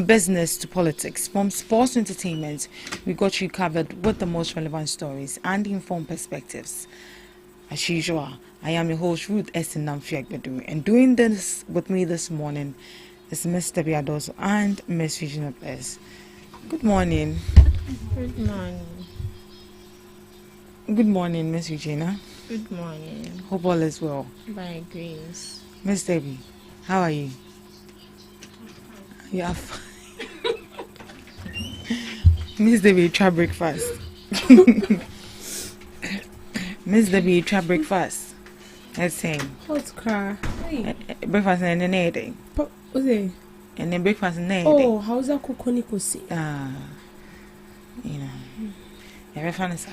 Business to politics, from sports to entertainment, we got you covered with the most relevant stories and informed perspectives. As usual, I am your host, Ruth Essen Namfiagbedu, and doing this with me this morning is Mr. Biadoso and Miss Regina Bless. Good morning. Good morning. Good morning, Miss Regina. Good morning. Hope all is well. By grace. Miss Debbie, how are you? You are fine. Miss Debbie, try breakfast. Miss Debbie, try breakfast. Let's sing. What's car? Breakfast and then anything. What's it? And then breakfast and then Oh, how's that coconut? You know. Every fan is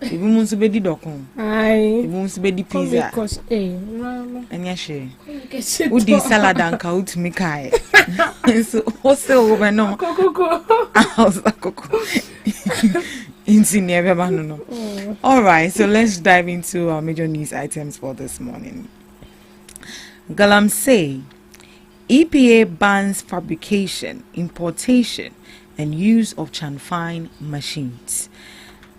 if you want to be the docon. Aye. If you want to be the pizza. And yes, she would the salad and cow to me. So, what's the over no? How's that cocoa? All right, so let's dive into our major news items for this morning. Galamsey, EPA bans fabrication, importation, and use of Chanfine machines.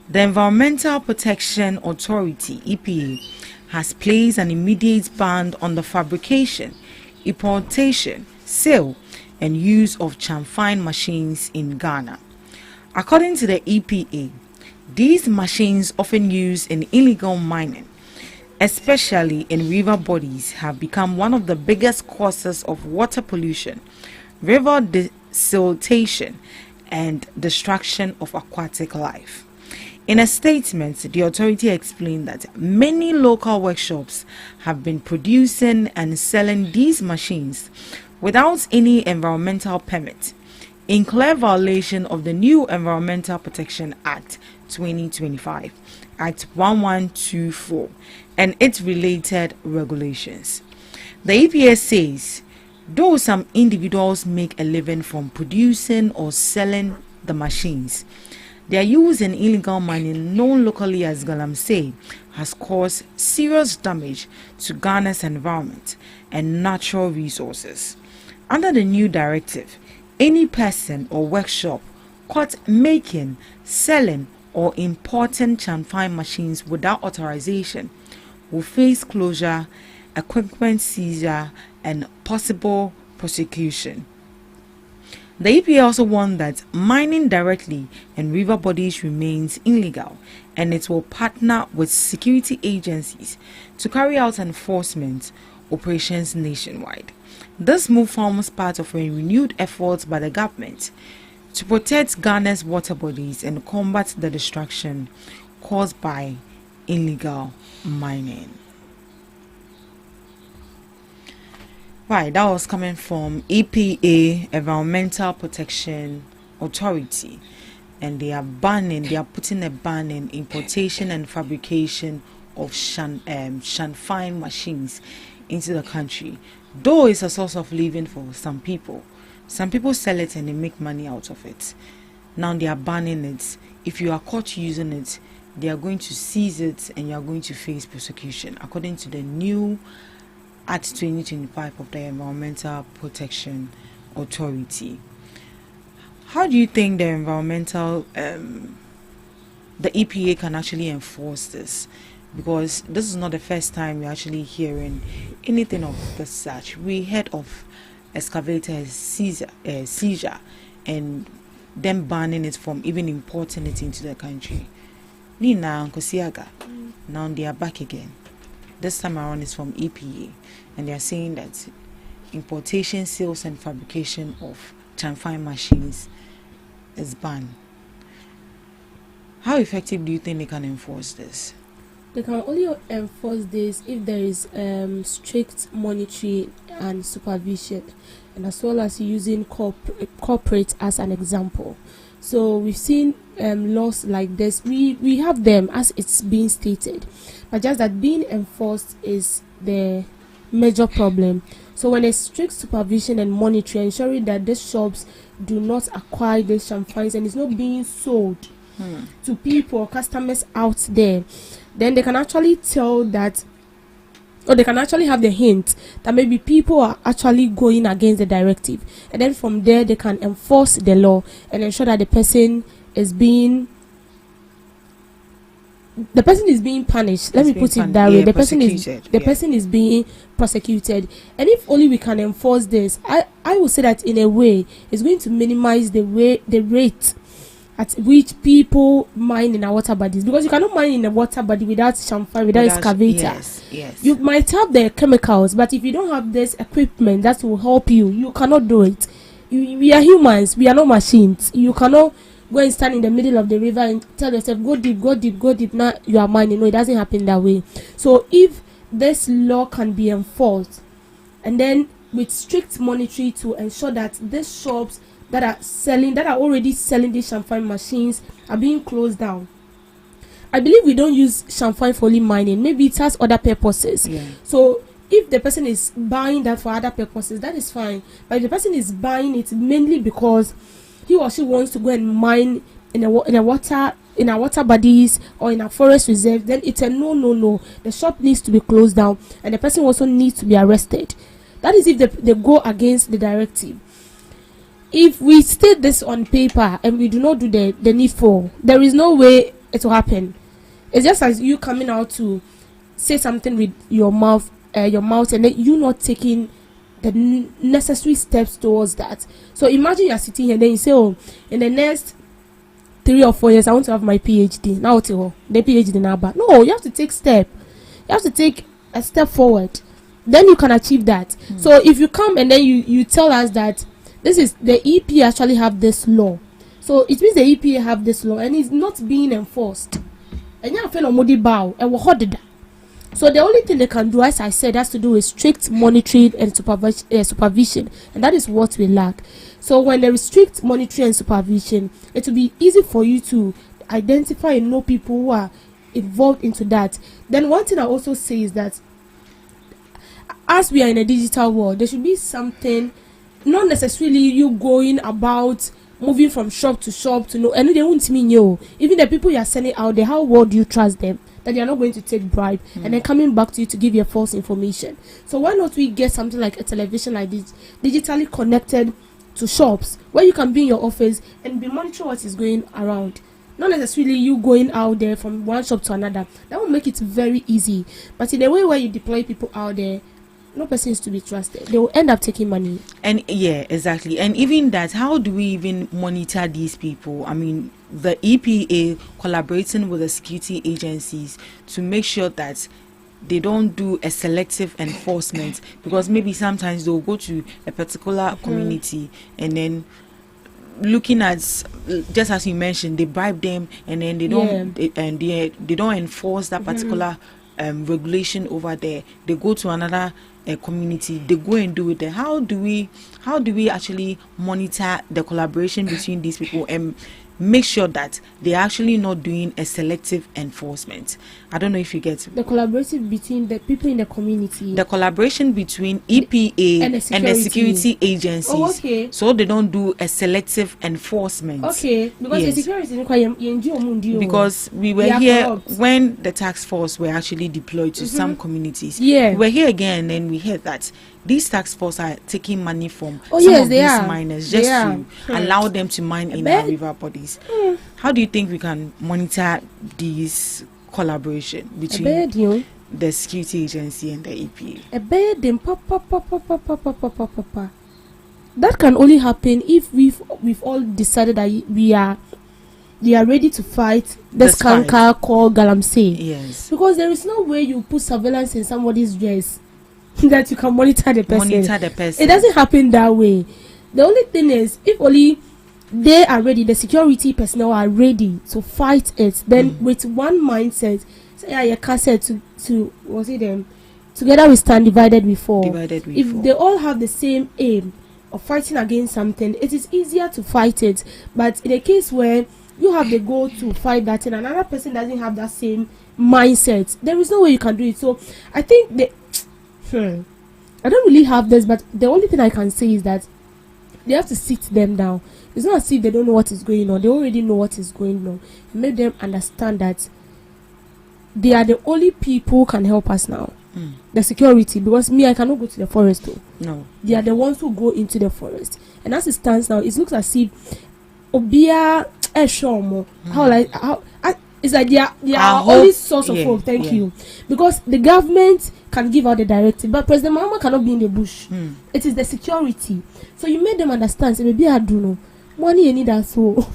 The Environmental Protection Authority, EPA, has placed an immediate ban on the fabrication, importation, sale, and use of Chanfine machines in Ghana. According to the EPA, these machines, often used in illegal mining, especially in river bodies, have become one of the biggest causes of water pollution, river desiltation, and destruction of aquatic life. In a statement, the authority explained that many local workshops have been producing and selling these machines without any environmental permit, in clear violation of the new Environmental Protection Act 2025, Act 1124, and its related regulations. The EPA says, though some individuals make a living from producing or selling the machines, their use in illegal mining, known locally as Galamsey, has caused serious damage to Ghana's environment and natural resources. Under the new directive, any person or workshop caught making, selling, or importing Chanfine machines without authorization will face closure, equipment seizure, and possible prosecution. The EPA also warned that mining directly in river bodies remains illegal, and it will partner with security agencies to carry out enforcement operations nationwide. This move forms part of a renewed effort by the government to protect Ghana's water bodies and combat the destruction caused by illegal mining. Right, that was coming from EPA, Environmental Protection Authority, and they are putting a ban in importation and fabrication of Chanfine machines into the country. Though it's a source of living for some people sell it and they make money out of it. Now they are banning it. If you are caught using it, they are going to seize it and you are going to face prosecution, according to the new Act 2025 of the Environmental Protection Authority. How do you think the EPA can actually enforce this? Because this is not the first time we're actually hearing anything of the such. We heard of excavator seizure and them banning it from even importing it into the country. Nina Nkosiaga, now they are back again. This time around is from EPA, and they are saying that importation, sales, and fabrication of Chanfine machines is banned. How effective do you think they can enforce this? They can only enforce this if there is strict monitoring and supervision, and as well as using corporate as an example. So we've seen laws like this. We have them as it's being stated, but just that being enforced is the major problem. So when a strict supervision and monitoring, ensuring that these shops do not acquire these Chanfines and it's not being sold to people or customers out there, then they can actually tell that or they can actually have the hint that maybe people are actually going against the directive, and then from there they can enforce the law and ensure that the person is being punished. Let me put it that way. The person is being prosecuted. And if only we can enforce this, I would say that in a way it's going to minimize the rate at which people mine in our water bodies, because you cannot mine in a water body without champagne, without excavator. Yes. You might have the chemicals, but if you don't have this equipment that will help you, you cannot do it. We are humans, we are not machines. You cannot go and stand in the middle of the river and tell yourself, go deep, go deep, go deep. Now you are mining. No, it doesn't happen that way. So if this law can be enforced, and then with strict monitoring to ensure that these shops that are already selling these champagne machines are being closed down. I believe we don't use champagne for only mining. Maybe it has other purposes. Yeah. So if the person is buying that for other purposes, that is fine. But if the person is buying it mainly because he or she wants to go and mine in a water bodies or in a forest reserve, then it's a no. The shop needs to be closed down, and the person also needs to be arrested. That is if they go against the directive. If we state this on paper and we do not do the needful, there is no way it will happen. It's just as you coming out to say something with your mouth, and then you not taking the necessary steps towards that. So imagine you're sitting here and then you say, oh, in the next 3 or 4 years I want to have my PhD. Now the PhD now, but no, you have to take step. You have to take a step forward. Then you can achieve that. So if you come and then you tell us that this is the EPA actually have this law, so it means the EPA have this law and it's not being enforced. And you feel on bow and what. So the only thing they can do, as I said, has to do with strict monitoring and supervision, and that is what we lack. So when there is strict monitoring and supervision, it will be easy for you to identify and know people who are involved into that. Then one thing I also say is that as we are in a digital world, there should be something, not necessarily you going about moving from shop to shop to know, and they won't mean you. Even the people you are sending out there, how well do you trust them? That they are not going to take bribe and then coming back to you to give you false information. So why not we get something like a television like this, digitally connected to shops, where you can be in your office and be monitoring what is going around. Not necessarily you going out there from one shop to another. That will make it very easy. But in a way where you deploy people out there, no person is to be trusted. They will end up taking money. And yeah, exactly. And even that, how do we even monitor these people? I mean, the EPA collaborating with the security agencies to make sure that they don't do a selective enforcement, because maybe sometimes they'll go to a particular community and then looking at, just as you mentioned, they bribe them and then they don't they don't enforce that particular regulation over there. They go to another community, they go and do it there. How do we actually monitor the collaboration between these people and make sure that they're actually not doing a selective enforcement? I don't know if you get the collaboration between the people in the community, the collaboration between EPA and the security agencies. Oh, okay. So they don't do a selective enforcement. Okay, because the security, because we were here when the task force were actually deployed to some communities. Yeah, we were here again and we heard that these task force are taking money from some of these miners just to allow them to mine in our river bodies. How do you think we can monitor these collaboration between the security agency and the EPA? That can only happen if we've all decided that we are ready to fight this canker called Galamsey. Yes. Because there is no way you put surveillance in somebody's dress that you can monitor the person. It doesn't happen that way. The only thing is, if only they are ready, the security personnel are ready to fight it, then with one mindset, say you can say to was it them together we stand divided we fall. If they all have the same aim of fighting against something, it is easier to fight it. But in a case where you have the goal to fight that and another person doesn't have that same mindset, there is no way you can do it. So I think I don't really have this, but the only thing I can say is that they have to sit them down. It's not as if they don't know what is going on. They already know what is going on. And make them understand that they are the only people who can help us now. The security, because me, I cannot go to the forest too. No. They are the ones who go into the forest. And as it stands now, it looks as if Obia Eshomo, it's like they are only source of hope. Thank you. Because the government can give out the directive, but President Mahama cannot be in the bush. It is the security. So you made them understand. So maybe I don't know. Money you need that so.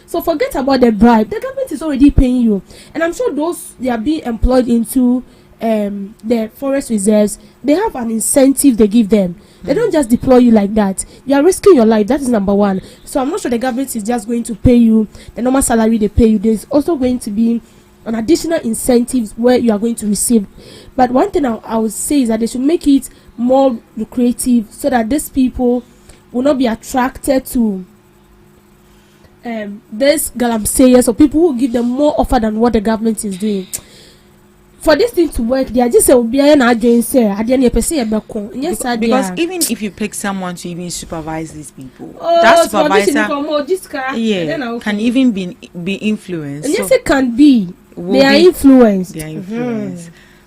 So forget about the bribe. The government is already paying you. And I'm sure those they are being employed into the forest reserves, they have an incentive they give them. They don't just deploy you like that. You are risking your life. That is number one. So I'm not sure the government is just going to pay you the normal salary they pay you. There's also going to be an additional incentive where you are going to receive. But one thing I would say is that they should make it more lucrative so that these people will not be attracted to this galamseyers or people who give them more offer than what the government is doing. For this thing to work, they are just because even if you pick someone to even supervise these people, that supervisor can even be influenced. And yes, it can be. They are influenced.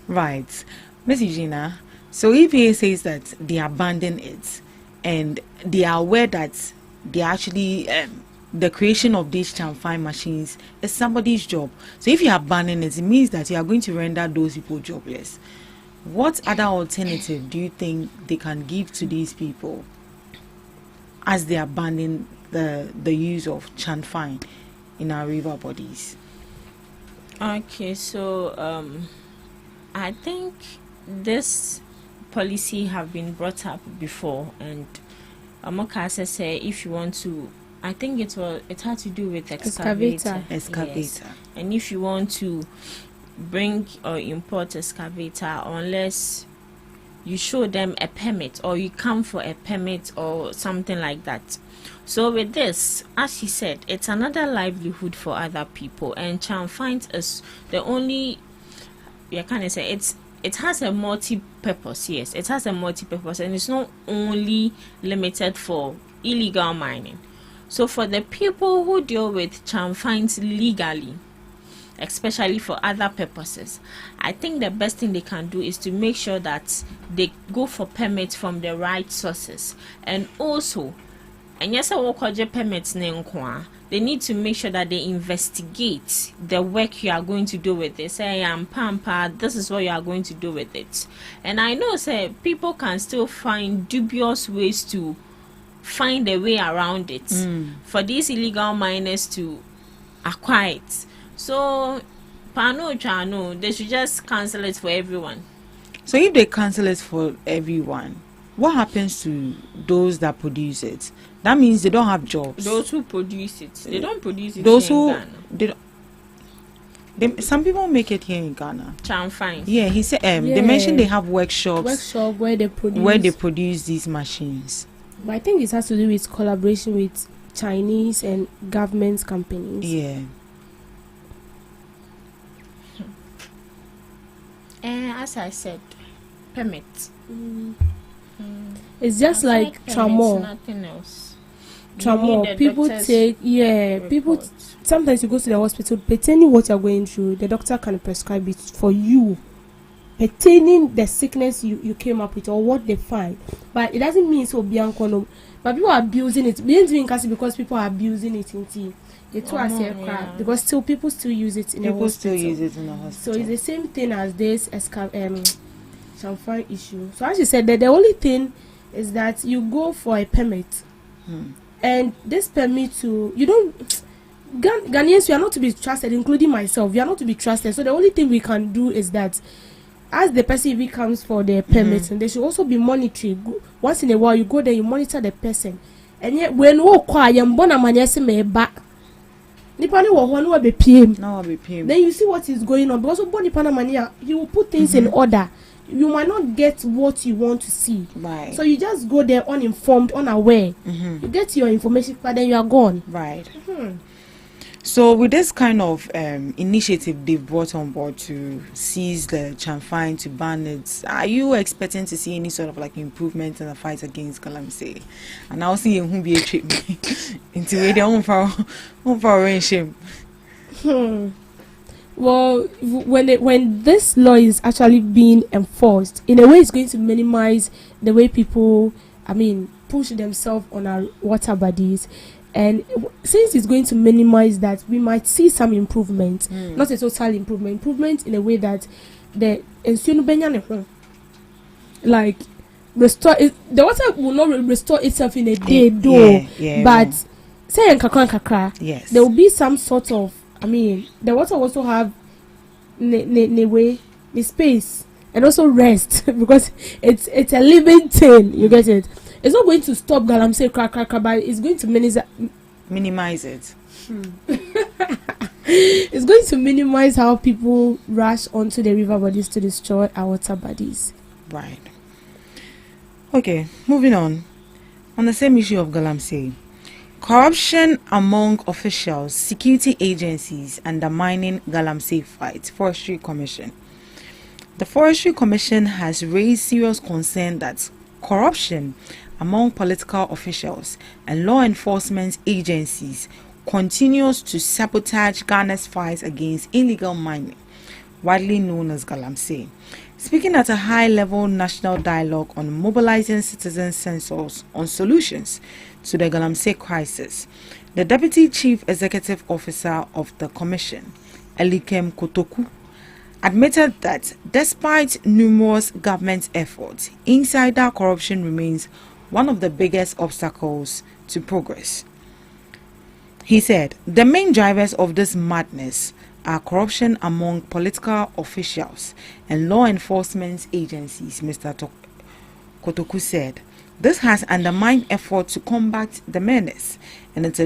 Right, Miss Eugenia. So EPA says that they abandon it, and they are aware that they actually the creation of these chamfine machines is somebody's job. So if you abandon it, it means that you are going to render those people jobless. What other alternative do you think they can give to these people as they abandon the use of chamfine in our river bodies? Okay, so I think this policy have been brought up before, and Amokasa say if you want to, I think it had to do with excavator. Yes. And if you want to bring or import excavator, unless you show them a permit or you come for a permit or something like that. So with this, as she said, it's another livelihood for other people, and chamfine is the only, it has a multi-purpose. Yes, it has a multi-purpose, and it's not only limited for illegal mining. So for the people who deal with chamfines legally, especially for other purposes, I think the best thing they can do is to make sure that they go for permits from the right sources. And also, and yes, I will call permits, they need to make sure that they investigate the work you are going to do with it. Say, I'm pampa, this is what you are going to do with it. And I know, say, people can still find dubious ways to find a way around it for these illegal miners to acquire it. So, they should just cancel it for everyone. So if they cancel it for everyone, what happens to those that produce it? That means they don't have jobs. Those who produce it, they don't produce it. Those here who in Ghana. Some people make it here in Ghana. Chamfine. Yeah, he said. They mentioned they have workshops where they produce these machines. But I think it has to do with collaboration with Chinese and government companies. Yeah. As I said, permit. It's just like trauma. Nothing else. Trauma. People take people. Sometimes you go to the hospital pertaining what you're going through. The doctor can prescribe it for you, pertaining the sickness you came up with or what they find. But it doesn't mean so bianco. But people are abusing it. Because people are abusing it in tea. Because still people still use it in the hospital. Still use it in the hospital. So it's the same thing as this chamfine issue. So as you said, that the only thing is that you go for a permit, and this permit Ghanaians, we are not to be trusted, including myself. We are not to be trusted. So the only thing we can do is that, as the person comes for the permit, and they should also be monitoring. Once in a while, you go there, you monitor the person, and yet when you then you see what is going on, because you will put things in order. You might not get what you want to see, right? So you just go there uninformed, unaware. You get your information, but then you are gone, right? So with this kind of initiative they've brought on board to seize the chamfine, to ban it, are you expecting to see any sort of like improvement in the fight against calamity? And I'll see who be a treatment into their own for shame. Well, when this law is actually being enforced, in a way, it's going to minimize the way people, push themselves on our water bodies. And since it's going to minimize that, we might see some improvement, not a total improvement in a way that the like restore it, the water will not restore itself in a day, though. But say in kakra, yes, there will be some sort of, the water will also have way the space and also rest because it's a living thing. You get it? It's not going to stop galamsey crack, but it's going to minimize it. It's going to minimize how people rush onto the river bodies to destroy our water bodies. Right. Okay, moving on. On the same issue of galamsey, corruption among officials, security agencies undermining galamsey fight. Forestry Commission. The Forestry Commission has raised serious concern that corruption among political officials and law enforcement agencies continues to sabotage Ghana's fight against illegal mining, widely known as galamsey. Speaking at a high-level national dialogue on mobilizing citizen sensors on solutions to the galamsey crisis, the Deputy Chief Executive Officer of the Commission, Elikem Kotoku, admitted that despite numerous government efforts, insider corruption remains one of the biggest obstacles to progress. He said the main drivers of this madness are corruption among political officials and law enforcement agencies, Mr. Kotoku said. This has undermined efforts to combat the menace, and it's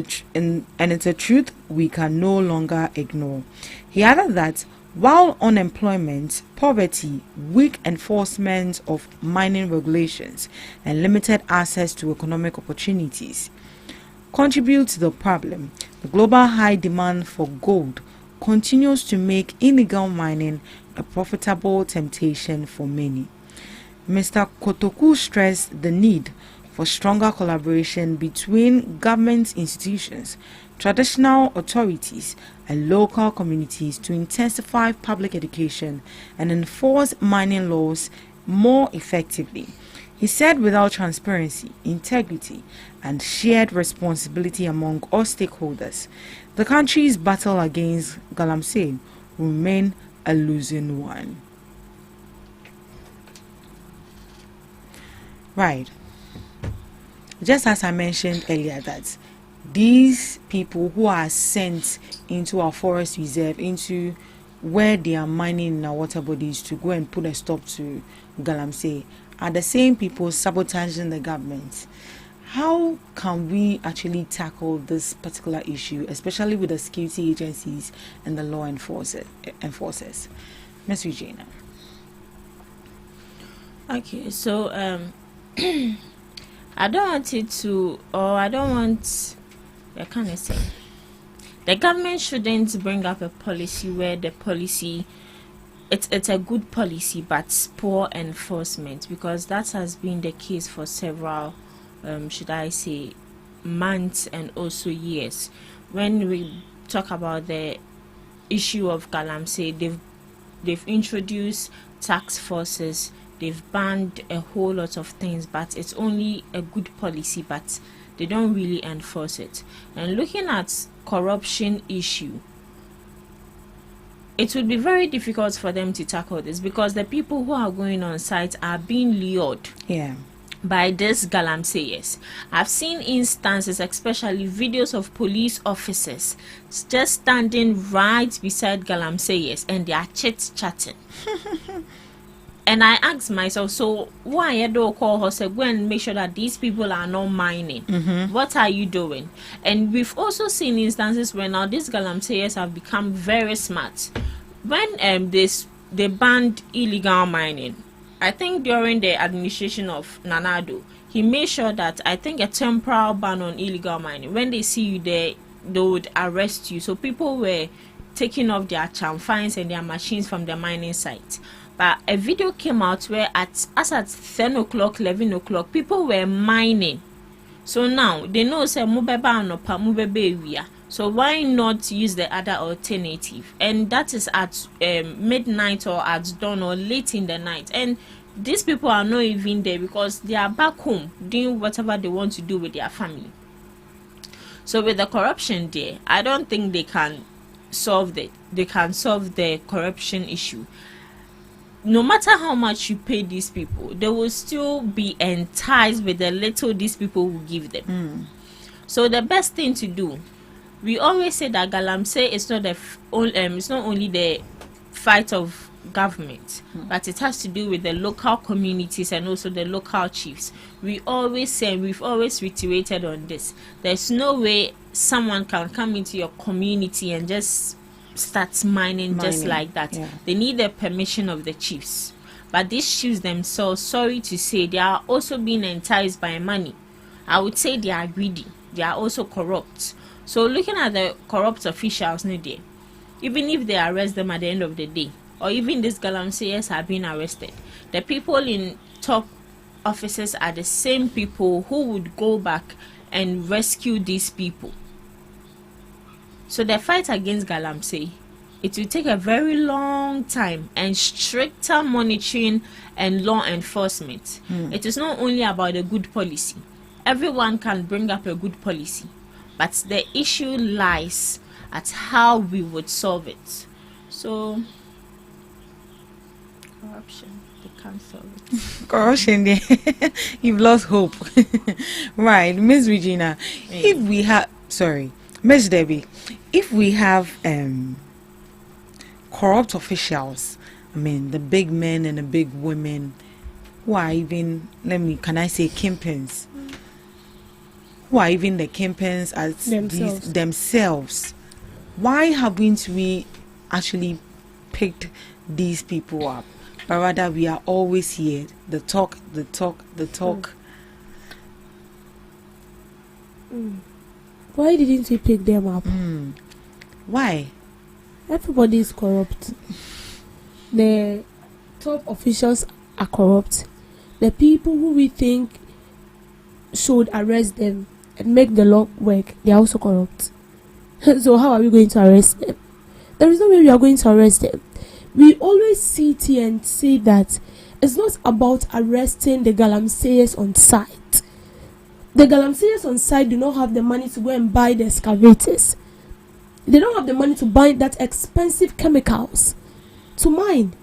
a truth we can no longer ignore. He added that while unemployment, poverty, weak enforcement of mining regulations, and limited access to economic opportunities contribute to the problem, the global high demand for gold continues to make illegal mining a profitable temptation for many. Mr. Kotoku stressed the need for stronger collaboration between government institutions, traditional authorities, and local communities to intensify public education and enforce mining laws more effectively. He said without transparency, integrity, and shared responsibility among all stakeholders, the country's battle against galamsey will remain a losing one. Right. Just as I mentioned earlier that these people who are sent into our forest reserve, into where they are mining in our water bodies to go and put a stop to galamsey, are the same people sabotaging the government. How can we actually tackle this particular issue, especially with the security agencies and the law enforcers? Ms. Regina. Okay, so I don't want it to, or I don't want, what can I say? The government shouldn't bring up a policy where the policy, it's a good policy but poor enforcement, because that has been the case for several, should I say, months and also years. When we talk about the issue of galamsey, they've introduced task forces. They've banned a whole lot of things, but it's only a good policy, but they don't really enforce it. And looking at corruption issue, it would be very difficult for them to tackle this because the people who are going on site are being lured by this galamseyers. I've seen instances, especially videos of police officers just standing right beside galamseyers and they are chit-chatting. And I asked myself, so why I don't call her, say, go and make sure that these people are not mining? What are you doing? And we've also seen instances where now these galamseyers have become very smart. When they banned illegal mining, I think during the administration of Nanado, he made sure that I think a temporal ban on illegal mining. When they see you there, they would arrest you. So people were taking off their fines and their machines from the mining site. But a video came out where at 10 o'clock, 11 o'clock, people were mining. So now they know say mubeba anopa mubebe wia. So why not use the other alternative? And that is at midnight or at dawn or late in the night. And these people are not even there because they are back home doing whatever they want to do with their family. So with the corruption there, I don't think they can solve the corruption issue. No matter how much you pay these people, they will still be enticed with the little these people will give them. So the best thing to do, we always say that Galamsey is not it's not only the fight of government, but it has to do with the local communities and also the local chiefs. We always say, we've always reiterated on this, there's no way someone can come into your community and just start mining just like that. They need the permission of the chiefs. But these chiefs themselves, sorry to say, they are also being enticed by money. I would say they are greedy. They are also corrupt. So looking at the corrupt officials, even if they arrest them at the end of the day, or even these Galamseyers have been arrested, the people in top offices are the same people who would go back and rescue these people. So the fight against Galamsey, it will take a very long time and stricter monitoring and law enforcement. It is not only about a good policy. Everyone can bring up a good policy, but the issue lies at how we would solve it. So corruption, they can't solve it. Corruption, you've lost hope. Right, Miss Regina, if we have, sorry, Miss Debbie, if we have corrupt officials, I mean the big men and the big women who are even, can I say kingpins, who are even the kingpins as themselves, why haven't we actually picked these people up? But rather we are always here, the talk. Why didn't we pick them up? Why? Everybody is corrupt. The top officials are corrupt. The people who we think should arrest them and make the law work, they are also corrupt. So how are we going to arrest them? There is no way we are going to arrest them. We always sit here and say that it's not about arresting the Galamseyers on site. The Galamseyers on site do not have the money to go and buy the excavators. They don't have the money to buy that expensive chemicals to mine.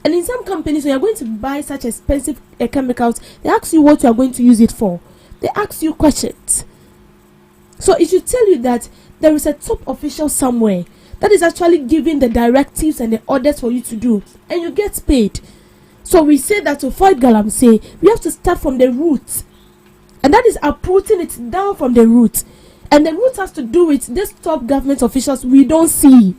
And in some companies, when you're going to buy such expensive chemicals, they ask you what you are going to use it for. They ask you questions. So it should tell you that there is a top official somewhere that is actually giving the directives and the orders for you to do, and you get paid. So we say that to fight Galamsey, we have to start from the roots, and that is uprooting it down from the root. And the root has to do with these top government officials we don't see.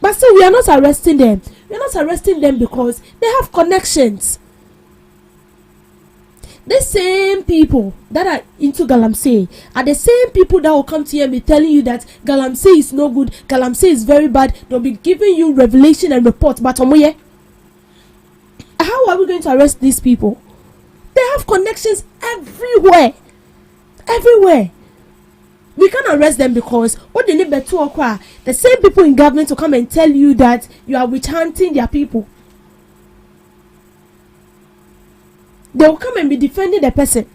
But still, we are not arresting them. We are not arresting them because they have connections. The same people that are into Galamsey are the same people that will come to you and be telling you that Galamsey is no good, Galamsey is very bad. They'll be giving you revelation and report. But how are we going to arrest these people? They have connections everywhere. Everywhere. We can't arrest them because what they need to acquire, the same people in government to come and tell you that you are witch hunting their people. They will come and be defending the person.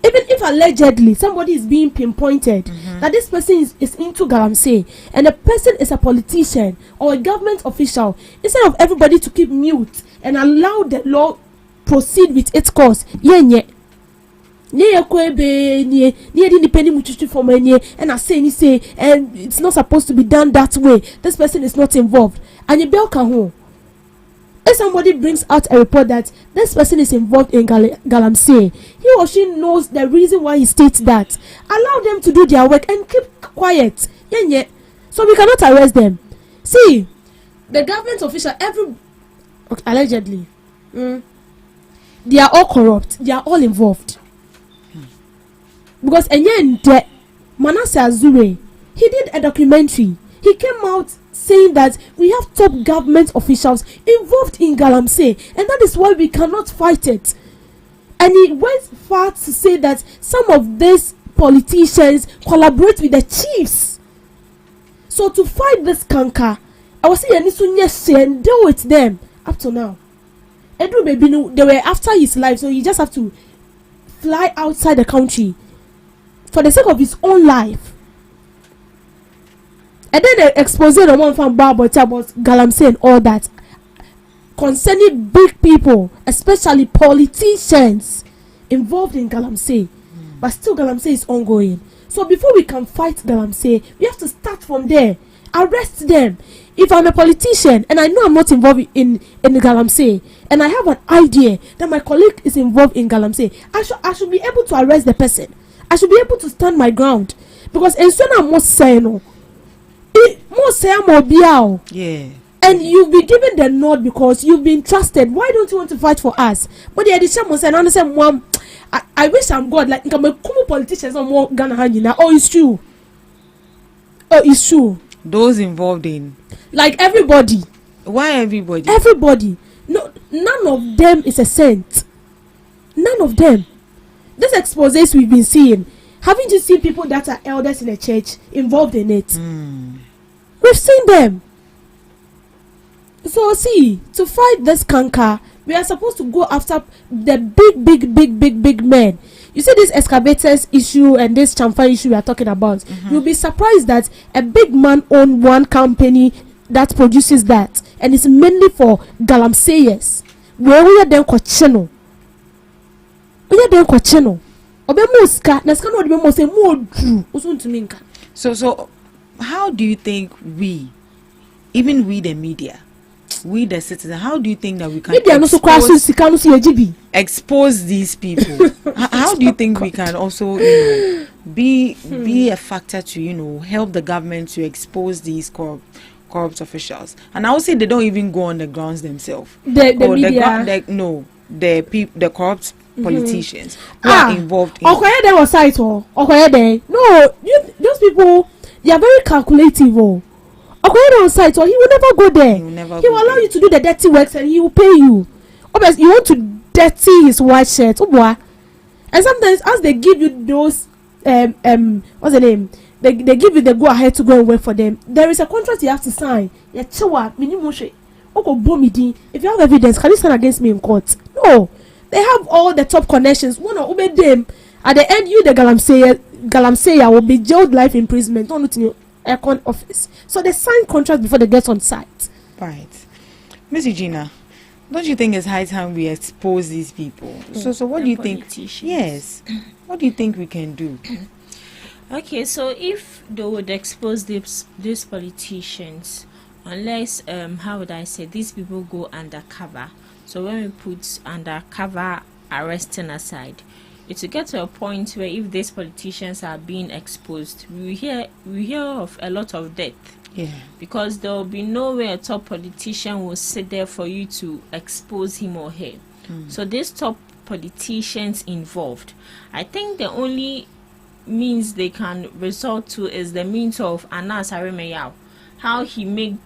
Even if allegedly somebody is being pinpointed that this person is into Galamsey and the person is a politician or a government official, instead of everybody to keep mute and allow the law proceed with its course, and I say and it's not supposed to be done that way. This person is not involved. And you bell can. If somebody brings out a report that this person is involved in Galamsey, he or she knows the reason why he states that. Allow them to do their work and keep quiet. So we cannot arrest them. See, the government official, allegedly, they are all corrupt. They are all involved. Because Manasseh Azure, he did a documentary. He came out saying that we have top government officials involved in Galamsey, and that is why we cannot fight it. And he went far to say that some of these politicians collaborate with the chiefs. So to fight this canker, I was saying and deal with them up to now. Edward Baby, they were after his life, so he just have to fly outside the country for the sake of his own life. And then they expose the one from about Galamsey and all that concerning big people, especially politicians involved in Galamsey. But still Galamsey is ongoing. So before we can fight Galamsey, we have to start from there. Arrest them. If I'm a politician and I know I'm not involved in Galamsey, and I have an idea that my colleague is involved in Galamsey, I should be able to arrest the person. I should be able to stand my ground. Because I'm not saying yeah. And you've been given the nod because you've been trusted. Why don't you want to fight for us? But the addition was and understand, Mom, I wish I'm God. Like, I'm a common politician. Oh, it's true. Oh, it's true. Those involved in, like, everybody. Why everybody? Everybody. No, none of them is a saint. None of them. These exposés we've been seeing, haven't you seen people that are elders in the church involved in it? We've seen them. So see, to fight this canker, we are supposed to go after the big men. You see this excavators issue and this chamfer issue we are talking about. You'll be surprised that a big man owns one company that produces that, and it's mainly for galamseyers. Where we are then cochino. We are then cochino. Obemuska, na skano obemo say more true. Usuntuminka. So how do you think even we the media, we the citizens, how do you think that we can expose these people? How do you think we can also, be a factor to, help the government to expose these corrupt officials? And I would say they don't even go on the grounds themselves. The media. The corrupt politicians who are involved in. No, those people, they are very calculative. On site, so he will never go there. He will allow you to do the dirty works and he will pay you. Obviously, you want to dirty his white shirt. And sometimes, as they give you those, what's the name? They give you the go ahead to go and work for them. There is a contract you have to sign. If you have evidence, can you stand against me in court? No. They have all the top connections. One or obey them. At the end, you, the Galamsey, will be jailed life imprisonment. Not in your aircon office. So they sign contract before they get on site. Right. Miss Eugenia, don't you think it's high time we expose these people? So what do you think? Yes. What do you think we can do? Okay, so if they would expose these politicians, unless how would I say, these people go undercover. So when we put undercover arresting aside, it will get to a point where if these politicians are being exposed, we hear of a lot of death. Yeah. Because there will be no way a top politician will sit there for you to expose him or her. So these top politicians involved, I think the only means they can resort to is the means of Anas Aremeyaw, how he made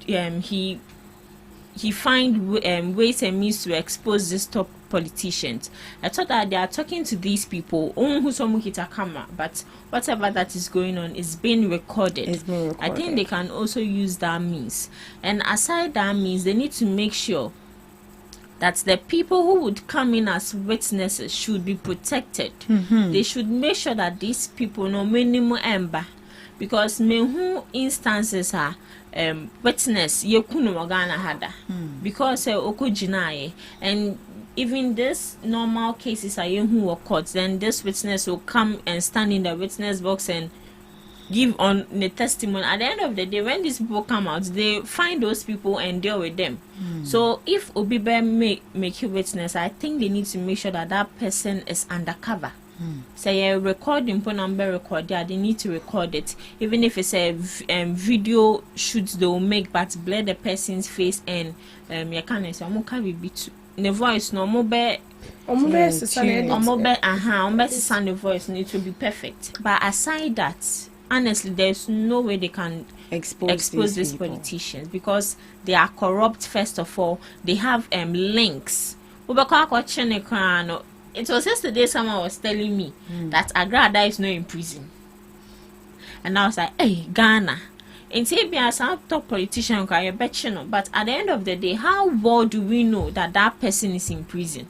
he find ways and means to expose these top politicians. I thought that they are talking to these people, but whatever that is going on is being recorded. I think they can also use that means. And aside that means, they need to make sure that the people who would come in as witnesses should be protected. They should make sure that these people no minimum ember, because mehu instances are witness yekunu wagana hada because okojinaye, and even this normal cases are who were caught, then this witness will come and stand in the witness box and give on the testimony. At the end of the day, when these people come out, they find those people and deal with them. So if Obibe make you witness, I think they need to make sure that that person is undercover. Say a recording number record, they need to record it, even if it's a video shoot they will make, but blur the person's face and you can't say the voice no mobile the voice need to be perfect. But aside that, honestly, there's no way they can expose these politicians, because they are corrupt. First of all, they have links. it was yesterday someone was telling me that Agrada is not in prison. And I was like, hey, Ghana. And say, be as some top politician, but at the end of the day, how well do we know that that person is in prison?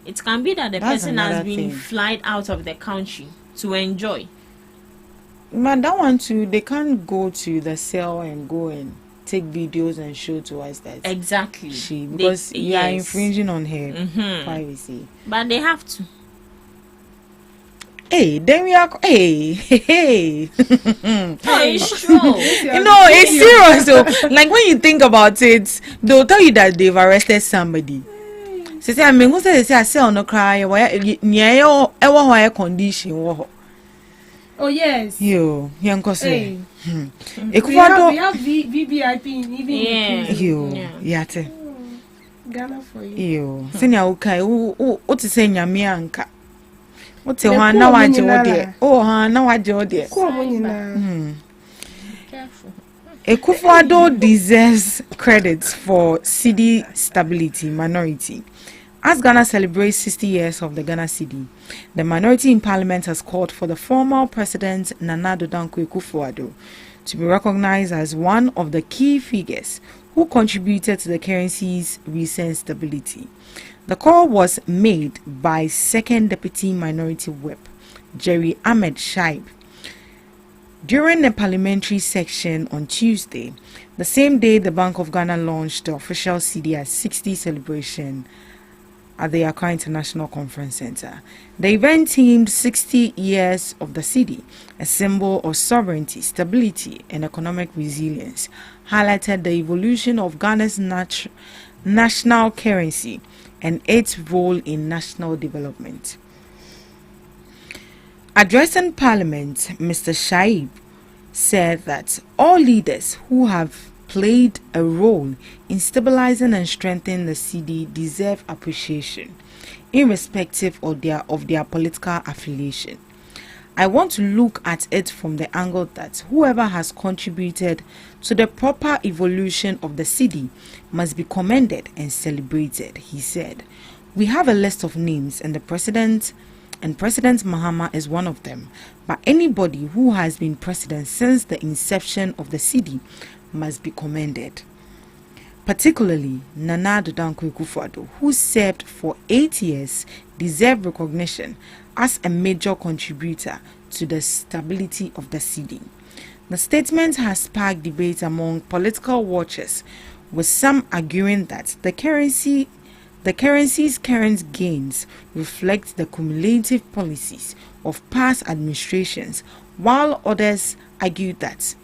It can be that the person has been flied out of the country to enjoy. Man, that one too, they can't go to the cell and go and take videos and show to us that exactly because you are infringing on her privacy. But they have to. Hey, then we are. Hey. Oh, it's true. No, it's serious. So, like when you think about it, they'll tell you that they've arrested somebody. So say, I mean, who says I say on the cry? Why? Near condition. Oh yes. Yo, young Hey. We have VVIP even. Yo, yate. Ghana for you. Yo, senior okay. What to say, Nyamianka? What's your hand now? I do dear. Oh, now I do dear. Careful. Akufo-Addo deserves credit for city stability minority. As Ghana celebrates 60 years of the Ghana city, the minority in parliament has called for the former president Nana Addo Dankwa Akufo-Addo to be recognized as one of the key figures who contributed to the currency's recent stability. The call was made by Second Deputy Minority Whip, Jerry Ahmed Shaib, during the parliamentary section on Tuesday, the same day the Bank of Ghana launched the official CDI 60 celebration at the Accra International Conference Center. The event themed 60 years of the city, a symbol of sovereignty, stability, and economic resilience, highlighted the evolution of Ghana's national currency and its role in national development. Addressing Parliament, Mr. Shaib said that all leaders who have played a role in stabilizing and strengthening the city deserve appreciation, irrespective of their political affiliation. I want to look at it from the angle that whoever has contributed to the proper evolution of the city must be commended and celebrated, he said. We have a list of names and President Mahama is one of them, but anybody who has been president since the inception of the city must be commended. Particularly Nana Addo Dankwa Akufo-Addo, who served for 8 years, deserved recognition as a major contributor to the stability of the city. The statement has sparked debate among political watchers, with some arguing that the currency's current gains reflect the cumulative policies of past administrations, while others argue that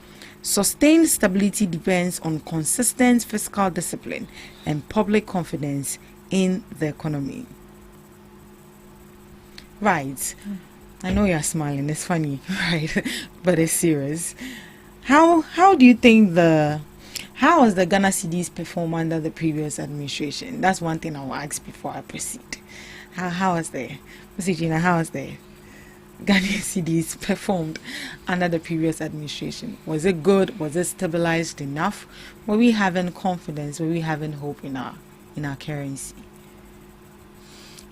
sustained stability depends on consistent fiscal discipline and public confidence in the economy. Right. I know you're smiling, it's funny, right? But it's serious. How do you think how has the Ghana cedis performed under the previous administration? That's one thing I will ask before I proceed. How has the Ghana cedis performed under the previous administration? Was it good? Was it stabilized enough? Were we having confidence? Were we having hope in our currency?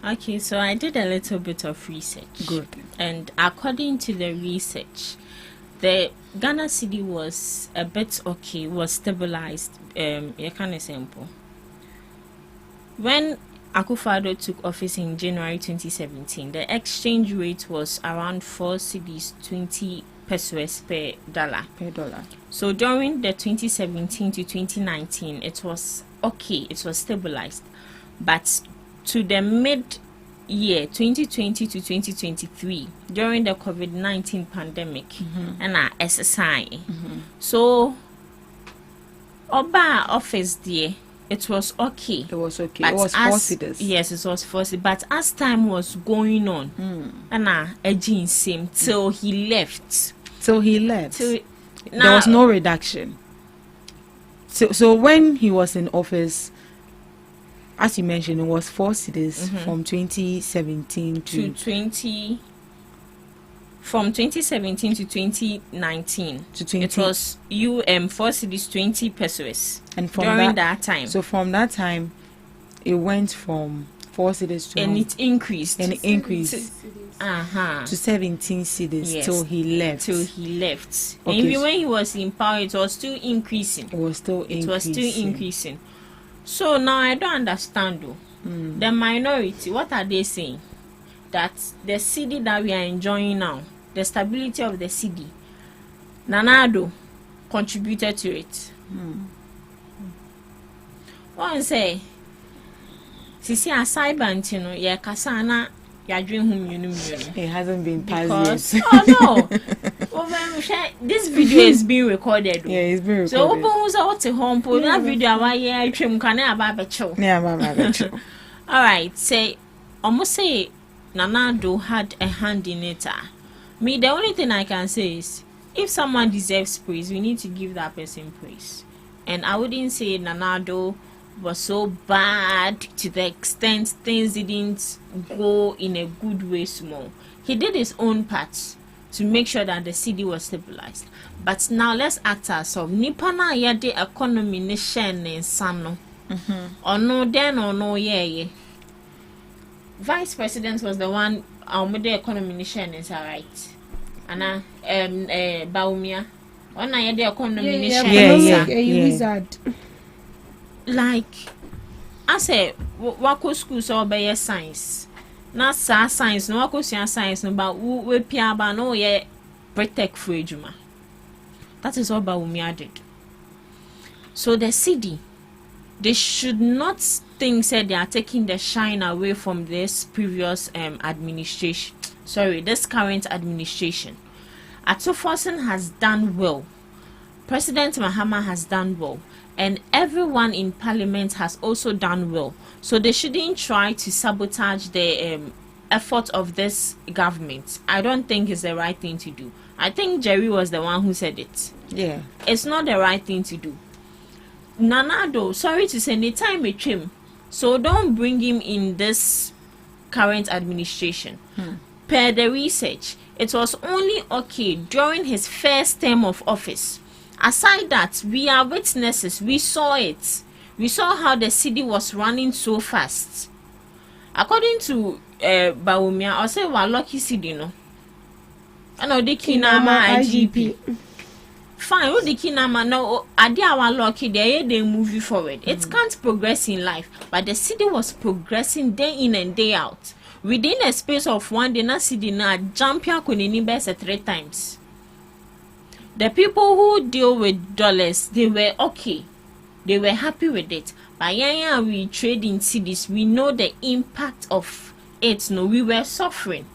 Okay, so I did a little bit of research. Good. And according to the research, the Ghana cedi was a bit okay, was stabilized. Kind of simple. When Akufo-Addo took office in January 2017, the exchange rate was around 4 cedis 20 pesos per dollar. So during the 2017 to 2019, it was okay, it was stabilized. But to the mid-year 2020 to 2023, during the COVID-19 pandemic, and SSI, so Oba office there, it was okay. It was okay. It was 4 cedis. Yes, it was 4 cedis. But as time was going on, edging same till he left. There was no reduction. So when he was in office, as you mentioned, it was 4 cedis from 2017 to 20. From 2017 to 2019, it was 4 cedis 20 pesos. And from during that time. So from that time, it went from 4 cedis to and it increased. And it increased to 17 cedis till he left. Okay. And even when he was in power, it was still increasing. So now I don't understand though. The minority, what are they saying? That the cedi that we are enjoying now, the stability of the cedi, Nanado contributed to it. One say, Sisi aside bantino, ya kasana ya dream hum you. It hasn't been passed yet. Oh no. This video is being recorded. Yeah, it's being recorded. So who's out to home put that video I trim can about show. All right, say almost say Nanado had a hand in it. Me, the only thing I can say is if someone deserves praise, we need to give that person praise. And I wouldn't say Nanado was so bad to the extent things didn't go in a good way small. He did his own part to make sure that the city was stabilized. But now let's act ourselves. Nipana yade economy ne share in sano. Or no then or no yeah. Vice President was the one the economy ne share is right. Anna Baumia. On I had the economy ne share. Wizard. Like I say wako school so be science. Na sa science no wako science no ba we pia ba no ye protect for ejuma. That is all Baumia did. So the city, they should not think said they are taking the shine away from this previous administration. Sorry, this current administration. Atufosin has done well. President Mahama has done well. And everyone in parliament has also done well. So they shouldn't try to sabotage the effort of this government. I don't think it's the right thing to do. I think Jerry was the one who said it. Yeah. It's not the right thing to do. Nanado, sorry to say, anytime it him. So don't bring him in this current administration. Per the research, it was only okay during his first term of office. Aside that, we are witnesses. We saw it. We saw how the city was running so fast. According to Baumia, I say we lucky city, no. I know the Kinama IGP. Fine, what the Kinama now? Adi our lucky they moving forward. It can't progress in life, but the city was progressing day in and day out. Within a space of one day, na city na jump here kunini 3 times. The people who deal with dollars, they were okay. They were happy with it. But yeah, we trade in cities. We know the impact of it. No, we were suffering.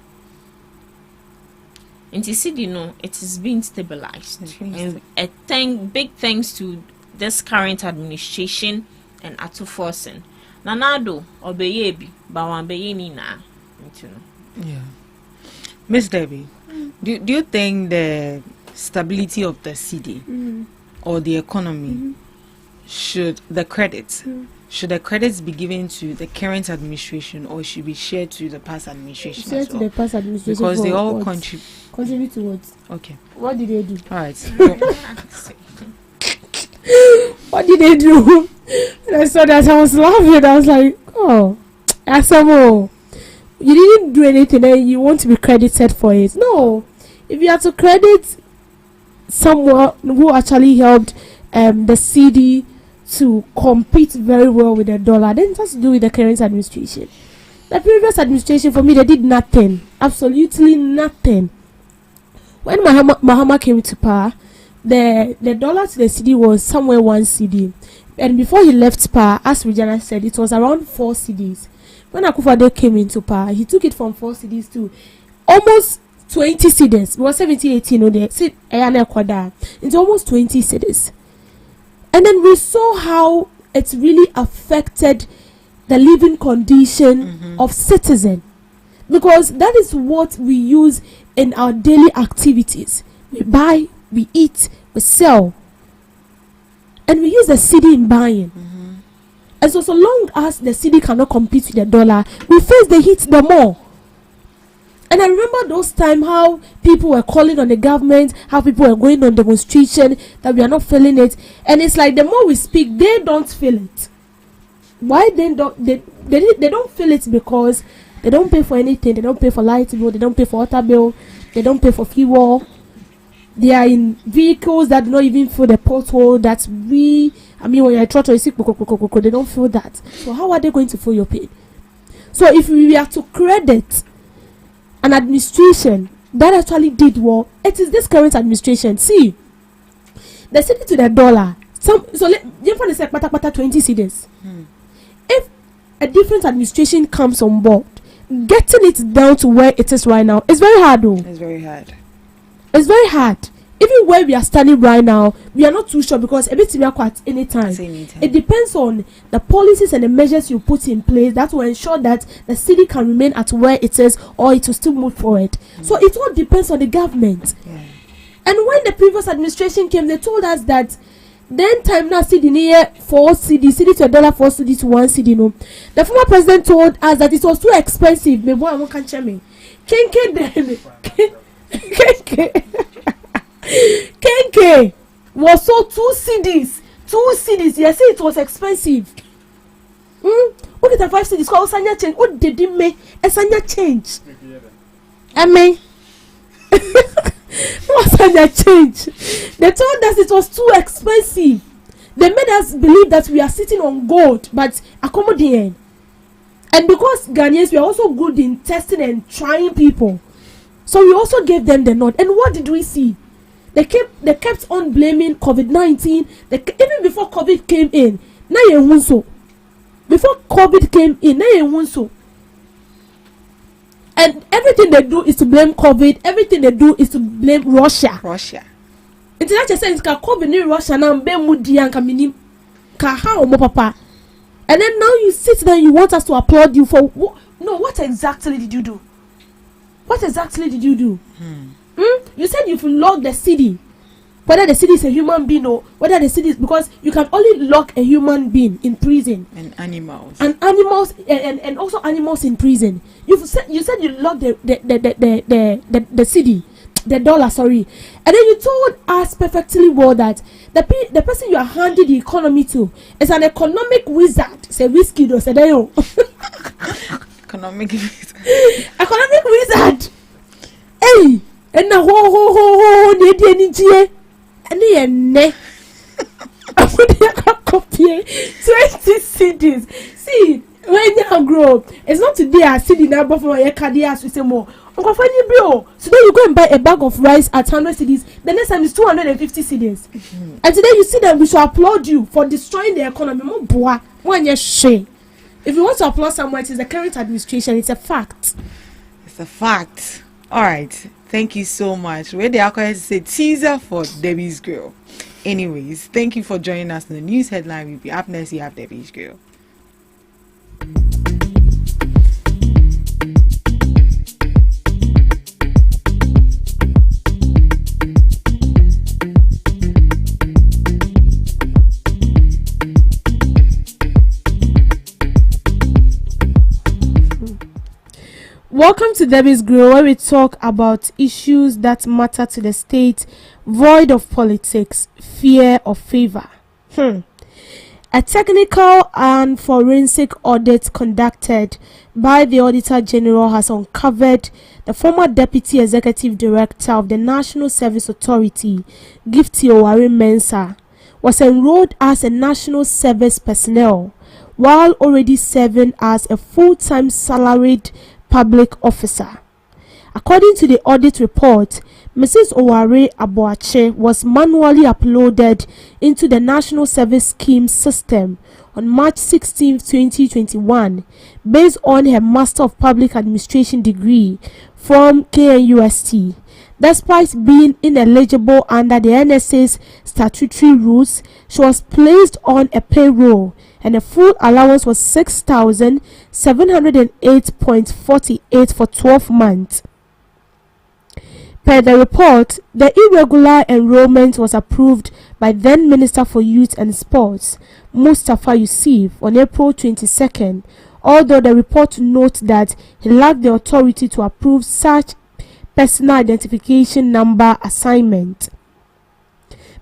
In the city, no, it is being stabilized. And big thanks to this current administration and Atufosin. Nanado, obeyebi, bawambeyeni na. Yeah. Miss Debbie, do you think the stability of the city or the economy should the credits be given to the current administration or should be shared to the past administration shared as well? To the past administration because they all contribute to what? Okay. What did they do? All right. What did they do? And I saw that I was laughing. I was like, oh, Asamo, you didn't do anything and you want to be credited for it. No. If you have to credit someone who actually helped the city to compete very well with the dollar, then it has to do with the current administration. The previous administration, for me, they did nothing. Absolutely nothing. When Mahama came to power, the dollar to the city was somewhere 1 cedi. And before he left power, as Regina said, it was around 4 cedis. When Akufo-Addo came into power, he took it from 4 cedis to almost 20 cedis. It was 1718 on there. It's almost 20 cedis. And then we saw how it really affected the living condition of citizens. Because that is what we use in our daily activities. We buy, we eat, we sell. And we use the cedi in buying. And so long as the cedi cannot compete with the dollar, we face the heat the more. And I remember those times how people were calling on the government, how people were going on demonstration, that we are not feeling it. And it's like the more we speak, they don't feel it. Why then don't they don't feel it? Because they don't pay for anything. They don't pay for light bill. They don't pay for water bill. They don't pay for fuel. They are in vehicles that do not even feel the pothole that when you're a trotro, you see, they don't feel that. So how are they going to feel your pain? So if we are to credit an administration that actually did well, it is this current administration. See, the city to the dollar. You find it's like 20 cedis. If a different administration comes on board, getting it down to where it is right now is very hard, though. It's very hard. It's very hard. Even where we are standing right now, we are not too sure because everything will at any time. It depends on the policies and the measures you put in place that will ensure that the city can remain at where it is or it will still move forward. So it all depends on the government. Yeah. And when the previous administration came, they told us that then time now city near 4 cedi to $1, 4 cedi to 1 cedi. No, the former president told us that it was too expensive. Me boy, I won't catch me. Kenke was so 2 cedis. 2 cedis. Yes, it was expensive. What did the 5 cedis called Sanya change? What did it make a Sanya change? I mean, what's Sanya change? They told us it was too expensive. They made us believe that we are sitting on gold, but accommodating. And because Ghanaians, we are also good in testing and trying people, so we also gave them the nod. And what did we see? They kept on blaming COVID-19. Even before COVID came in, before COVID came in, and everything they do is to blame COVID. Everything they do is to blame Russia. It's not just saying it's COVID in Russia now. And then now you sit there, you want us to applaud you for what exactly did you do? What exactly did you do? You said you've locked the city. Whether the city is a human being or whether the city is, because you can only lock a human being in prison. And animals. And also animals in prison. You said you locked the city, the dollar, sorry. And then you told us perfectly well that the person you are handing the economy to is an economic wizard. Say whiskey do say that Economic wizard. Hey, and na ho ne and ne I would copy 20 CDs. See, when you grow, it's not today I see the number for your cardias with some more. Uncle Fanny Bro, so then you go and buy a bag of rice at 100 CDs. The next time is 250 CDs. And today you see that we should applaud you for destroying the economy. More boy, one year shame. If you want to applaud someone, it is the current administration. It's a fact. It's a fact. All right. Thank you so much. Where the alcohol say teaser for Debbie's Girl. Anyways, thank you for joining us in the news headline review. Up next, you have Debbie's Girl. Welcome to Debbie's Grill, where we talk about issues that matter to the state, void of politics, fear of favor. A technical and forensic audit conducted by the Auditor General has uncovered the former Deputy Executive Director of the National Service Authority, Gifty Owari Mensah, was enrolled as a national service personnel while already serving as a full-time salaried public officer. According to the audit report, Mrs. Owari Aboache was manually uploaded into the National Service Scheme system on March 16, 2021, based on her Master of Public Administration degree from KNUST. Despite being ineligible under the NSA's statutory rules, she was placed on a payroll and a full allowance was 6,708.48 for 12 months. Per the report, the irregular enrollment was approved by then Minister for Youth and Sports, Mustafa Yusuf, on April 22nd, although the report notes that he lacked the authority to approve such personal identification number assignment.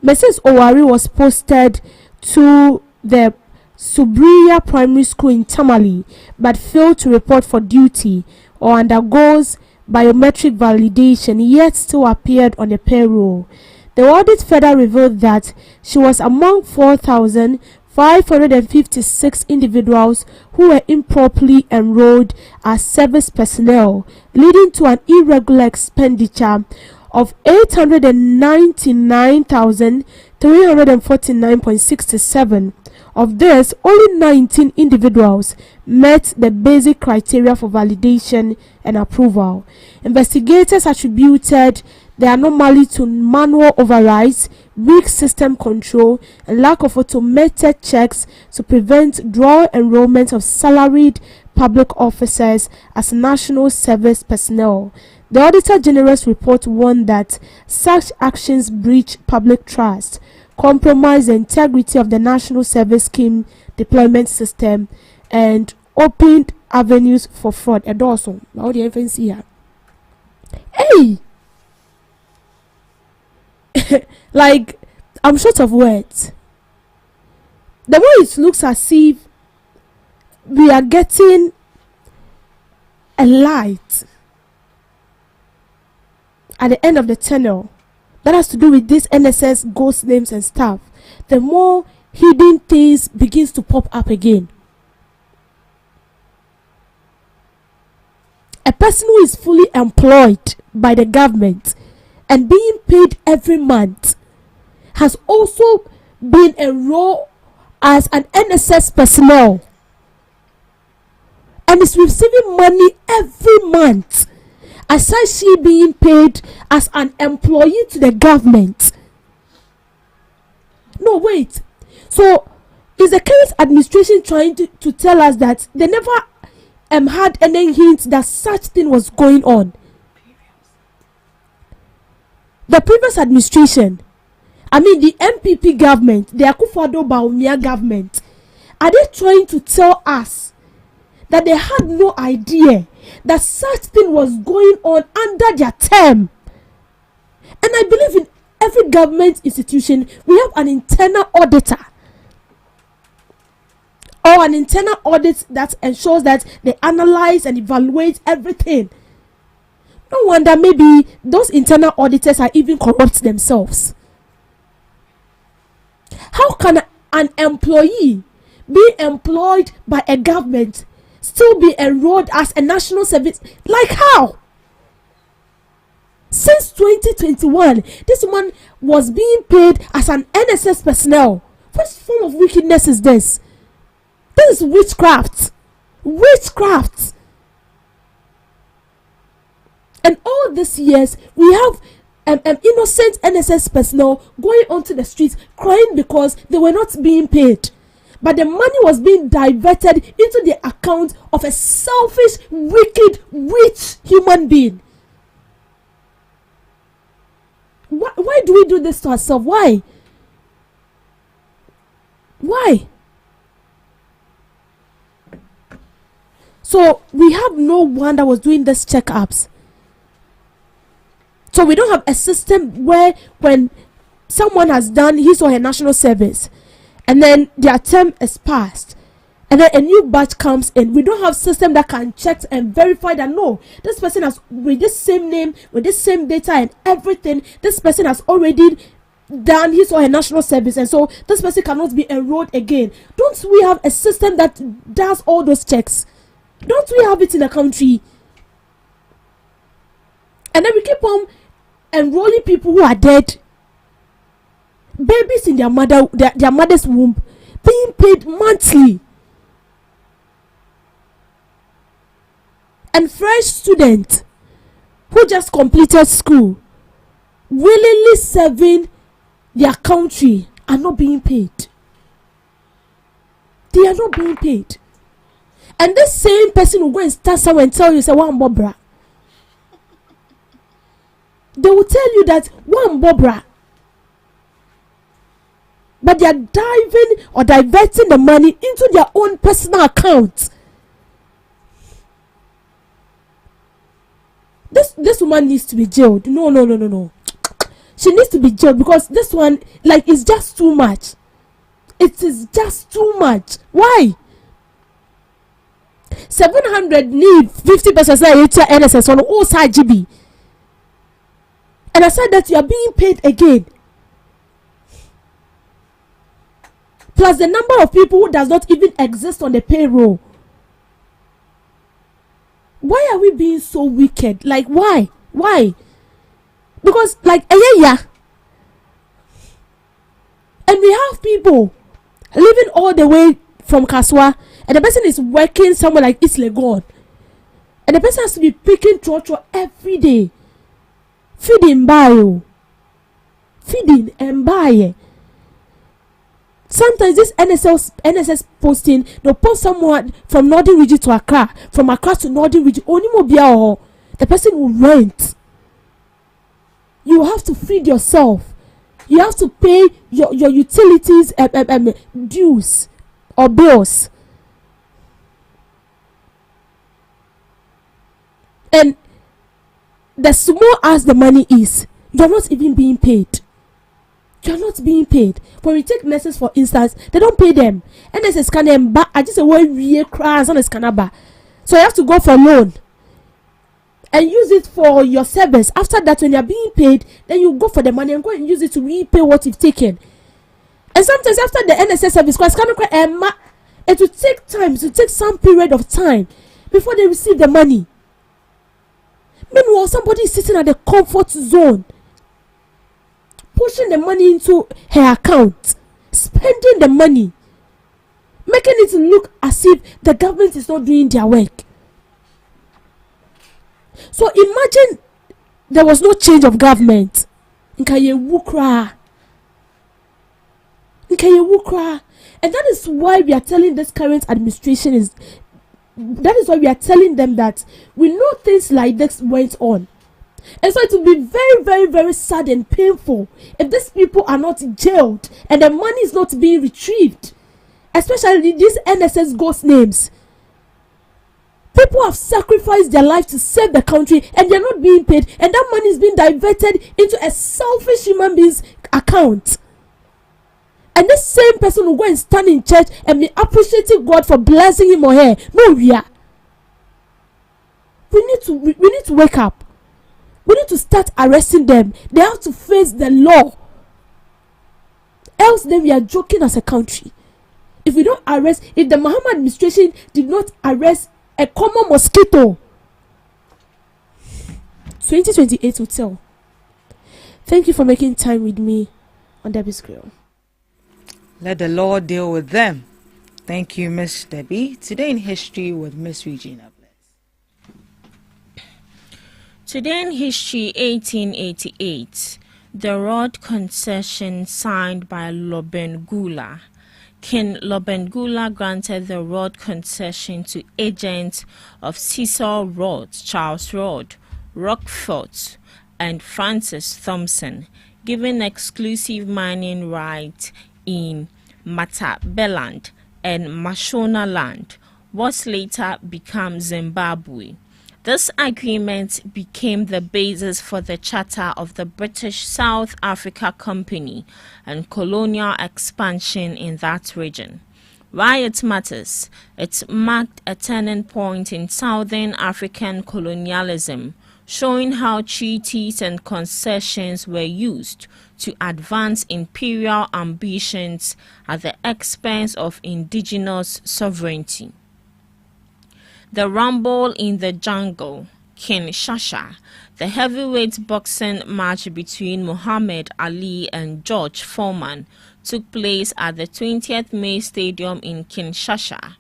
Mrs. Owari was posted to the Subriya Primary School in Tamale but failed to report for duty or undergoes biometric validation, yet still appeared on the payroll. The audit further revealed that she was among 4,556 individuals who were improperly enrolled as service personnel, leading to an irregular expenditure of 899,349.67. Of this, only 19 individuals met the basic criteria for validation and approval. Investigators attributed the anomaly to manual overrides, weak system control, and lack of automated checks to prevent dual enrollment of salaried public officers as national service personnel. The Auditor General's report warned that such actions breach public trust, compromise the integrity of the National Service Scheme deployment system, and opened avenues for fraud. Also, now the FNC here. Hey! Like, I'm short of words. The way it looks as if we are getting a light at the end of the tunnel that has to do with this NSS ghost names and stuff, the more hidden things begins to pop up again. A person who is fully employed by the government and being paid every month has also been enrolled as an NSS personnel and is receiving money every month, aside she being paid as an employee to the government. No, wait. So is the current administration trying to tell us that they never had any hint that such thing was going on? The previous administration, I mean the MPP government, the Akufo-Addo Bawumia government, are they trying to tell us that they had no idea that such thing was going on under their term? And I believe in every government institution we have an internal auditor or an internal audit that ensures that they analyze and evaluate everything. No wonder maybe those internal auditors are even corrupt themselves. How can an employee be employed by a government still be enrolled as a national service? Like how? Since 2021, this woman was being paid as an NSS personnel. What form of wickedness is this? This is witchcraft. Witchcraft. And all these years, we have innocent NSS personnel going onto the streets crying because they were not being paid. But the money was being diverted into the account of a selfish, wicked, rich human being. Why do we do this to ourselves? Why? Why? So we have no one that was doing these checkups. So we don't have a system where when someone has done his or her national service and then their term is passed and then a new batch comes in, we don't have a system that can check and verify that no, this person has, with this same name, with this same data and everything, this person has already done his or her national service, and so this person cannot be enrolled again. Don't we have a system that does all those checks? Don't we have it in the country? And then we keep on enrolling people who are dead, babies in their mother's womb, being paid monthly, and fresh students who just completed school, willingly serving their country, are not being paid. They are not being paid. And this same person will go and start somewhere and tell you, say, one bobra. They will tell you that one bobra. But they are diving or diverting the money into their own personal account. This woman needs to be jailed. No. She needs to be jailed because this one, like, is just too much. It is just too much. Why? 700 need 50% NSS on all side GB. And I said that you are being paid again. Plus the number of people who does not even exist on the payroll. Why are we being so wicked? Like, why? Because, like, yeah. And we have people living all the way from Kaswa, and the person is working somewhere like East Legon, and the person has to be picking trotro every day, feeding and buy. Sometimes this NSS posting, they'll post someone from Northern Region to Accra, from Accra to Northern Region. Only mobile, the person will rent. You have to feed yourself. You have to pay your utilities dues or bills. And the small as the money is, you're not even being paid. You're not being paid. When we take nurses, for instance, they don't pay them. And there's a scanner, I just say 1 year crash on a scanner. So you have to go for loan and use it for your service. After that, when you're being paid, then you go for the money and go and use it to repay what you've taken. And sometimes after the NSS service, it will take time, it will take some period of time before they receive the money. Meanwhile, somebody is sitting at the comfort zone, pushing the money into her account, spending the money, making it look as if the government is not doing their work. So imagine there was no change of government. And that is why we are telling this current administration that is why we are telling them that we know things like this went on. And so it will be very, very, very sad and painful if these people are not jailed and the money is not being retrieved. Especially these NSS ghost names. People have sacrificed their life to save the country and they're not being paid, and that money is being diverted into a selfish human being's account. And this same person will go and stand in church and be appreciating God for blessing him or her. No, we need to wake up. We need to start arresting them. They have to face the law. Else then we are joking as a country. If we don't arrest, if the Mahama administration did not arrest a common mosquito, 2028 will tell. Thank you for making time with me on Debbie's Grill. Let the Lord deal with them. Thank you, Miss Debbie. Today in history with Miss Regina. Today in history, 1888, the road concession signed by Lobengula. King Lobengula granted the road concession to agents of Cecil Rhodes, Charles Rhodes, Rockford, and Francis Thompson, giving exclusive mining rights in Matabeleland and Mashonaland, what later became Zimbabwe. This agreement became the basis for the charter of the British South Africa Company and colonial expansion in that region. Why it matters? It marked a turning point in Southern African colonialism, showing how treaties and concessions were used to advance imperial ambitions at the expense of indigenous sovereignty. The Rumble in the Jungle, Kinshasa, the heavyweight boxing match between Muhammad Ali and George Foreman, took place at the 20th May Stadium in Kinshasa.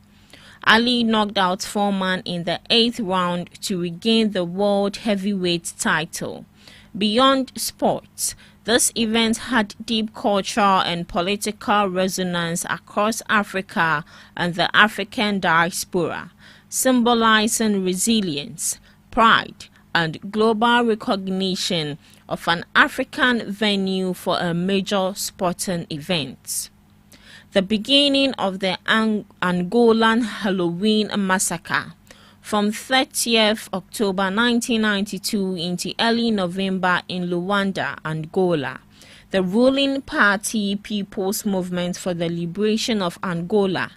Ali knocked out Foreman in the 8th round to regain the world heavyweight title. Beyond sports, this event had deep cultural and political resonance across Africa and the African diaspora, symbolizing resilience, pride, and global recognition of an African venue for a major sporting event. The beginning of the Angolan Halloween massacre from 30th October 1992 into early November in Luanda, Angola. The ruling party, People's Movement for the Liberation of Angola,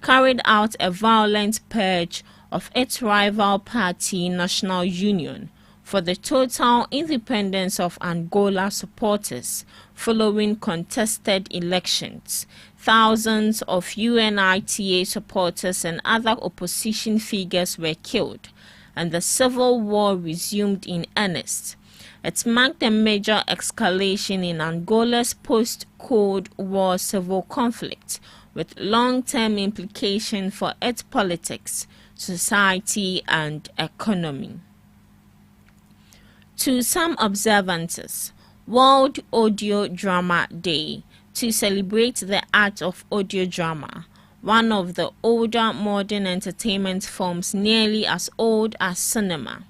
carried out a violent purge of its rival party, National Union, for the total independence of Angola supporters following contested elections. Thousands of UNITA supporters and other opposition figures were killed, and the civil war resumed in earnest. It marked a major escalation in Angola's post-Cold War civil conflict, with long-term implications for its politics, society, and economy. To some observers, World Audio Drama Day, to celebrate the art of audio drama, one of the older modern entertainment forms nearly as old as cinema,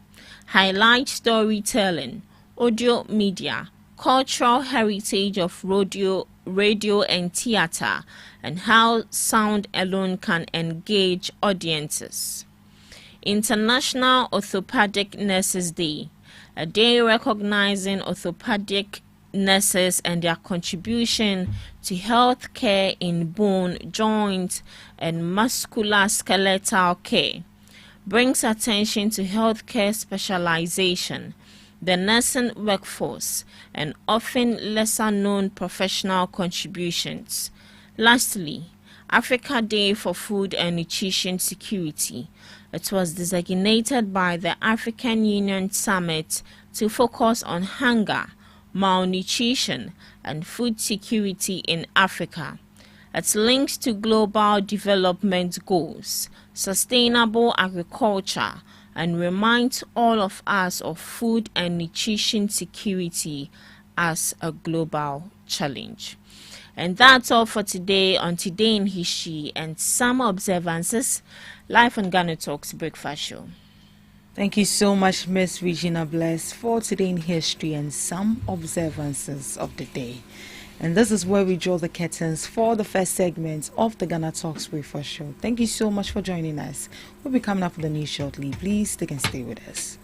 highlight storytelling, audio media, cultural heritage of radio and theater, and how sound alone can engage audiences. International Orthopedic Nurses Day, a day recognizing orthopedic nurses and their contribution to health care in bone, joint, and musculoskeletal care, brings attention to healthcare specialization, the nursing workforce, and often lesser-known professional contributions. Lastly, Africa Day for Food and Nutrition Security. It was designated by the African Union Summit to focus on hunger, malnutrition, and food security in Africa. It links to global development goals, sustainable agriculture, and reminds all of us of food and nutrition security as a global challenge. And that's all for today on Today in History and some observances, live on GhanaTalks Breakfast Show. Thank you so much, Miss Regina Bless, for Today in History and some observances of the day. And this is where we draw the curtains for the first segment of the GhanaTalks Breakfast Show. Thank you so much for joining us. We'll be coming up with the news shortly. Please stick and stay with us.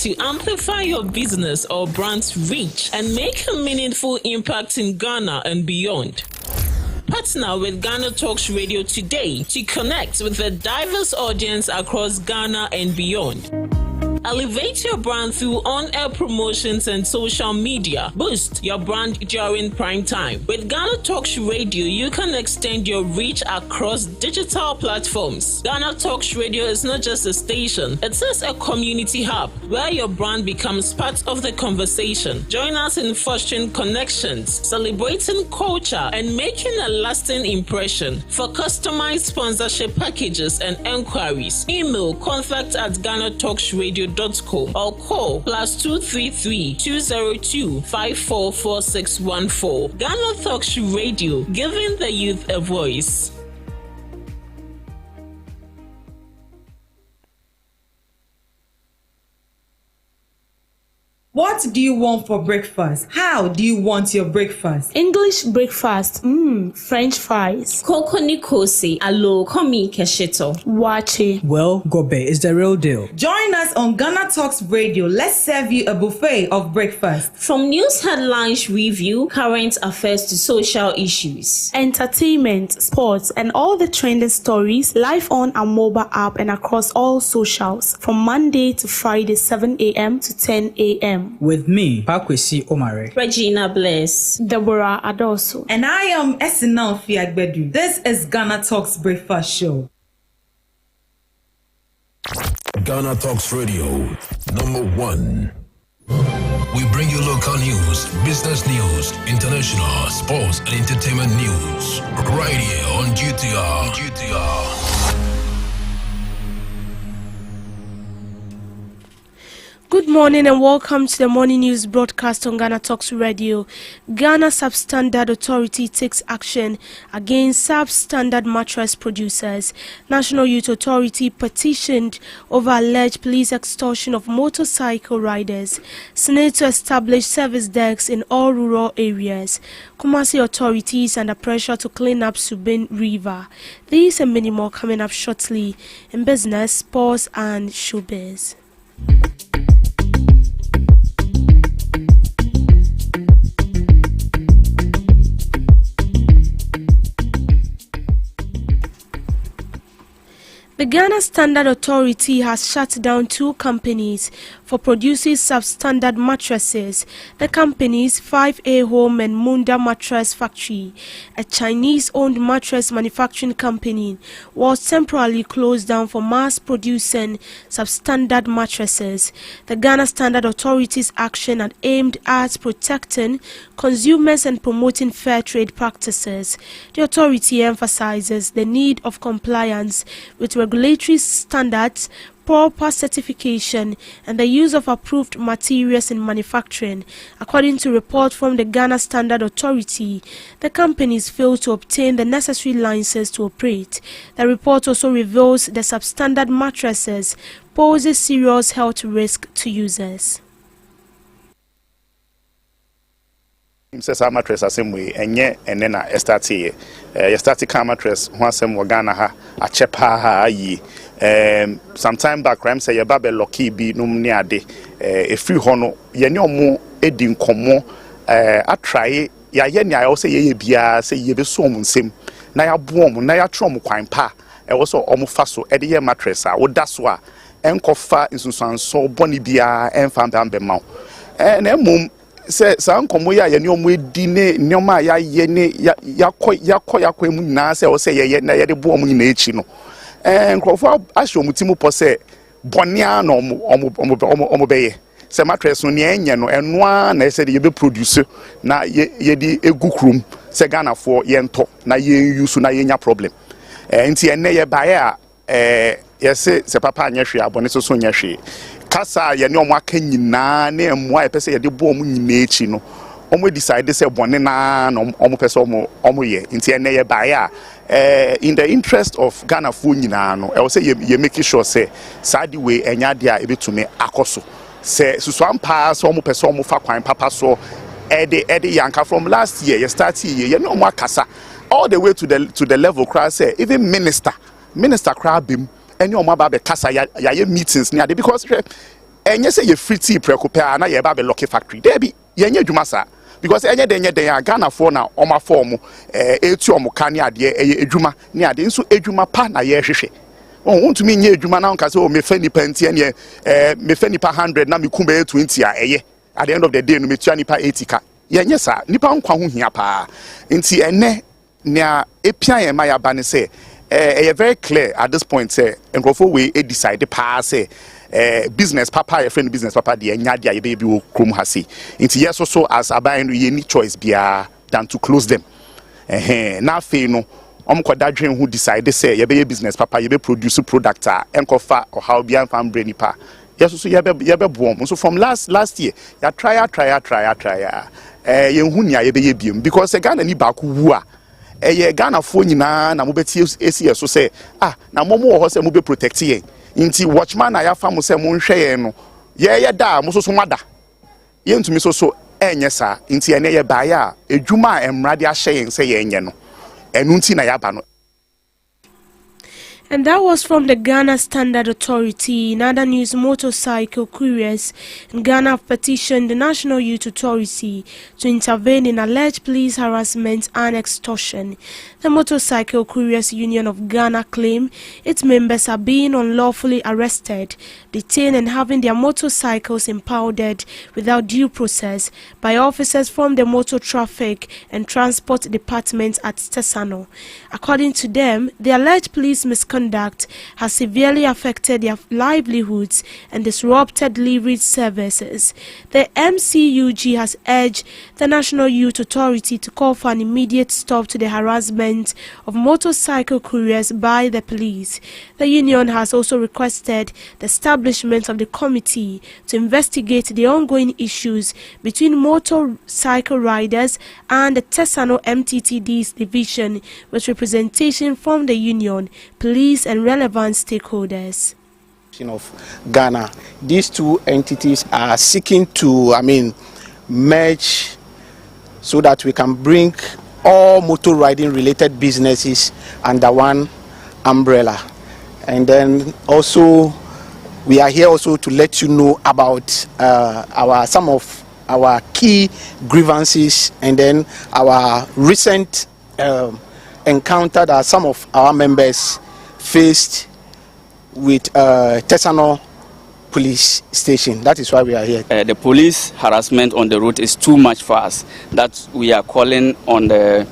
To amplify your business or brand's reach and make a meaningful impact in Ghana and beyond. Partner with GhanaTalks Radio today to connect with a diverse audience across Ghana and beyond. Elevate your brand through on-air promotions and social media. Boost your brand during prime time. With GhanaTalks Radio, you can extend your reach across digital platforms. GhanaTalks Radio is not just a station, it is a community hub where your brand becomes part of the conversation. Join us in fostering connections, celebrating culture, and making a lasting impression. For customized sponsorship packages and enquiries, email contact@GhanaTalksRadio.com or call +233 202 544614. GhanaTalks Radio, giving the youth a voice. What do you want for breakfast? How do you want your breakfast? English breakfast, French fries. Koko Nikosi, alo komi kesheto. Wache. Well, Gobe is the real deal. Join us on GhanaTalks Radio. Let's serve you a buffet of breakfast. From news headlines review, current affairs to social issues. Entertainment, sports, and all the trending stories live on our mobile app and across all socials from Monday to Friday 7 a.m. to 10 a.m. With me, Pakwesi Omare, Regina Bless, Deborah Adoso, and I am Esinal Fiagbedu. This is GhanaTalks Breakfast Show. GhanaTalks Radio, #1. We bring you local news, business news, international, sports, and entertainment news. Right here on GTR. Good morning and welcome to the morning news broadcast on Ghana Talks Radio. Ghana Substandard Authority takes action against substandard mattress producers. National Youth Authority petitioned over alleged police extortion of motorcycle riders. Senate to establish service desks in all rural areas. Kumasi authorities under pressure to clean up Subin River. These and many more coming up shortly in business, sports and showbiz. The Ghana Standard Authority has shut down 2 companies for producing substandard mattresses. The companies 5A Home and Munda Mattress Factory, a Chinese-owned mattress manufacturing company, was temporarily closed down for mass producing substandard mattresses. The Ghana Standard Authority's action are aimed at protecting consumers and promoting fair trade practices. The authority emphasizes the need of compliance with regulatory standards, proper certification, and the use of approved materials in manufacturing. According to report from the Ghana Standard Authority, the companies failed to obtain the necessary licenses to operate. The report also reveals the substandard mattresses poses serious health risk to users. Says our mattress the same way, and then I start here. You start to come mattress, once some Ghana ha, a chepa ha ye. Sometime back, Ram say your baby lucky be no near day. If you hono, ye no more edin como, I try, ya yen, I also ye be say ye be so mun sim. Na ya boom, na ya trom quine pa, also almost faso, Eddie mattress, would that's why, and cofa in some so bonny bia and found down the mouth. And then mum. Say some come ya we dine nyoma ya yene yakwa mu na say o say ye na ye de bo mu na echi no nkrofo ahyo mutimu po say bonia no omo beye say mattress no ne enye no eno na say de ye be produce na ye di egu krum say Ghana for ye nto na ye use na ye nya problem nti enne ye bae a ye say papa anya hwe abone so nya hwe kasa ye ne omo aka nyina na emu a pese ye de bo omo nyina echi no omo decide say bone na omo pese omo ye nti ene ye bae a in the interest of Ghana fu nyina no e wo say ye make sure say side way enya de a ebetumi akoso say susu ampa so omo pese omo fa kwan papa so ede yanka from last year ye start year ye ne omo akasa all the way to the level cry say even minister cry bim any of my baby kasa ya meetings near because enye say you free tea preoccupy na ye baby lucky factory there be ye nya dwuma sa because enye den Ghana for na oma form etu omo ka ne ade edwuma ne ade nso edwuma pa na ye hwehwe won to me nya edwuma na nka say o me fa nipa ntie ne me fa nipa 100 na me kumba 20 a eye at the end of the day no me tua nipa 80 ka ye nya sa nipa nkwa ho hia pa nti ene nea epia ye ma ya ba ne say very clear at this point say nkrofo we decide pass say business papa your friend business papa de nya dia ye be bi wo krom ha say nti yes so as aban no ye ni choice bia than to close them na fe no omkoda dwen who decide say ye be business papa ye be produce product a enkofa or how bia fam brain pa yes so ye be boom so from last year ya try ye hu nia ye be ye biem because Ghana ni ba ku wu a Ghana fo nyina na mobeti esi so say na momo wo ho say mo be protect ye nti watchman na ya fa mo say mo nhwe ye no ye da mo so mada ye ntumi so enye sa nti ene ye ba ya edwuma emrade a hye ye say ye enye no enu nti na ya ba no. And that was from the Ghana Standard Authority. In other news, motorcycle couriers in Ghana have petitioned the National Youth Authority to intervene in alleged police harassment and extortion. The Motorcycle Couriers Union of Ghana claim its members are being unlawfully arrested, detained and having their motorcycles impounded without due process by officers from the Motor Traffic and Transport Department at Tesano. According to them, the alleged police misconduct misconduct has severely affected their livelihoods and disrupted delivery services. The MCUG has urged the National Youth Authority to call for an immediate stop to the harassment of motorcycle couriers by the police. The union has also requested the establishment of the committee to investigate the ongoing issues between motorcycle riders and the Tesano MTTD's division, with representation from the union, police and relevant stakeholders. Of Ghana, these two entities are seeking to, merge so that we can bring all motor riding related businesses under one umbrella. And then also we are here also to let you know about some of our key grievances, and then our recent encounter that some of our members faced with Tesano police station. That is why we are here. The police harassment on the road is too much for us. That we are calling on the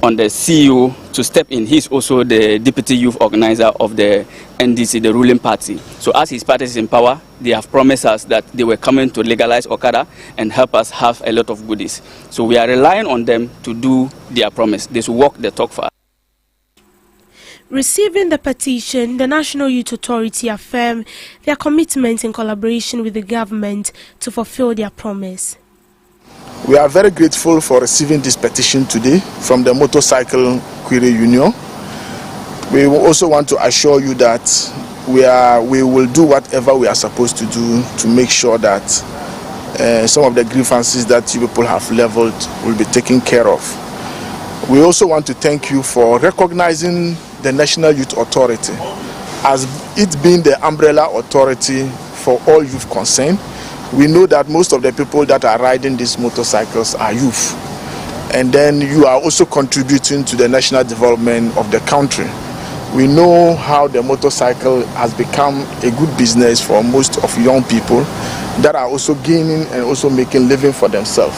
CEO to step in. He's also the deputy youth organizer of the NDC, the ruling party. So as his party is in power, they have promised us that they were coming to legalize Okada and help us have a lot of goodies. So we are relying on them to do their promise. They should walk the talk for us. Receiving the petition, the National Youth Authority affirmed their commitment in collaboration with the government to fulfill their promise. We are very grateful for receiving this petition today from the Motorcycle Courier Union. We also want to assure you that we will do whatever we are supposed to do to make sure that some of the grievances that you people have leveled will be taken care of. We also want to thank you for recognizing the National Youth Authority as it being the umbrella authority for all youth concerned. We know that most of the people that are riding these motorcycles are youth, and then you are also contributing to the national development of the country. We know how the motorcycle has become a good business for most of young people that are also gaining and also making living for themselves.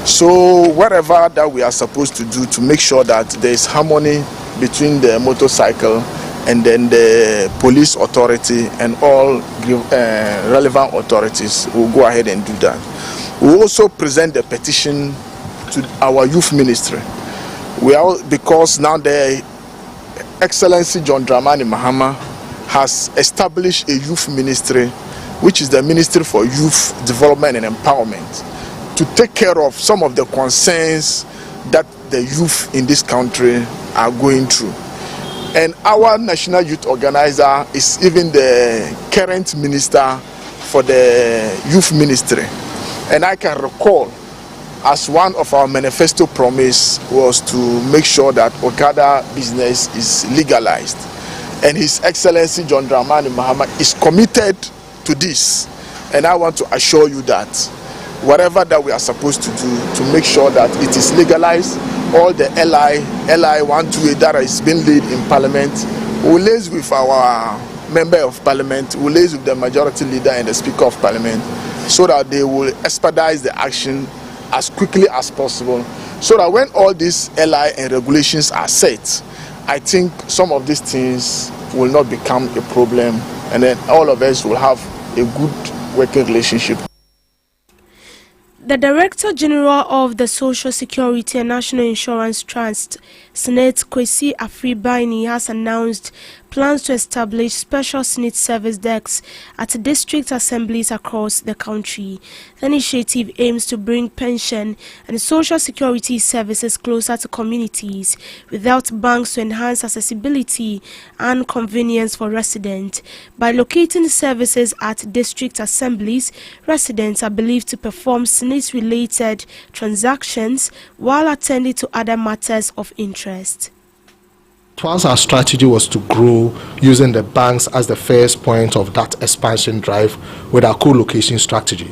So whatever that we are supposed to do to make sure that there is harmony between the motorcycle and then the police authority and all relevant authorities, will go ahead and do that. We will also present the petition to our youth ministry. Because now the Excellency John Dramani Mahama has established a youth ministry, which is the Ministry for Youth Development and Empowerment, to take care of some of the concerns that the youth in this country are going through. And our national youth organizer is even the current minister for the youth ministry. And I can recall, as one of our manifesto promise was to make sure that Okada business is legalized. And His Excellency John Dramani Mahama is committed to this. And I want to assure you that whatever that we are supposed to do to make sure that it is legalized, all the LI 128 that is being laid in Parliament, we liaise with our Member of Parliament, we liaise with the Majority Leader and the Speaker of Parliament, so that they will expedite the action as quickly as possible, so that when all these LI and regulations are set, I think some of these things will not become a problem, and then all of us will have a good working relationship. The Director General of the Social Security and National Insurance Trust, Senate Kwesi Afribaini, has announced plans to establish special Senate service desks at district assemblies across the country. The initiative aims to bring pension and social security services closer to communities without banks, to enhance accessibility and convenience for residents. By locating services at district assemblies, residents are believed to perform Senate-related transactions while attending to other matters of interest. Once our strategy was to grow using the banks as the first point of that expansion drive with our co-location strategy.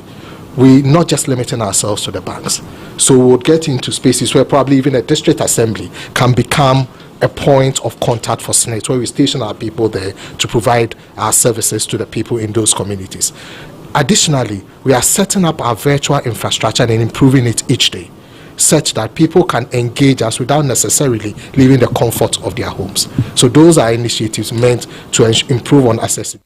We're not just limiting ourselves to the banks. So we'll get into spaces where probably even a district assembly can become a point of contact for Senate, where we station our people there to provide our services to the people in those communities. Additionally, we are setting up our virtual infrastructure and improving it each day. such that people can engage us without necessarily leaving the comfort of their homes. So those are initiatives meant to improve on accessibility.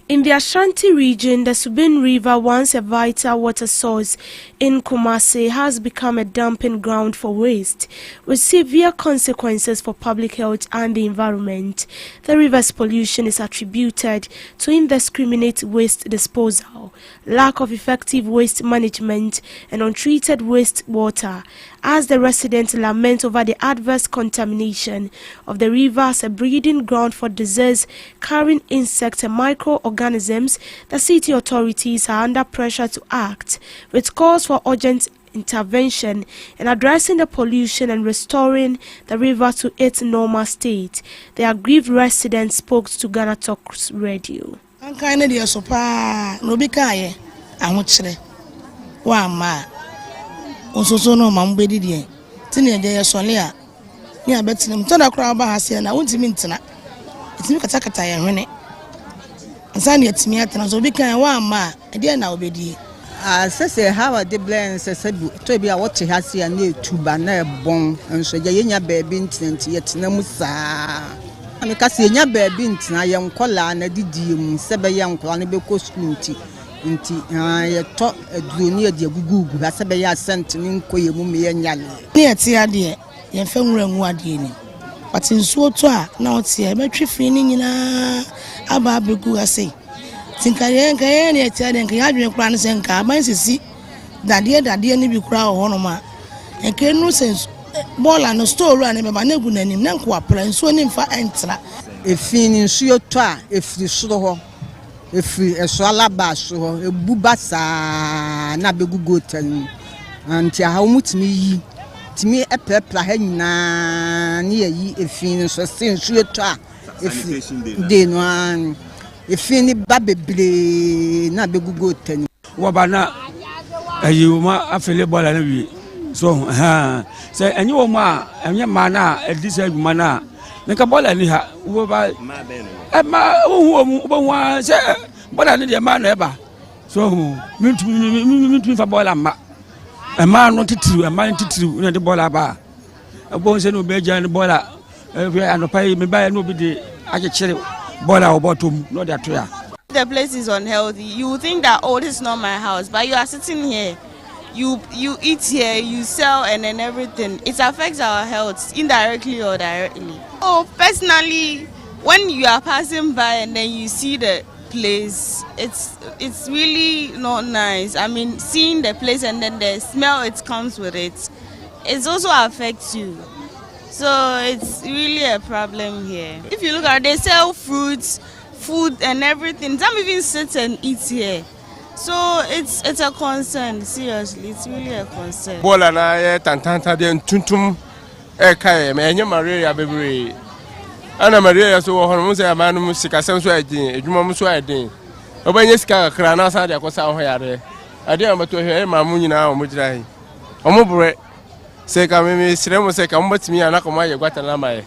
In the Ashanti region, the Subin River, once a vital water source in Kumasi, has become a dumping ground for waste, with severe consequences for public health and the environment. The river's pollution is attributed to indiscriminate waste disposal, lack of effective waste management, and untreated wastewater, as the residents lament over the adverse contamination of the river as a breeding ground for disease-carrying insects and microorganisms. The city authorities are under pressure to act, with calls for urgent intervention in addressing the pollution and restoring the river to its normal state. The aggrieved residents spoke to GhanaTalks Radio. Ososo no mambedi die tine je sole a ni abetinam to da kra ba hase na wontimi ntena itimi katakata ye hwene nsa ne atimi atena so bi kan wa ma e de na obedi sese hawa de blend sese bi to bi a wote hase a na etuba na ebon nso je yenya baabi ntinanti yetena mu saa ame ka se yenya baabi ntina ye nkola na didie mu sebe ye nkola na be ko school nti ye to aduroni ade agugugu asebe ya sent ni nkoye mu me nyale ni eti ade ye fa nwuranwu ade ni pati nsuo to a na ote e betwe fi ni nyina aba abegu ase tinkaye nkaye ni eti ade nkaye adwen kura ne senka abansisi dade ni bi kura ho no ma enke nu sense bola no store ane be ba na egu nanim na nko apra nsuo ni mfa entra efi ni nsuo to a efiri soro ho efi esoala baso ebubasa na begugo tan anti ha mutimi yi timi epepla ha nyina ne yi efi no so sensu eto a efi de no an efi ni babebre na begugo tan wo bana ayuma afele bola na wi so ha say enyi wo ma enye ma na edisa adwuma na nka bola ni ha wo ba ma wo wa se bola ni de ma na eba so mintu fa bola ma ma no titiru na de bola ba bo se no be ja ni bola anopai me ba no bi de akekere bola obotom no de atoya. The place is unhealthy. You think that, oh, this is not my house, but you are sitting here, you eat here, you sell, and then everything. It affects our health indirectly or directly. Oh, personally, when you are passing by and then you see the place, it's really not nice. I mean, seeing the place and then the smell it comes with it also affects you. So it's really a problem here. If you look at it, they sell fruits, food and everything. Some even sit and eat here. So it's a concern, seriously, it's really a concern. Bola na ye tantanta de tuntum e kai me enye Maria bebre. Ana Maria so wo hono se amanu musika sem so adin, edwuma mu so adin. Obanye sika kra na sa de akosa ho yare. Ade amato he ma mu nyina o mu gira hi. Omo bure se ka me sire mo se ka mo batimi anako ma ye gwata na ma ye.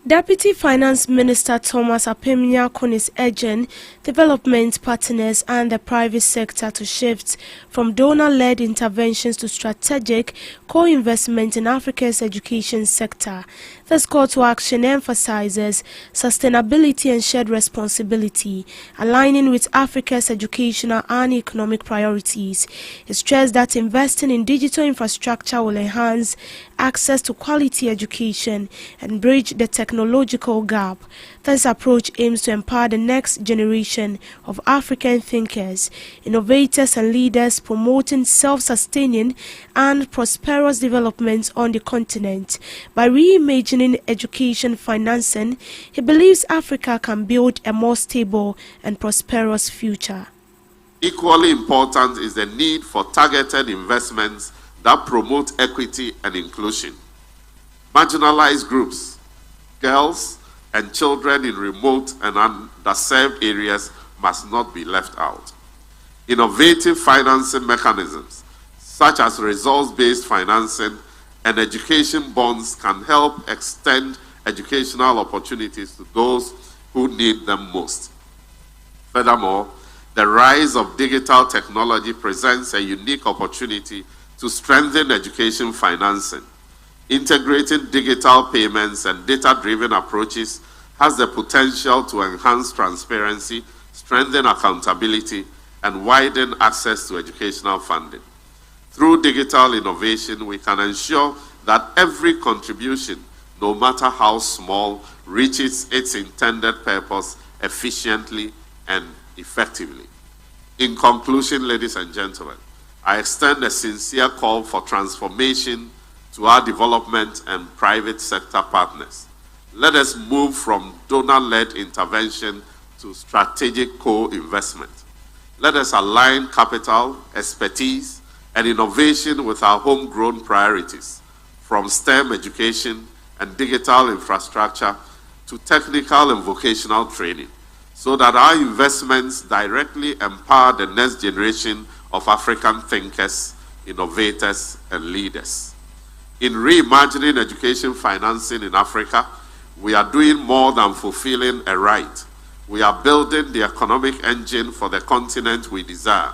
Deputy Finance Minister Thomas Apemnyako is urging development partners and the private sector to shift from donor-led interventions to strategic co-investment in Africa's education sector. This call to action emphasizes sustainability and shared responsibility, aligning with Africa's educational and economic priorities. It stressed that investing in digital infrastructure will enhance access to quality education and bridge the technological gap. This approach aims to empower the next generation of African thinkers, innovators and leaders, promoting self-sustaining and prosperous development on the continent. By reimagining education financing, he believes Africa can build a more stable and prosperous future. Equally important is the need for targeted investments that promote equity and inclusion. Marginalized groups, girls, and children in remote and underserved areas must not be left out. Innovative financing mechanisms, such as results-based financing and education bonds, can help extend educational opportunities to those who need them most. Furthermore, The rise of digital technology presents a unique opportunity to strengthen education financing. Integrating digital payments and data-driven approaches has the potential to enhance transparency, strengthen accountability, and widen access to educational funding. Through digital innovation, we can ensure that every contribution, no matter how small, reaches its intended purpose efficiently and effectively. In conclusion, ladies and gentlemen, I extend a sincere call for transformation to our development and private sector partners. Let us move from donor-led intervention to strategic co-investment. Let us align capital, expertise, and innovation with our homegrown priorities, from STEM education and digital infrastructure to technical and vocational training, so that our investments directly empower the next generation of African thinkers, innovators, and leaders. In reimagining education financing in Africa, we are doing more than fulfilling a right. We are building the economic engine for the continent we desire.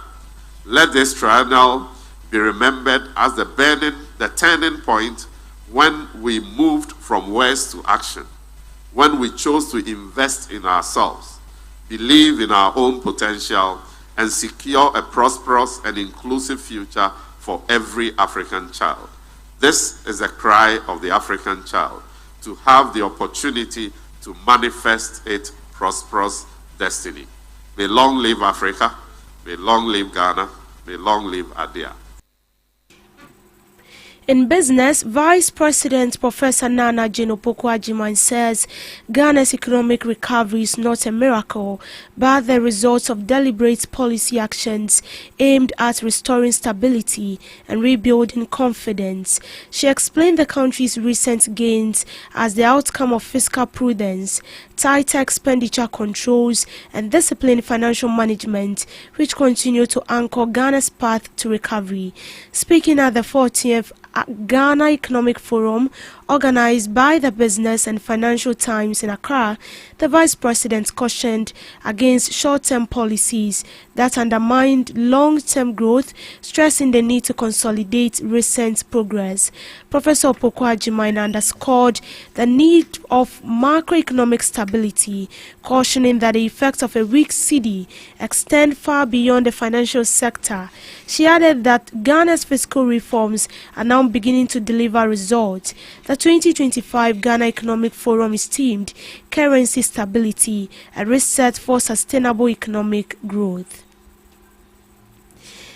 Let this triennial be remembered as the turning point when we moved from words to action, when we chose to invest in ourselves, believe in our own potential, and secure a prosperous and inclusive future for every African child. This is the cry of the African child, to have the opportunity to manifest its prosperous destiny. May long live Africa, may long live Ghana, may long live Adia. In business, Vice President Professor Nana Jenopoku-Agyemang says Ghana's economic recovery is not a miracle, but the result of deliberate policy actions aimed at restoring stability and rebuilding confidence. She explained the country's recent gains as the outcome of fiscal prudence, tighter expenditure controls, and disciplined financial management, which continue to anchor Ghana's path to recovery. Speaking at the 40th Ghana Economic Forum, organized by the Business and Financial Times in Accra, the Vice President cautioned against short-term policies that undermined long-term growth, stressing the need to consolidate recent progress. Professor Opoku-Agyemang underscored the need of macroeconomic stability, cautioning that the effects of a weak cedi extend far beyond the financial sector. She added that Ghana's fiscal reforms are now beginning to deliver results. The 2025 Ghana Economic Forum is themed Currency Stability, a reset for sustainable economic growth.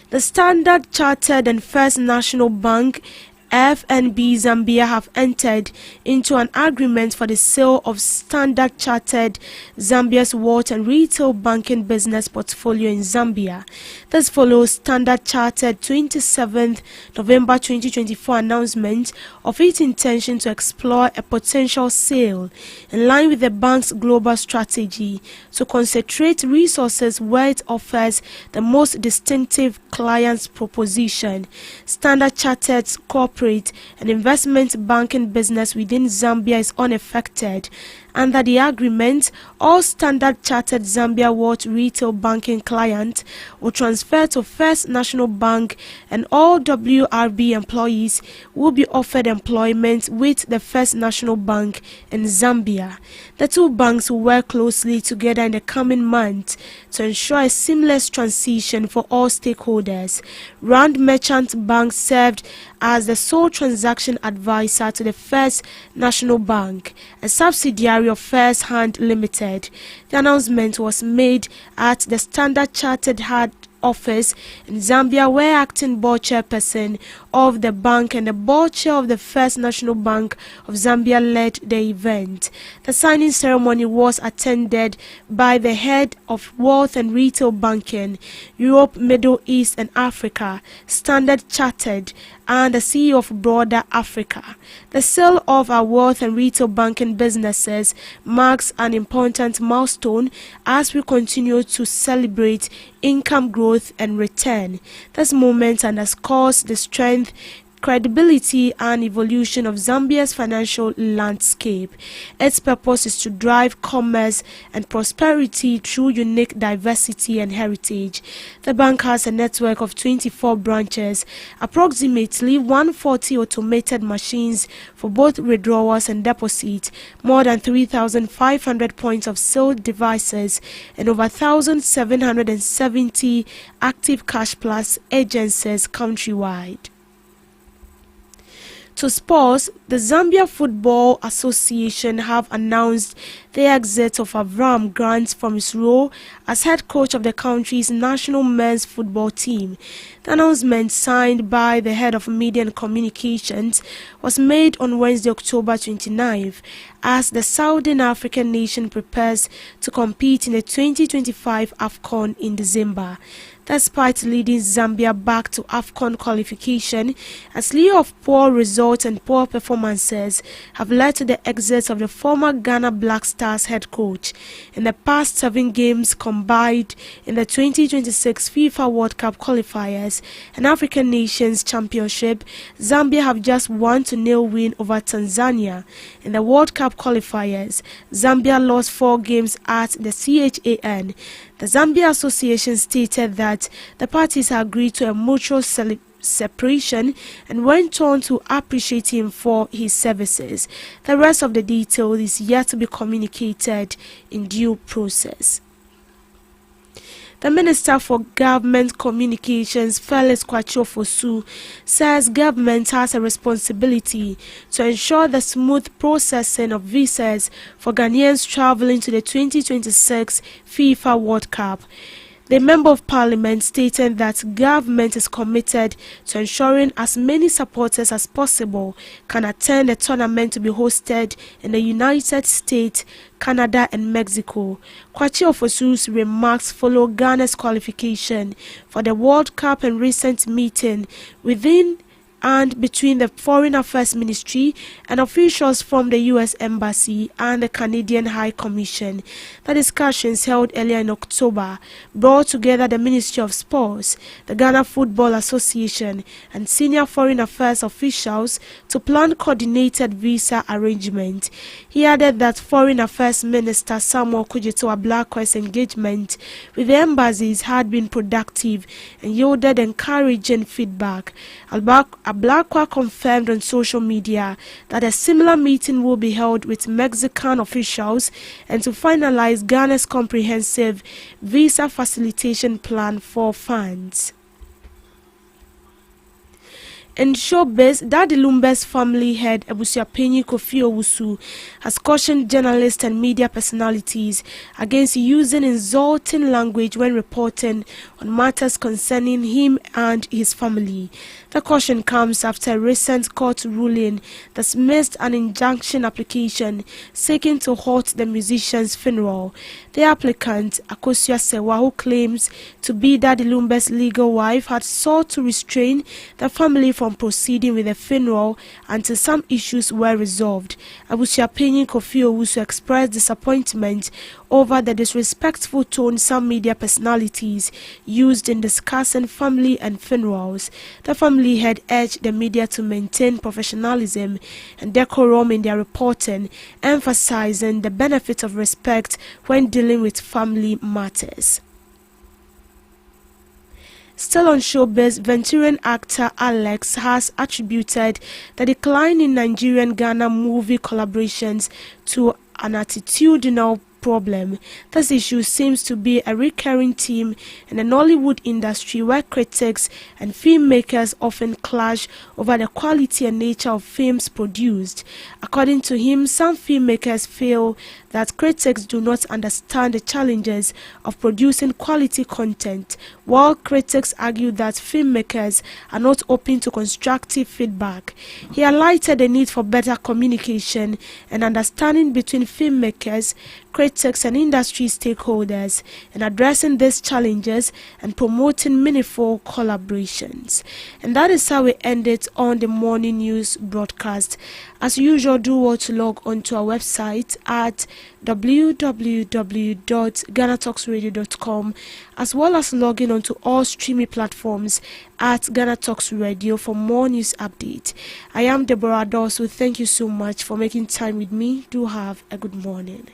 The Standard Chartered and First National Bank FNB Zambia have entered into an agreement for the sale of Standard Chartered Zambia's wealth and retail banking business portfolio in Zambia. This follows Standard Chartered 27th November 2024 announcement of its intention to explore a potential sale in line with the bank's global strategy to concentrate resources where it offers the most distinctive clients proposition. Standard Chartered's corporate and investment banking business within Zambia is unaffected. Under the agreement, all Standard Chartered Zambia wealth retail banking clients will transfer to First National Bank, and all WRB employees will be offered employment with the First National Bank in Zambia. The two banks will work closely together in the coming months to ensure a seamless transition for all stakeholders. Rand Merchant Bank served as the sole transaction advisor to the First National Bank, a subsidiary of First Hand Limited. The announcement was made at the Standard Chartered head office in Zambia, where acting board chairperson of the bank and the board chair of the First National Bank of Zambia led the event. The signing ceremony was attended by the head of Wealth and Retail Banking, Europe, Middle East and Africa, Standard Chartered, and the CEO of Broader Africa. The sale of our wealth and retail banking businesses marks an important milestone as we continue to celebrate income growth and return. This moment underscores the strength, credibility and evolution of Zambia's financial landscape. Its purpose is to drive commerce and prosperity through unique diversity and heritage. The bank has a network of 24 branches, approximately 140 automated machines for both withdrawals and deposits, more than 3,500 points of sale devices, and over 1,770 active cash plus agencies countrywide. To sports, the Zambia Football Association have announced the exit of Avram Grant from his role as head coach of the country's national men's football team. The announcement, signed by the head of media and communications, was made on Wednesday, October 29th, as the Southern African nation prepares to compete in the 2025 AFCON in December. Despite leading Zambia back to AFCON qualification, a slew of poor results and poor performances have led to the exit of the former Ghana Black Stars head coach. In the past 7 games combined in the 2026 FIFA World Cup qualifiers and African Nations Championship, Zambia have just 1-0 win over Tanzania. In the World Cup qualifiers, Zambia lost 4 games at the CHAN. The Zambia Association stated that the parties agreed to a mutual separation and went on to appreciate him for his services. The rest of the detail is yet to be communicated in due process. The Minister for Government Communications, Felix Kwachiofosu, says government has a responsibility to ensure the smooth processing of visas for Ghanaians traveling to the 2026 FIFA World Cup. The Member of Parliament stated that government is committed to ensuring as many supporters as possible can attend the tournament to be hosted in the United States, Canada and Mexico. Kwachiofosu's remarks follow Ghana's qualification for the World Cup and recent meeting within and between the Foreign Affairs Ministry and officials from the U.S. Embassy and the Canadian High Commission. The discussions held earlier in October brought together the Ministry of Sports, the Ghana Football Association and senior foreign affairs officials to plan coordinated visa arrangement. He added that Foreign Affairs Minister Samuel Kudjeto Ablakwa's engagement with the embassies had been productive and yielded encouraging feedback. Ablakwa confirmed on social media that a similar meeting will be held with Mexican officials and to finalize Ghana's comprehensive visa facilitation plan for fans. In showbiz, Daddy Lumbe's family head Abusuapenyi Kofi Owusu has cautioned journalists and media personalities against using insulting language when reporting on matters concerning him and his family. The caution comes after a recent court ruling dismissed an injunction application seeking to halt the musician's funeral. The applicant, Akosua Sewa, who claims to be Daddy Lumbe's legal wife, had sought to restrain the family from proceeding with the funeral until some issues were resolved. Abusuapenyi Kofi Owusu expressed disappointment over the disrespectful tone some media personalities used in discussing family and funerals. The family had urged the media to maintain professionalism and decorum in their reporting, emphasizing the benefit of respect when dealing with family matters. Still on showbiz, Venturan actor Alex has attributed the decline in Nigerian-Ghana movie collaborations to an attitudinal problem. This issue seems to be a recurring theme in the Nollywood industry, where critics and filmmakers often clash over the quality and nature of films produced. According to him, some filmmakers feel that critics do not understand the challenges of producing quality content, while critics argue that filmmakers are not open to constructive feedback. He highlighted the need for better communication and understanding between filmmakers, critics politics and industry stakeholders in addressing these challenges and promoting meaningful collaborations. And that is how we end it on the morning news broadcast. As usual, do want to log onto our website at www.GhanaTalksRadio.com, as well as logging onto all streaming platforms at Ghana Talks Radio for more news updates. I am Deborah Adosu. Thank you so much for making time with me. Do have a good morning.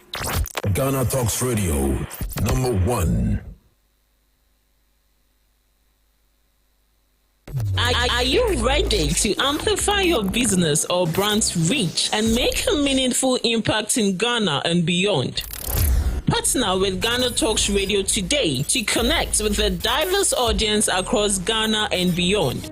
Ghana Talks Radio, #1. Are you ready to amplify your business or brand's reach and make a meaningful impact in Ghana and beyond? Partner with Ghana Talks Radio today to connect with a diverse audience across Ghana and beyond.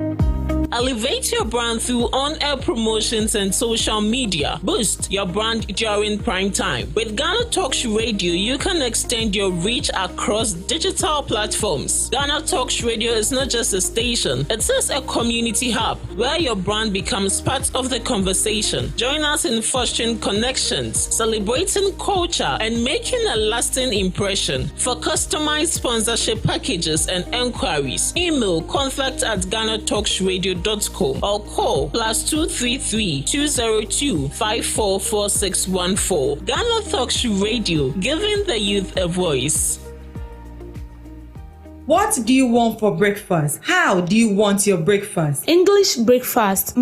Elevate your brand through on-air promotions and social media. Boost your brand during prime time. With Ghana Talks Radio, you can extend your reach across digital platforms. Ghana Talks Radio is not just a station, it is a community hub where your brand becomes part of the conversation. Join us in fostering connections, celebrating culture, and making a lasting impression. For customized sponsorship packages and enquiries, email contact@GhanaTalksRadio.com or call +233 202 544614. Ghana Talks Radio, giving the youth a voice. What do you want for breakfast? How do you want your breakfast? English breakfast,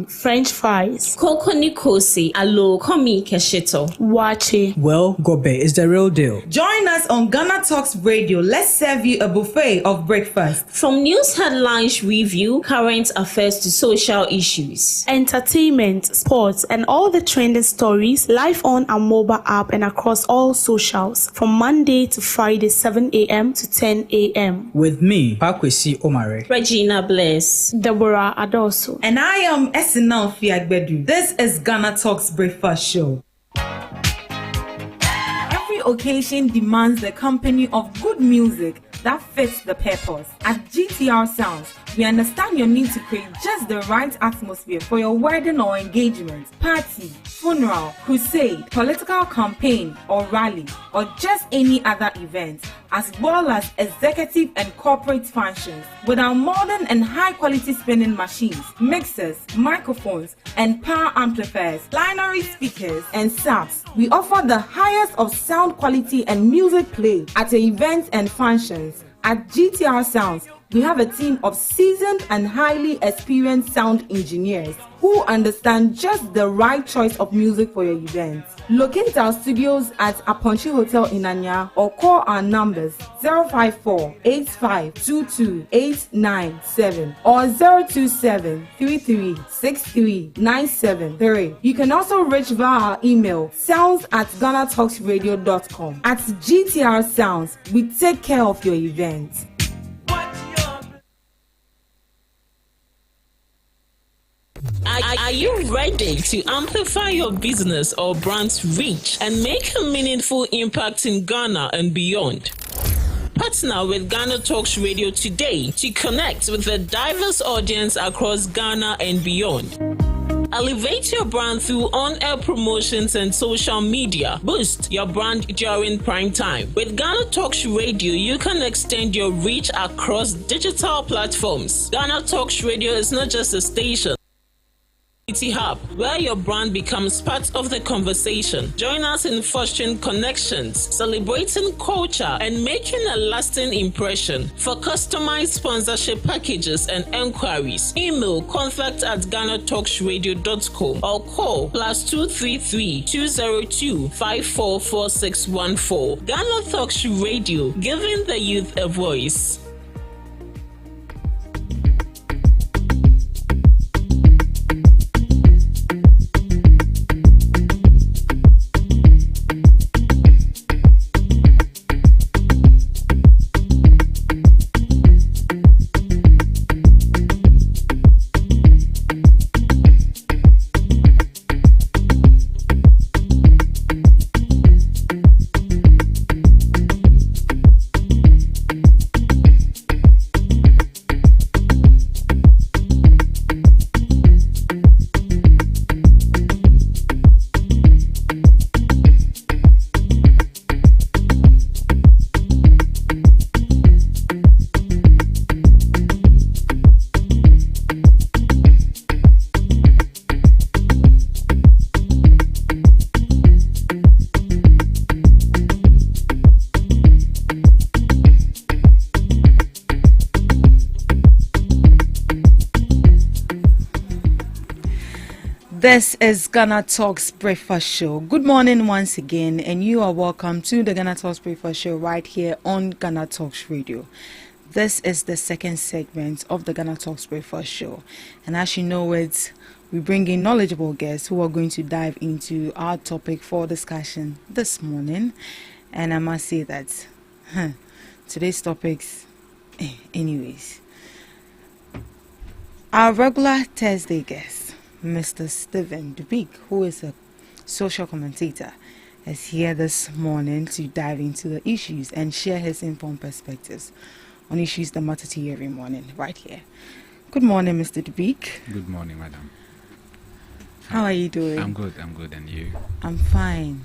French fries. Koko nikosi, alo komi kesheto. Wache. Well, Gobe is the real deal. Join us on Ghana Talks Radio. Let's serve you a buffet of breakfast. From news headlines review, current affairs to social issues, entertainment, sports, and all the trending stories live on our mobile app and across all socials from Monday to Friday 7 a.m. to 10 a.m. With me, Pakwesi Omare, Regina Bless, Deborah Adosu, and I am Esinal Fiagbedu. This is Ghana Talks Breakfast Show. Every occasion demands the company of good music that fits the purpose. At GTR Sounds, we understand your need to create just the right atmosphere for your wedding or engagement, party, funeral, crusade, political campaign or rally, or just any other event, as well as executive and corporate functions. With our modern and high-quality spinning machines, mixers, microphones, and power amplifiers, binary speakers, and subs, we offer the highest of sound quality and music play at events and functions. At GTR Sounds, we have a team of seasoned and highly experienced sound engineers who understand just the right choice of music for your event. Locate our studios at Aponchi Hotel in Anya or call our numbers 054-8522-897 or 027-3363-973. You can also reach via our email sounds@GhanaTalksRadio.com. At GTR Sounds, we take care of your event. Are you ready to amplify your business or brand's reach and make a meaningful impact in Ghana and beyond? Partner with Ghana Talks Radio today to connect with a diverse audience across Ghana and beyond. Elevate your brand through on-air promotions and social media. Boost your brand during prime time. With Ghana Talks Radio, you can extend your reach across digital platforms. Ghana Talks Radio is not just a station, hub where your brand becomes part of the conversation. Join us in fostering connections, celebrating culture, and making a lasting impression. For customized sponsorship packages and enquiries, email contact@GhanaTalksRadio.com or call +233 202 544614. Ghana Talks Radio, giving the youth a voice. This is Ghana Talks Breakfast Show. Good morning once again, and you are welcome to the Ghana Talks Breakfast Show right here on Ghana Talks Radio. This is the second segment of the Ghana Talks Breakfast Show, and as you know it, we bring in knowledgeable guests who are going to dive into our topic for discussion this morning. And I must say that today's topics, anyways, our regular Thursday guest, Mr. Stephen Dubik, who is a social commentator, is here this morning to dive into the issues and share his informed perspectives on issues that matter to you every morning, right here. Good morning, Mr. Dubik. Good morning, madam. How are you doing? I'm good, and you? I'm fine.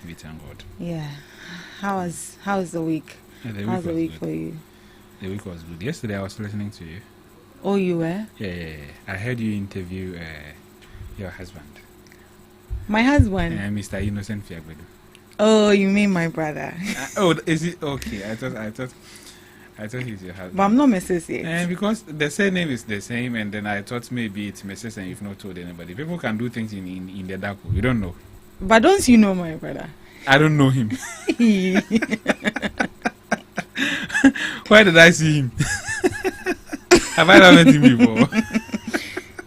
We thank God. Yeah. How's the week? How's the week for you? The week was good. Yesterday I was listening to you. Oh, you were? Yeah. I heard you interview your husband. My husband? Mr. Innocent Fiagbedu. Oh, you mean my brother? Is it okay? I thought he's your husband. But I'm not Mrs. yet. Because the surname is the same, and then I thought maybe it's Mrs. and you've not told anybody. People can do things in the dark. You don't know. But don't you know my brother? I don't know him. Why did I see him? Have I not met him before?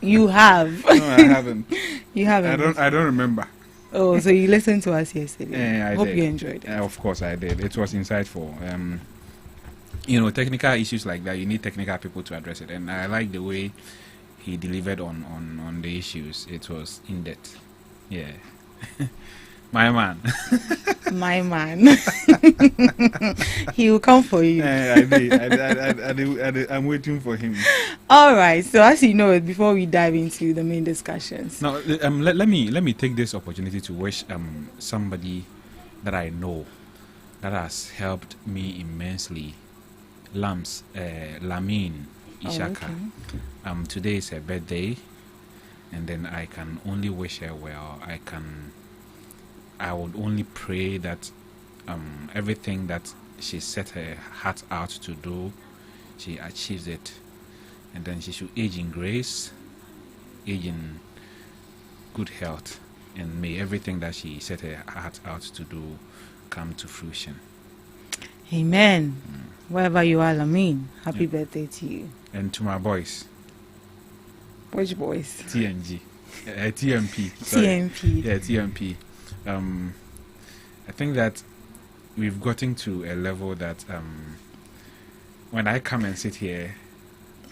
You have. No, I haven't. You haven't. I don't remember. Oh, so you listened to us yesterday. I hope did. You enjoyed it. Of course I did. It was insightful. Technical issues like that, you need technical people to address it. And I like the way he delivered on the issues. It was in depth. Yeah. My man. My man. He will come for you. I'm waiting for him. All right. So as you know, before we dive into the main discussions. Now, let me take this opportunity to wish somebody that I know that has helped me immensely. Lamine Ishaka. Oh, okay. Today is her birthday, and then I can only wish her well. I would only pray that everything that she set her heart out to do, she achieves it, and then she should age in grace, age in good health, and may everything that she set her heart out to do come to fruition. Amen. Wherever you are, Lamine, happy birthday to you. And to my boys. Which boys? TNG. TMP. TMP. Yeah, TMP. I think that we've gotten to a level that when I come and sit here,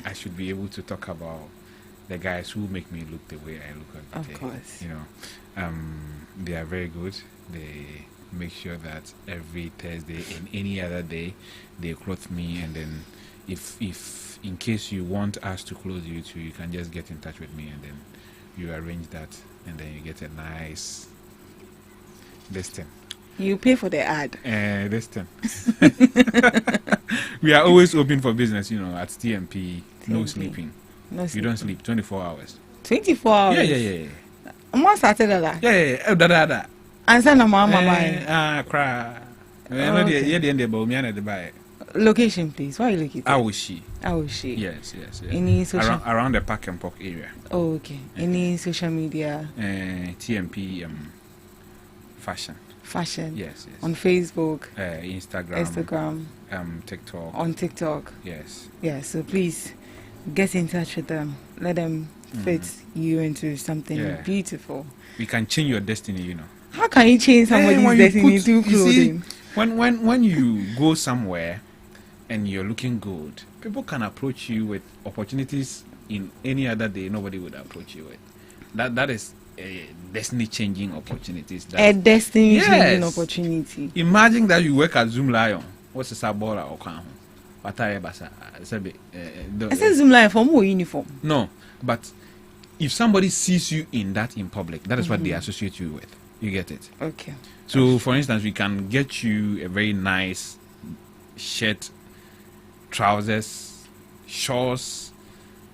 I should be able to talk about the guys who make me look the way I look every day. Of course. They are very good. They make sure that every Thursday and any other day they clothe me, and then if in case you want us to clothe you too, you can just get in touch with me, and then you arrange that, and then you get a nice this thing. You pay for the ad. This thing. We are always open for business, at TMP. No sleeping. You don't sleep 24 hours. 24 hours? Yeah. I'm started that. Yeah. Da. Answer na mama. Cry. The location, please. Why are you looking? Aoshi. Yes. Any social around the Park and Park area. Oh, okay. Any social media? TMP fashion. Yes. On Facebook. Instagram. TikTok. On TikTok. Yes. Yeah. So please get in touch with them. Let them fit you into something beautiful. We can change your destiny, How can you change somebody's destiny through clothing? When you go somewhere and you're looking good, people can approach you with opportunities in any other day nobody would approach you with. That is a destiny-changing opportunities. A destiny-changing opportunity. Imagine that you work at Zoom Lion. What's the sabola or can? I said Zoom Lion for more uniform. No, but if somebody sees you in public, that is what they associate you with. You get it? Okay. So, for instance, we can get you a very nice shirt, trousers, shorts,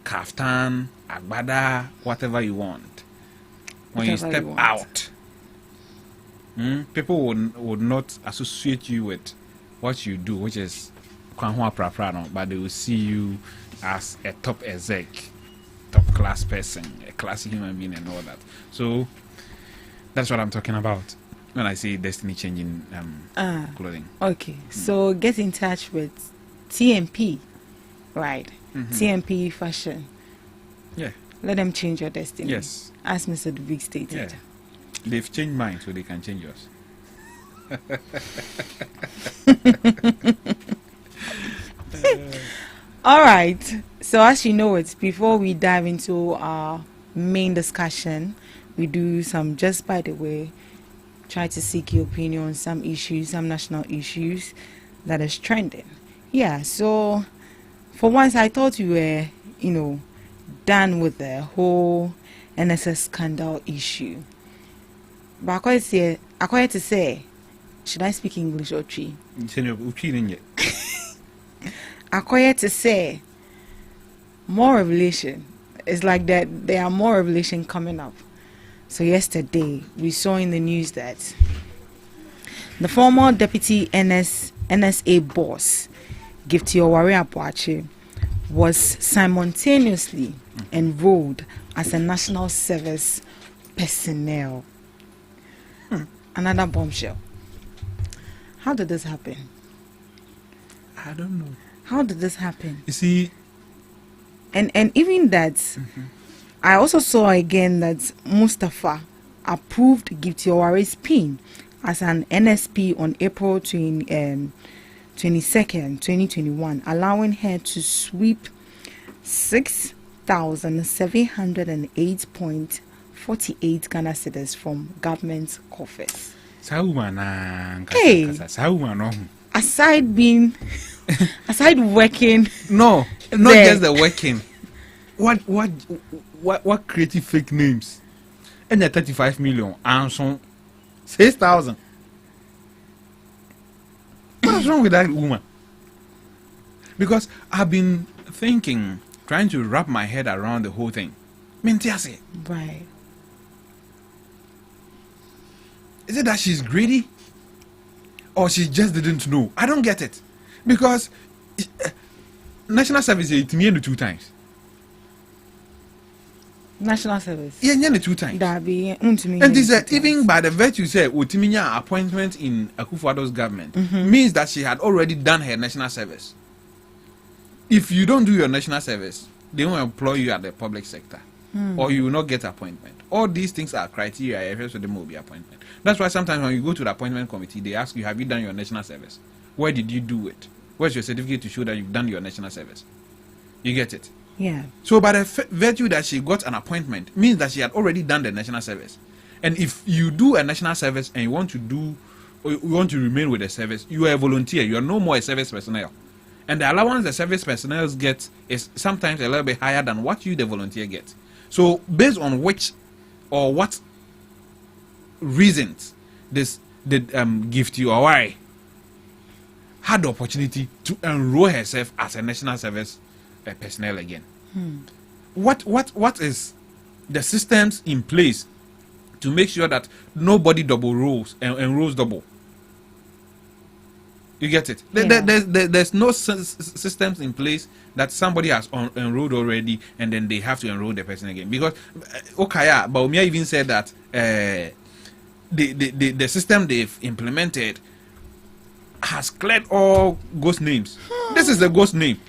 kaftan, agbada, whatever you want. When you step out, people would not associate you with what you do, which is but they will see you as a top exec, top class person, a classy human being, and all that. So that's what I'm talking about when I say destiny changing clothing. Okay, so get in touch with TMP, right? TMP Fashion. Yeah. Let them change your destiny. Yes. As Mr. Dubik stated. Yeah. They've changed mine, so they can change yours. All right. So as you know it, before we dive into our main discussion, we do some just by the way, try to seek your opinion on some issues, some national issues that is trending. Yeah, so for once I thought we were, done with the whole NSS scandal issue. But according to say, should I speak English or Tree? According to say, more revelation. It's like that there are more revelation coming up. So yesterday, we saw in the news that the former deputy NSA boss, Gifty Owari Abuache, was simultaneously enrolled as a national service personnel. Another bombshell. How did this happen? I don't know. How did this happen? You see, and even that, I also saw again that Mustafa approved Gifty Owari's pin as an NSP on April 22nd, 2021, allowing her to sweep 6,708.48 Ghana cedis from government coffers. Hey, aside working, no, not just the working. What creative fake names? And the 35 million and 6,000. What's wrong with that woman? Because I've been thinking, trying to wrap my head around the whole thing. Right. Is it that she's greedy? Or she just didn't know? I don't get it. Because national service is me 2 times. National service. Yeah, nearly 2 times. And this even by the virtue say Utiminya appointment in Akufo-Addo's government means that she had already done her national service. If you don't do your national service, they won't employ you at the public sector, or you will not get appointment. All these things are criteria so there will be appointment. That's why sometimes when you go to the appointment committee, they ask you, have you done your national service? Where did you do it? Where's your certificate to show that you've done your national service? You get it? Yeah. So by the virtue that she got an appointment means that she had already done the national service. And if you do a national service and you want to remain with the service, you are a volunteer. You are no more a service personnel. And the allowance the service personnel get is sometimes a little bit higher than what you, the volunteer, get. So based on which or what reasons this Gifty Owari had the opportunity to enroll herself as a national service personnel again. What is the systems in place to make sure that nobody double rolls and enrolls double? You get it? Yeah. There's no systems in place that somebody has enrolled already and then they have to enroll the person again. Because Baumia even said that the system they've implemented has cleared all ghost names. This is a ghost name.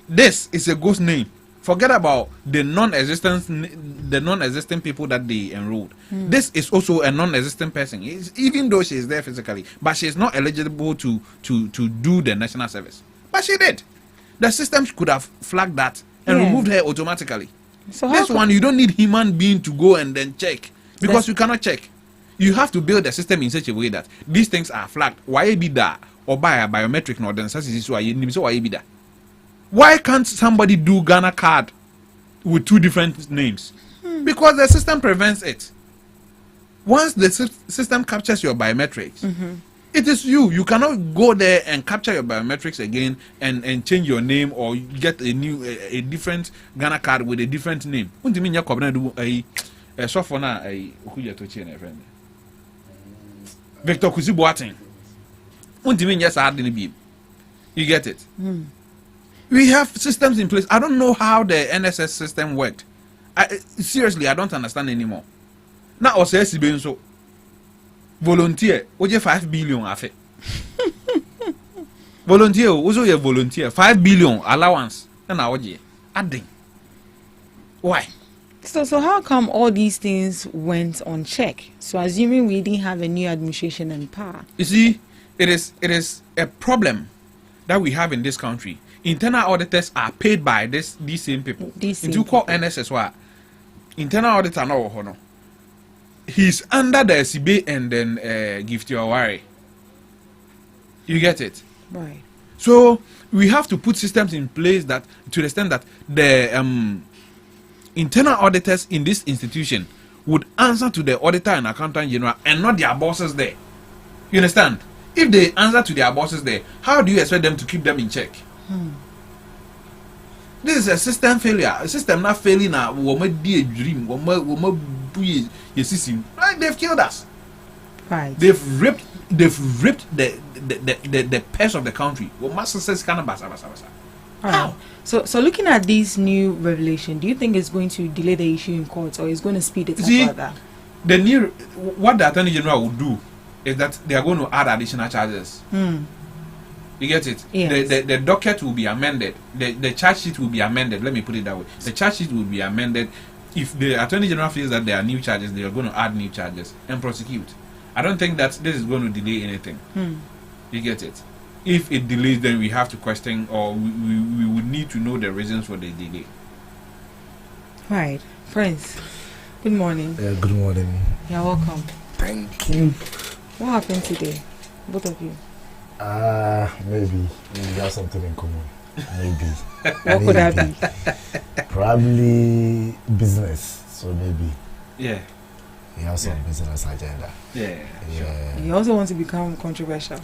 This is a ghost name. Forget about the non-existent people that they enrolled. This is also a non-existent person, even though she is there physically, but she is not eligible to do the national service. But she did. The system could have flagged that and removed her automatically. So this one, you don't need human being to go and then check, because you cannot check. You have to build the system in such a way that these things are flagged. Why be that or by a biometric nor then why be that? Why can't somebody do Ghana card with 2 different names? Because the system prevents it. Once the system captures your biometrics, it is you. You cannot go there and capture your biometrics again and change your name or get a different Ghana card with a different name. Victor Kusi Boateng. You get it? We have systems in place. I don't know how the NSS system worked. Seriously, I don't understand anymore. Now, also, so volunteer, oje 5 billion afe. Volunteer, also a volunteer, 5 billion allowance. And now, adding. Why? So how come all these things went unchecked? So assuming we didn't have a new administration in power. You see, it is a problem that we have in this country. Internal auditors are paid by these same people. If you call NSS what? Internal auditor no. He's under the SCB and then Gift Your Worry. You get it? Right. So we have to put systems in place that to the extent that the internal auditors in this institution would answer to the auditor and accountant general and not their bosses there. You understand? If they answer to their bosses there, how do you expect them to keep them in check? This is a system failure. A system not failing now. Be a dream. Right? They've killed us. Right. They've ripped the purse of the country. How? So looking at this new revelation, do you think it's going to delay the issue in court or it's going to speed it up further? What the Attorney General will do is that they are going to add additional charges. You get it? Yes. The docket will be amended. The charge sheet will be amended. Let me put it that way. The charge sheet will be amended. If the Attorney General feels that there are new charges, they are going to add new charges and prosecute. I don't think that this is going to delay anything. You get it? If it delays, then we have to question, or we would need to know the reasons for the delay. Right. Friends, good morning. Yeah, good morning. You're welcome. Thank you. What happened today? Both of you? Maybe we have something in common. Maybe. What could that be? Probably business. So maybe. Yeah. He has some business agenda. Yeah. Yeah. You also want to become controversial.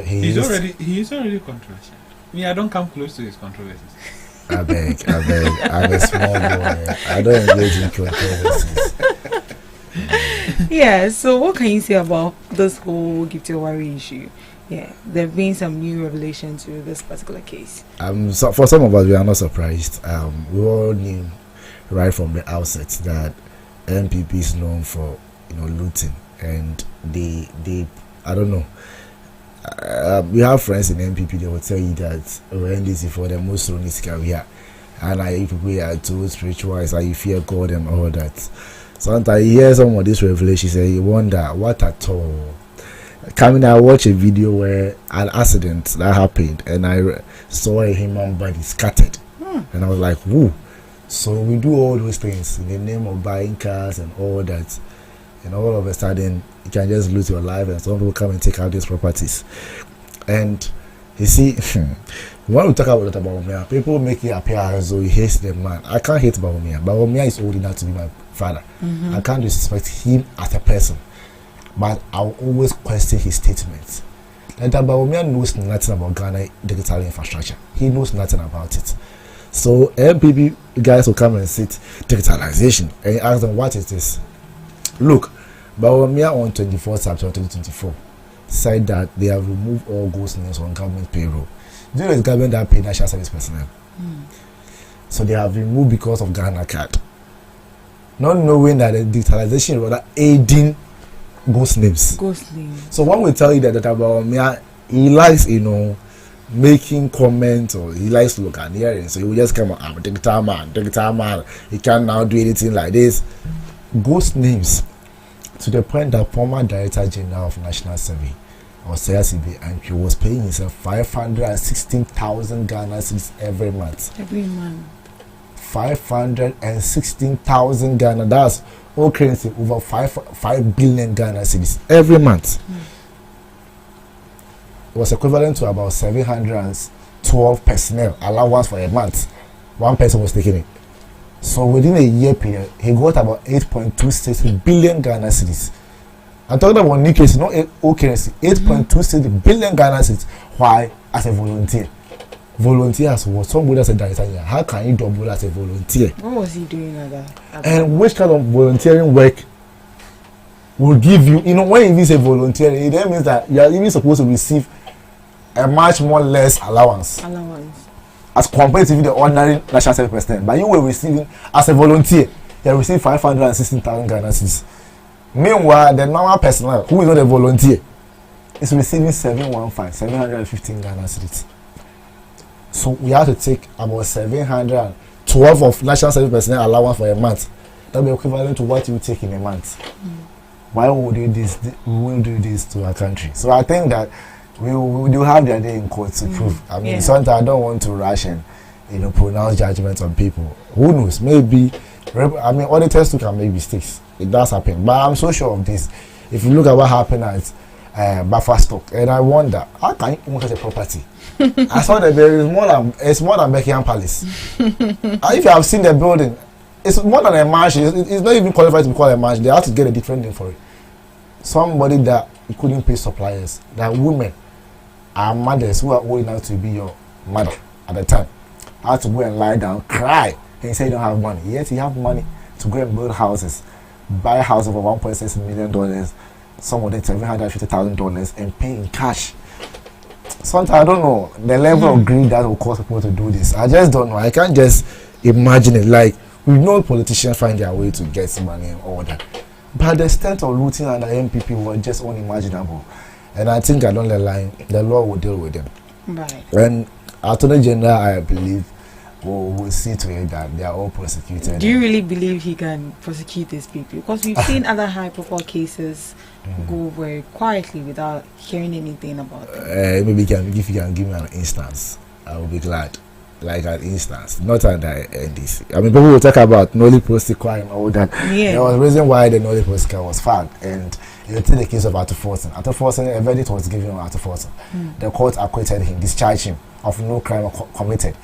He is already controversial. I don't come close to his controversies. I beg. I'm a small boy. I don't engage in controversies. Yeah, so what can you say about this whole Gift Your Worry issue? Yeah, there have been some new revelations to this particular case. So for some of us, we are not surprised. We all knew right from the outset that MPP is known for looting, and they I don't know. We have friends in MPP. They will tell you that when this is for the most honest career, and people are too spiritual, so you fear God and all that. Sometimes you hear some of this revelation, you wonder what at all. I watched a video where an accident that happened, and I saw a human body scattered, and I was like, "Whoa!" So we do all those things in the name of buying cars and all that, and all of a sudden you can just lose your life, and some people come and take out these properties. And you see, when we talk about Bawumia, people make it appear as though he hates the man. I can't hate Bawumia. Bawumia is old enough to be my father. I can't disrespect him as a person, but I'll always question his statements. And Bawumia knows nothing about Ghana digital infrastructure. He knows nothing about it. So MPP guys will come and sit digitalization and ask them what is this. Look, Bawumia on 24th September 2024 said that they have removed all ghost names on government payroll. Do you know the government that pay national service personnel? So they have removed because of Ghana card. Not knowing that the digitalization is rather aiding ghost names. So one will tell you that Bawumia, he likes, making comments, or he likes locaneering. So he will just come on, I'm a digital man. He can't now do anything like this. Ghost names. To the point that former Director General of National Survey, or CICB, and he was paying himself 516,000 Ghana cedis every month. 516,000 Ghana. That's all currency over 5 billion Ghana cedis every month. It was equivalent to about 712 personnel allowance for a month. One person was taking it. So within a year period, he got about 8.26 billion Ghana cedis. I'm talking about new case, not old currency. 8.26 billion Ghana cedis. Why? As a volunteer. Volunteer as what? Somebody as a director. How can you double as a volunteer? What was he doing at that? And which kind of volunteering work will give you? When you say volunteering, it then means that you are even supposed to receive a much more less allowance. as compared to the ordinary national service personnel. But you were receiving as a volunteer, you receive 516,000 Ghana cedis. Meanwhile, the normal personnel who is not a volunteer is receiving 715 Ghana cedis. So we have to take about 712 of national service personnel allowance for a month. That will be equivalent to what you take in a month. Why would we do this? We will do this to our country. So I think that we do have the day in court to prove. I mean, sometimes I don't want to rush and pronounce judgments on people. Who knows? Maybe I mean auditors too can make mistakes. It does happen. But I'm so sure of this. If you look at what happened at Buffer Stock, and I wonder how can you own such a property? I saw that there is it's more than Buckingham Palace. If you have seen the building, it's more than a mansion. It's not even qualified to be called a mansion. They have to get a different name for it. Somebody that you couldn't pay suppliers, that women are mothers who are old enough to be your mother at the time, had to go and lie down, cry, and say you don't have money. Yet you have money to go and build houses, buy a house over $1.6 million, some of them $750,000, and pay in cash. Sometimes I don't know the level of greed that will cause people to do this. I just don't know. I can't just imagine it. Like, we know politicians find their way to get money and all that, but the extent of looting under MPP was just unimaginable. And I think along the line, the law will deal with them. Right. And Attorney General, I believe, will see to it that they are all prosecuted. Do you really believe he can prosecute these people? Because we've seen other high-profile cases go very quietly without hearing anything about them. Maybe if you can give me an instance, I will be glad. Like an instance, not under this. I mean, people will talk about Nolly Prosecua and all that. Yeah. There was a reason why the Nolly Prosecua was found, and you take the case of Arthur Forson. Arthur Forson, a verdict was given on Arthur Forson. The court acquitted him, discharged him of no crime committed.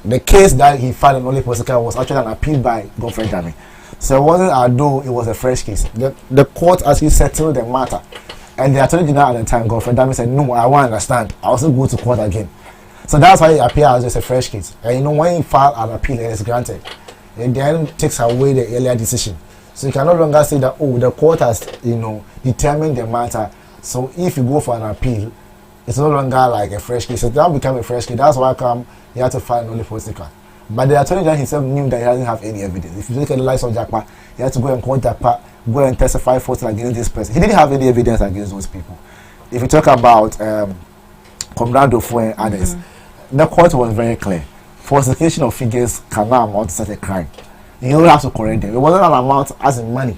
The case that he filed in Nolly Prosecua was actually an appeal by Godfrey Dami. So it wasn't as though it was a fresh case. The court actually settled the matter, and the Attorney General at the time, Godfrey Dami, said, "No, I won't understand. I also go to court again." So that's why it appears as just a fresh case. And when you file an appeal and it's granted, it then takes away the earlier decision. So you can no longer say that, oh, the court has, determined the matter. So if you go for an appeal, it's no longer like a fresh case. It now becomes a fresh case. That's why you have to file Nolly Prosecua. But the Attorney General himself knew that he doesn't have any evidence. If you look at the likes of Jackpa, he had to go and call Jackpa, go and testify falsely against this person. He didn't have any evidence against those people. If you talk about Comrade Dofo and others, the court was very clear. Falsification of figures cannot amount to such a crime. You don't have to correct them. It wasn't an amount as in money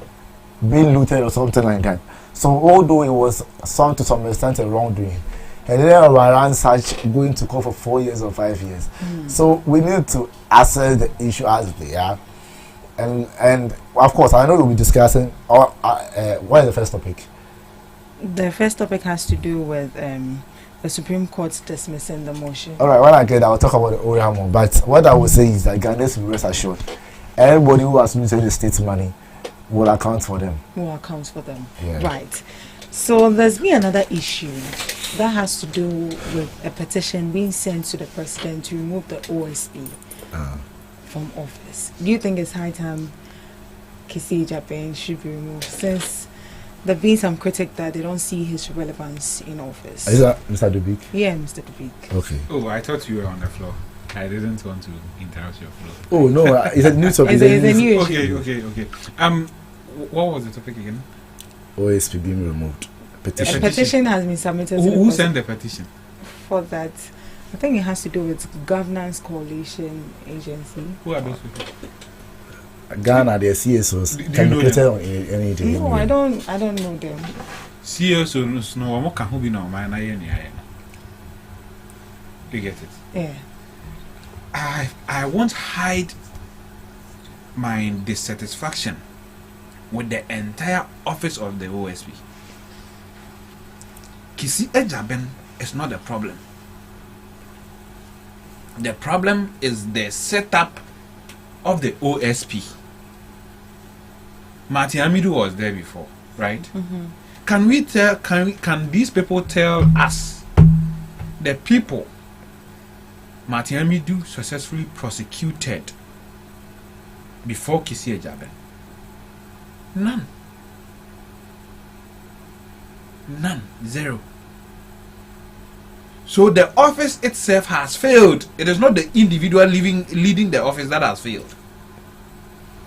being looted or something like that. So although it was to some extent a wrongdoing, and then around such going to court for 4 years or 5 years. So we need to assess the issue as they are. And of course, I know we'll be discussing what is the first topic? The first topic has to do with the Supreme Court dismissing the motion. All right, when I get, I will talk about the Oriamo. But what I will say is that Ghanaians will rest assured. Everybody who has looted the state's money will account for them. Will account for them. Yeah. Right. So there's been another issue that has to do with a petition being sent to the president to remove the OSP from office. Do you think it's high time Kisi Japan should be removed, since there have been some critic that they don't see his relevance in office? Is that Mr. Dubik? Yeah, Mr. Dubik. Okay. Oh, I thought you were on the floor. I didn't want to interrupt your flow. Oh no, it's a new topic. It's a new issue. Okay. What was the topic again? OSP being removed. Petition. A petition has been submitted. Who sent the petition? For that, I think it has to do with Governance Coalition Agency. Who are those people? Ghana, their CSOs. Can be created on anything. No, I don't know them. CSOs no one can be no man. You get it? Yeah. I won't hide my dissatisfaction with the entire office of the OSP. Kisi Ejaben is not the problem. The problem is the setup of the OSP. Martin Amidu was there before, right? Can these people tell us, the people Martin Amidu successfully prosecuted before Kisi Ejaben? None. Zero. So the office itself has failed. It is not the individual leading the office that has failed.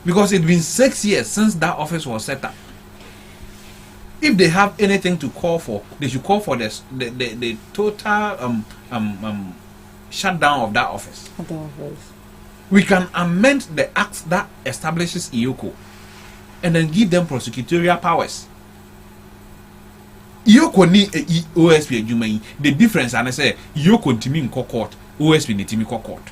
Because it's been 6 years since that office was set up. If they have anything to call for, they should call for the total shutdown of that office. We can amend the act that establishes IOCO and then give them prosecutorial powers. IOCO ni OSP adwuma. The difference, and I say IOCO ntimi nko court, OSP ni ntimi nko court.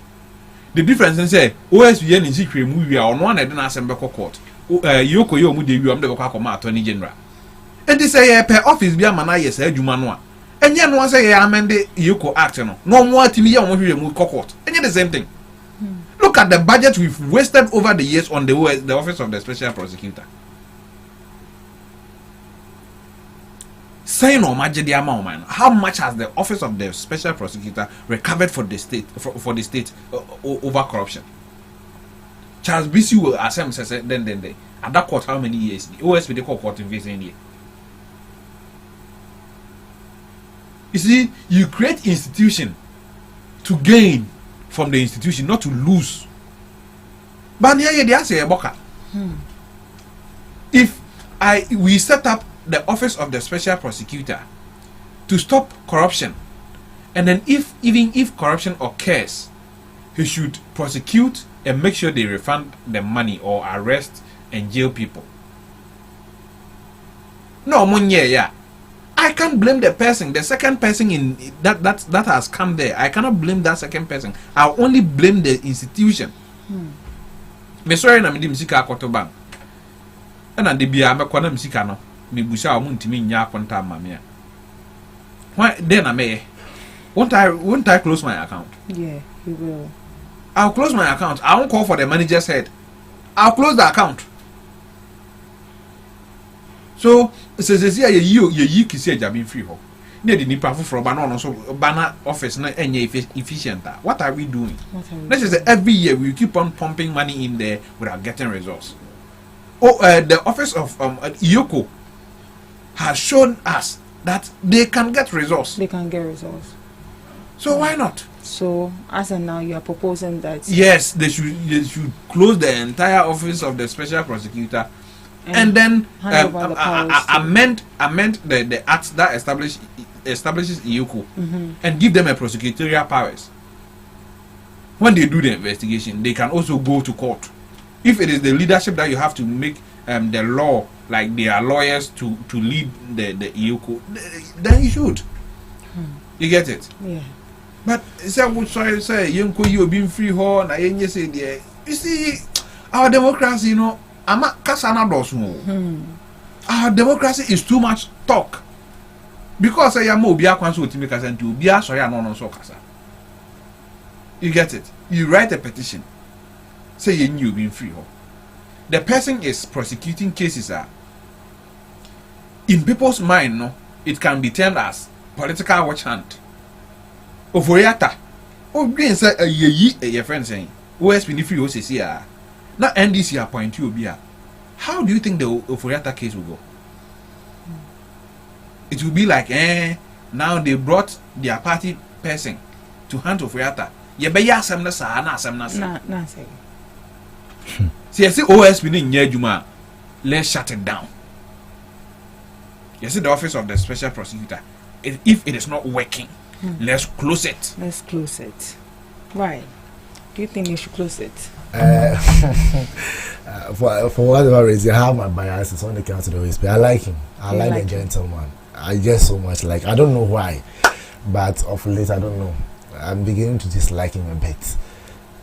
The difference is say OSP ye ni secret mu wi a ono na de na assemble court. IOCO ye omu de wi am de kwa akoma attorney general. And they say per office bi amana yes adwuma no a. Enye no say ye amend IOCO act no. No mo atimi ye omo hwe mu court. Enye the same thing. Look at the budget we've wasted over the years on the office of the special prosecutor. Saying or the amount, how much has the office of the special prosecutor recovered for the state for the state over corruption? Charles BC will assemble then at that court how many years? The OSP they call court in here. You see, you create institution to gain from the institution, not to lose. But here they say if we set up the office of the special prosecutor to stop corruption, and then even if corruption occurs, he should prosecute and make sure they refund the money or arrest and jail people. No money, yeah. I can't blame the person, the second person in that has come there. I cannot blame that second person. I'll only blame the institution. Me sorry na me di msika akoto bank. And de bia me kwana msika no. Me busha omu ntimi nya akonta amamia. Why then won't I close my account? Yeah, you will. I'll close my account. I won't call for the manager's head. I'll close the account. So says you kisi jabin free ho. Ne di nipa foforo ba no so bana office na enye efficient. What are we doing? Let's just say every year we keep on pumping money in there without getting results. The office of IOCO has shown us that they can get results. They can get results. So why not? So as of now, you are proposing that yes, they should close the entire office of the special prosecutor, and then amend the act that establishes IOCO and give them a prosecutorial powers. When they do the investigation, they can also go to court. If it is the leadership that you have to make the law, like they are lawyers to lead the IOCO, then you should. You get it? Yeah. But say you being free horn, I say there. You see, our democracy, you know, our democracy is too much talk. Because I am Obia Kwanso to make us and to be a sorry no so kasa. You get it? You write a petition. Say you being free horn. The person is prosecuting cases in people's mind, no, it can be termed as political watch hunt. Oforiata. Oh, green say a friend saying, OSP ni free OCC now NDC appoint you be. How do you think the Oforiata case will go? It will be like now they brought their party person to hunt Oforiata. Ye be ya asem na sa na asem na sa. Na say. See, OSP ni nye juma. Let's shut it down. You see the office of the special prosecutor. If it is not working, let's close it. Let's close it. Why? Do you think you should close it? For whatever reason, I have my biases on the count of the OSP. I like him. I like the gentleman. I just so much like. I don't know why, but of late I don't know. I'm beginning to dislike him a bit.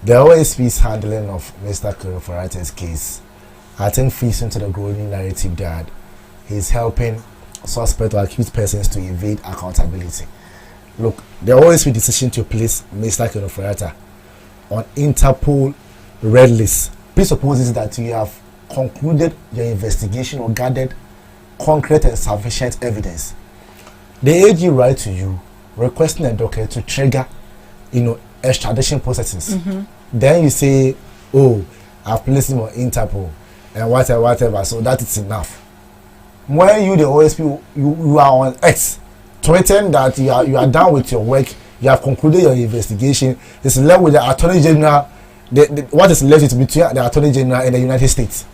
The OSP's handling of Mr. Kurofarate's case, I think, feeds into the growing narrative that he's helping suspect or accused persons to evade accountability. Look, the OSP decision to place Mr. Kurofarate on Interpol red list presupposes that you have concluded your investigation or gathered concrete and sufficient evidence. The AG write to you requesting a docket to trigger, extradition processes. Then you say, oh, I've placed him on Interpol and whatever, so that is enough. When you, the OSP, you are on X threaten that you are done with your work, you have concluded your investigation. It's left with the Attorney General. What is left is between the Attorney General and the United States.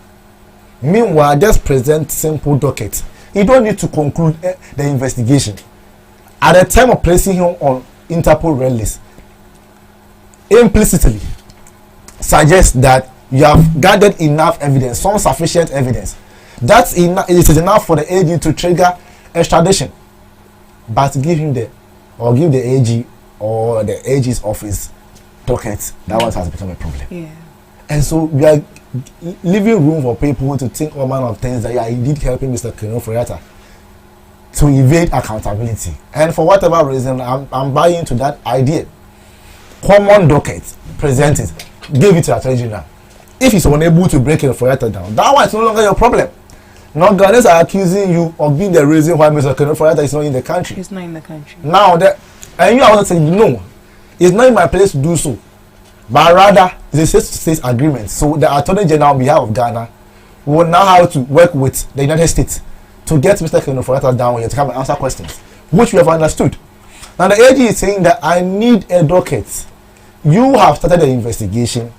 Meanwhile, just present simple docket. You don't need to conclude the investigation. At the time of placing him on Interpol red list, implicitly suggests that you have gathered enough evidence, some sufficient evidence. That's enough. It is enough for the AG to trigger extradition. But give the AG or the AG's office docket, that one has become a problem. Yeah. And so we are leaving room for people to think all manner of things that you are indeed helping Mr. Kenoforiata to evade accountability. And for whatever reason, I'm buying into that idea. Common docket, present it, give it to Attorney General. If he's unable to break Kenoforiata down, that one is no longer your problem. Now Ghanaians are accusing you of being the reason why Mr. Kenoforiata is not in the country. He's not in the country. Now, and you are saying, no, it's not in my place to do so. But rather, it's a state agreement. So the Attorney General on behalf of Ghana will now have to work with the United States to get Mr. Kenoforiata down here to come and answer questions, which we have understood. Now the AG is saying that I need a docket. You have started the investigation.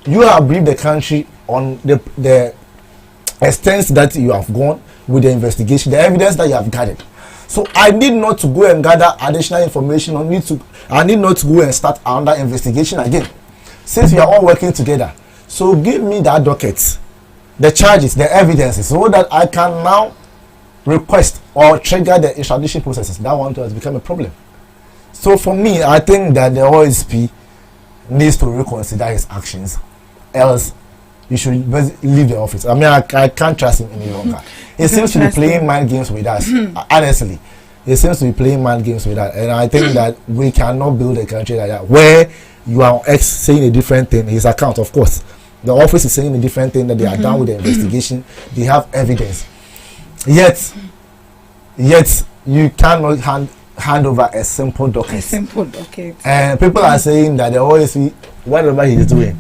You have briefed the country on the extent that you have gone with the investigation, the evidence that you have gathered. So I need not to go and gather additional information. I need not to go and start another investigation again. Since we are all working together, so give me that docket, the charges, the evidences, so that I can now request or trigger the extradition processes. That one has become a problem. So for me, I think that the OSP needs to reconsider his actions, else he should leave the office. I mean, I can't trust him any longer. He seems to be playing mind games with us. Honestly, he seems to be playing mind games with us, and I think that we cannot build a country like that where you are saying a different thing. His account, of course, the office is saying a different thing, that they are done with the investigation. They have evidence. Yet you cannot hand over a simple docket. A simple docket. And people are saying that they always see whatever he is doing.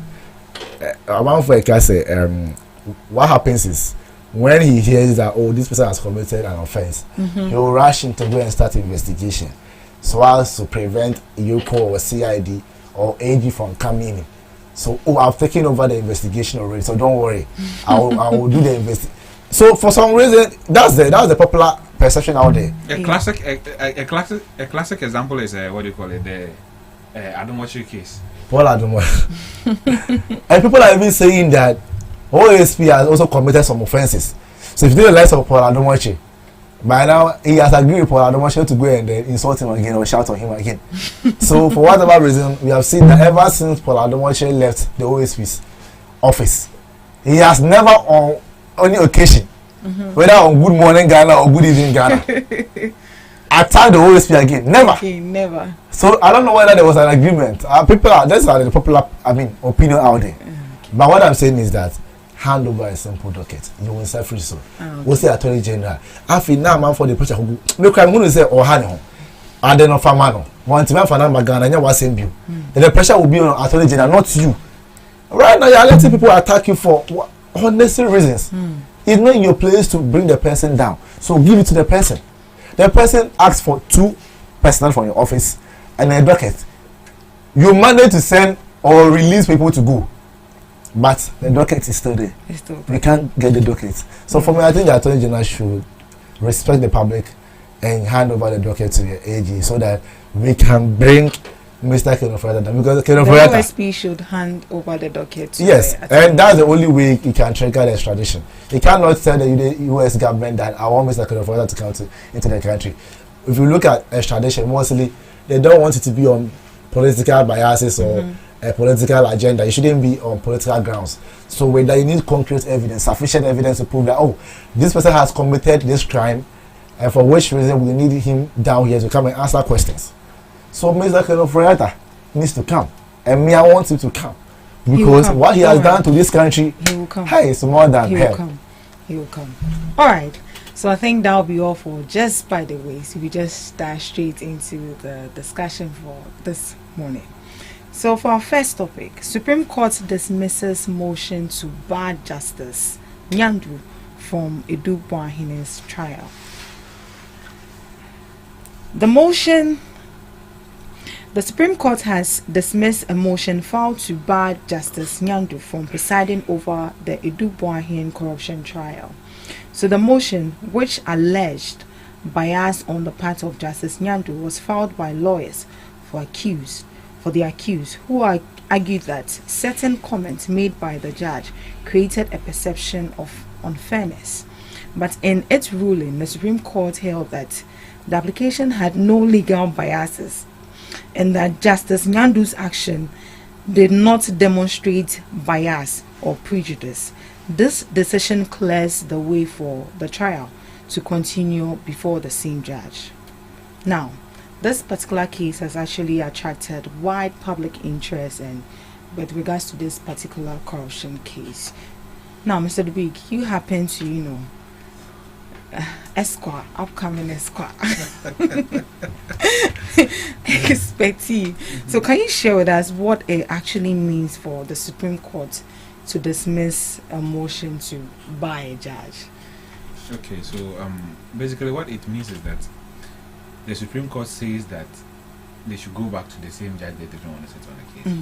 What happens is when he hears that, oh, this person has committed an offense, he will rush in to go and start investigation so as to prevent YOCO or CID or AG from coming in. So, oh, I've taken over the investigation already, so don't worry, I will do the investigation. So for some reason, that's the popular perception out there. A classic example is what do you call it? The Adomochi case. Paul Adomochi. And people are even saying that OSP has also committed some offenses. So if you do the likes of Paul Adomochi, by now he has agreed with Paul Adomochi to go and insult him again or shout on him again. So for whatever reason, we have seen that ever since Paul Adomochi left the OSP's office, he has never on any occasion, whether on Good Morning Ghana or Good Evening Ghana, attack the OSP again. Never. Okay, never. So I don't know whether there was an agreement. People are, that's the popular, opinion out there. But what I'm saying is that hand over a simple docket. You will say free so. We'll say Attorney General. After now, man, for the pressure, look, I'm going to say, oh, honey, I don't know, Famano. One time for now, Ghana, and you was same you. And the pressure will be on Attorney General, not you. Right now, you're letting people attack you for unnecessary reasons. It's not your place to bring the person down. So give it to the person. The person asks for 2 personnel from your office and a docket. You manage to send or release people to go, but the docket is still there. You can't get the docket. So for me, I think the Attorney General should respect the public and hand over the docket to the AG so that we can bring Mr. Kenoforiata down, because Kenoforiata, the OSP should hand over the docket to yes, and that's the only way he can trigger the extradition. He cannot tell the US government that I want Mr. Kenoforiata to come into the country. If you look at extradition, mostly they don't want it to be on political biases or a political agenda. It shouldn't be on political grounds. So whether you need concrete evidence, sufficient evidence to prove that, oh, this person has committed this crime, and for which reason we need him down here to come and answer questions. So Mr. Kenoforiata needs to come, and me, I want him to come, because what he has done to this country, he will come. Hey, it's more than hell. He will come. All right. So I think that will be all for just by the way. So we just dash straight into the discussion for this morning. So for our first topic, Supreme Court dismisses motion to bar Justice Nyandu from Edu Boahine's trial. The Supreme Court has dismissed a motion filed to bar Justice Nyandu from presiding over the Edu Boahen corruption trial. So the motion, which alleged bias on the part of Justice Nyandu, was filed by lawyers for the accused, who argued that certain comments made by the judge created a perception of unfairness. But in its ruling, the Supreme Court held that the application had no legal biases and that Justice Nyandu's action did not demonstrate bias or prejudice. This decision clears the way for the trial to continue before the same judge. Now, this particular case has actually attracted wide public interest and with regards to this particular corruption case. Now, Mr. Dubig, you happen to, Esquire, upcoming Esquire. Expertise. So can you share with us what it actually means for the Supreme Court to dismiss a motion to bar a judge? Okay, so basically what it means is that the Supreme Court says that they should go back to the same judge they didn't want to sit on the case.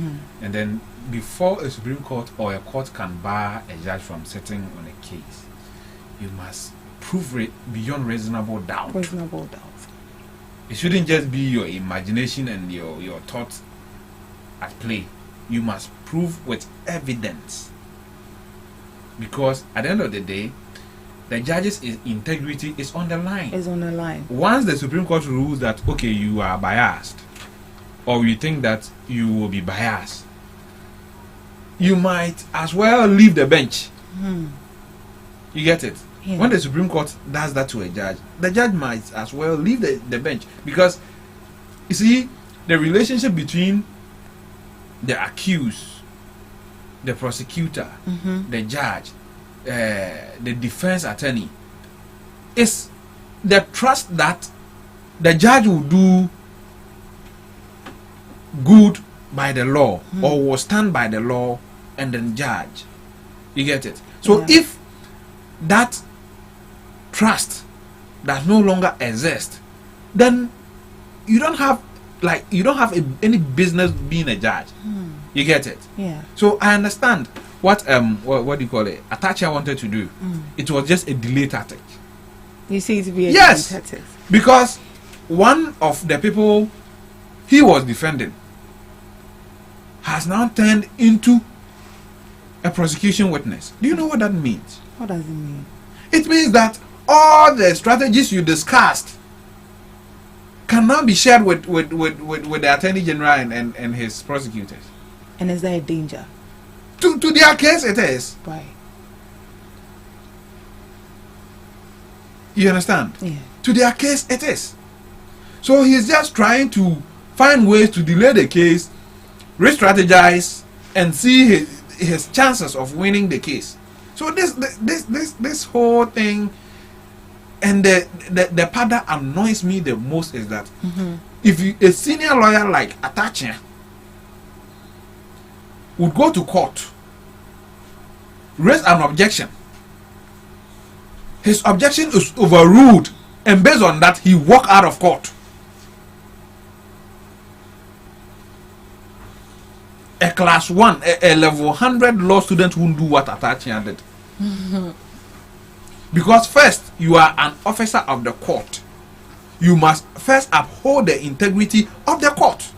And then before a Supreme Court or a court can bar a judge from sitting on a case, you must prove it beyond reasonable doubt. It shouldn't just be your imagination and your thoughts at play. You must prove with evidence. Because at the end of the day, the judge's integrity is on the line. Once the Supreme Court rules that, okay, you are biased, or you think that you will be biased, you might as well leave the bench. You get it? Yeah. When the Supreme Court does that to a judge, the judge might as well leave the bench. Because, you see, the relationship between the accused, the prosecutor, the judge, the defense attorney, is the trust that the judge will do good by the law or will stand by the law and then judge. You get it? So if that trust does no longer exist, then you don't have any business being a judge. You get it? Yeah. So I understand what do you call it? Atachia wanted to do. It was just a delay tactic. You see it to be a delay tactic. Because one of the people he was defending has now turned into a prosecution witness. Do you know what that means? What does it mean? It means that all the strategies you discussed can now be shared with the Attorney General and his prosecutors. And is there a danger? To their case, it is. Why? You understand? Yeah. To their case, it is. So he's just trying to find ways to delay the case, re-strategize, and see his chances of winning the case. So this whole thing, and the part that annoys me the most is that if a senior lawyer like Atachia would go to court, raise an objection, his objection is overruled, and based on that he walk out of court. A class 1, a level 100 law student won't do what Atachia did. Because first, you are an officer of the court. You must first uphold the integrity of the court.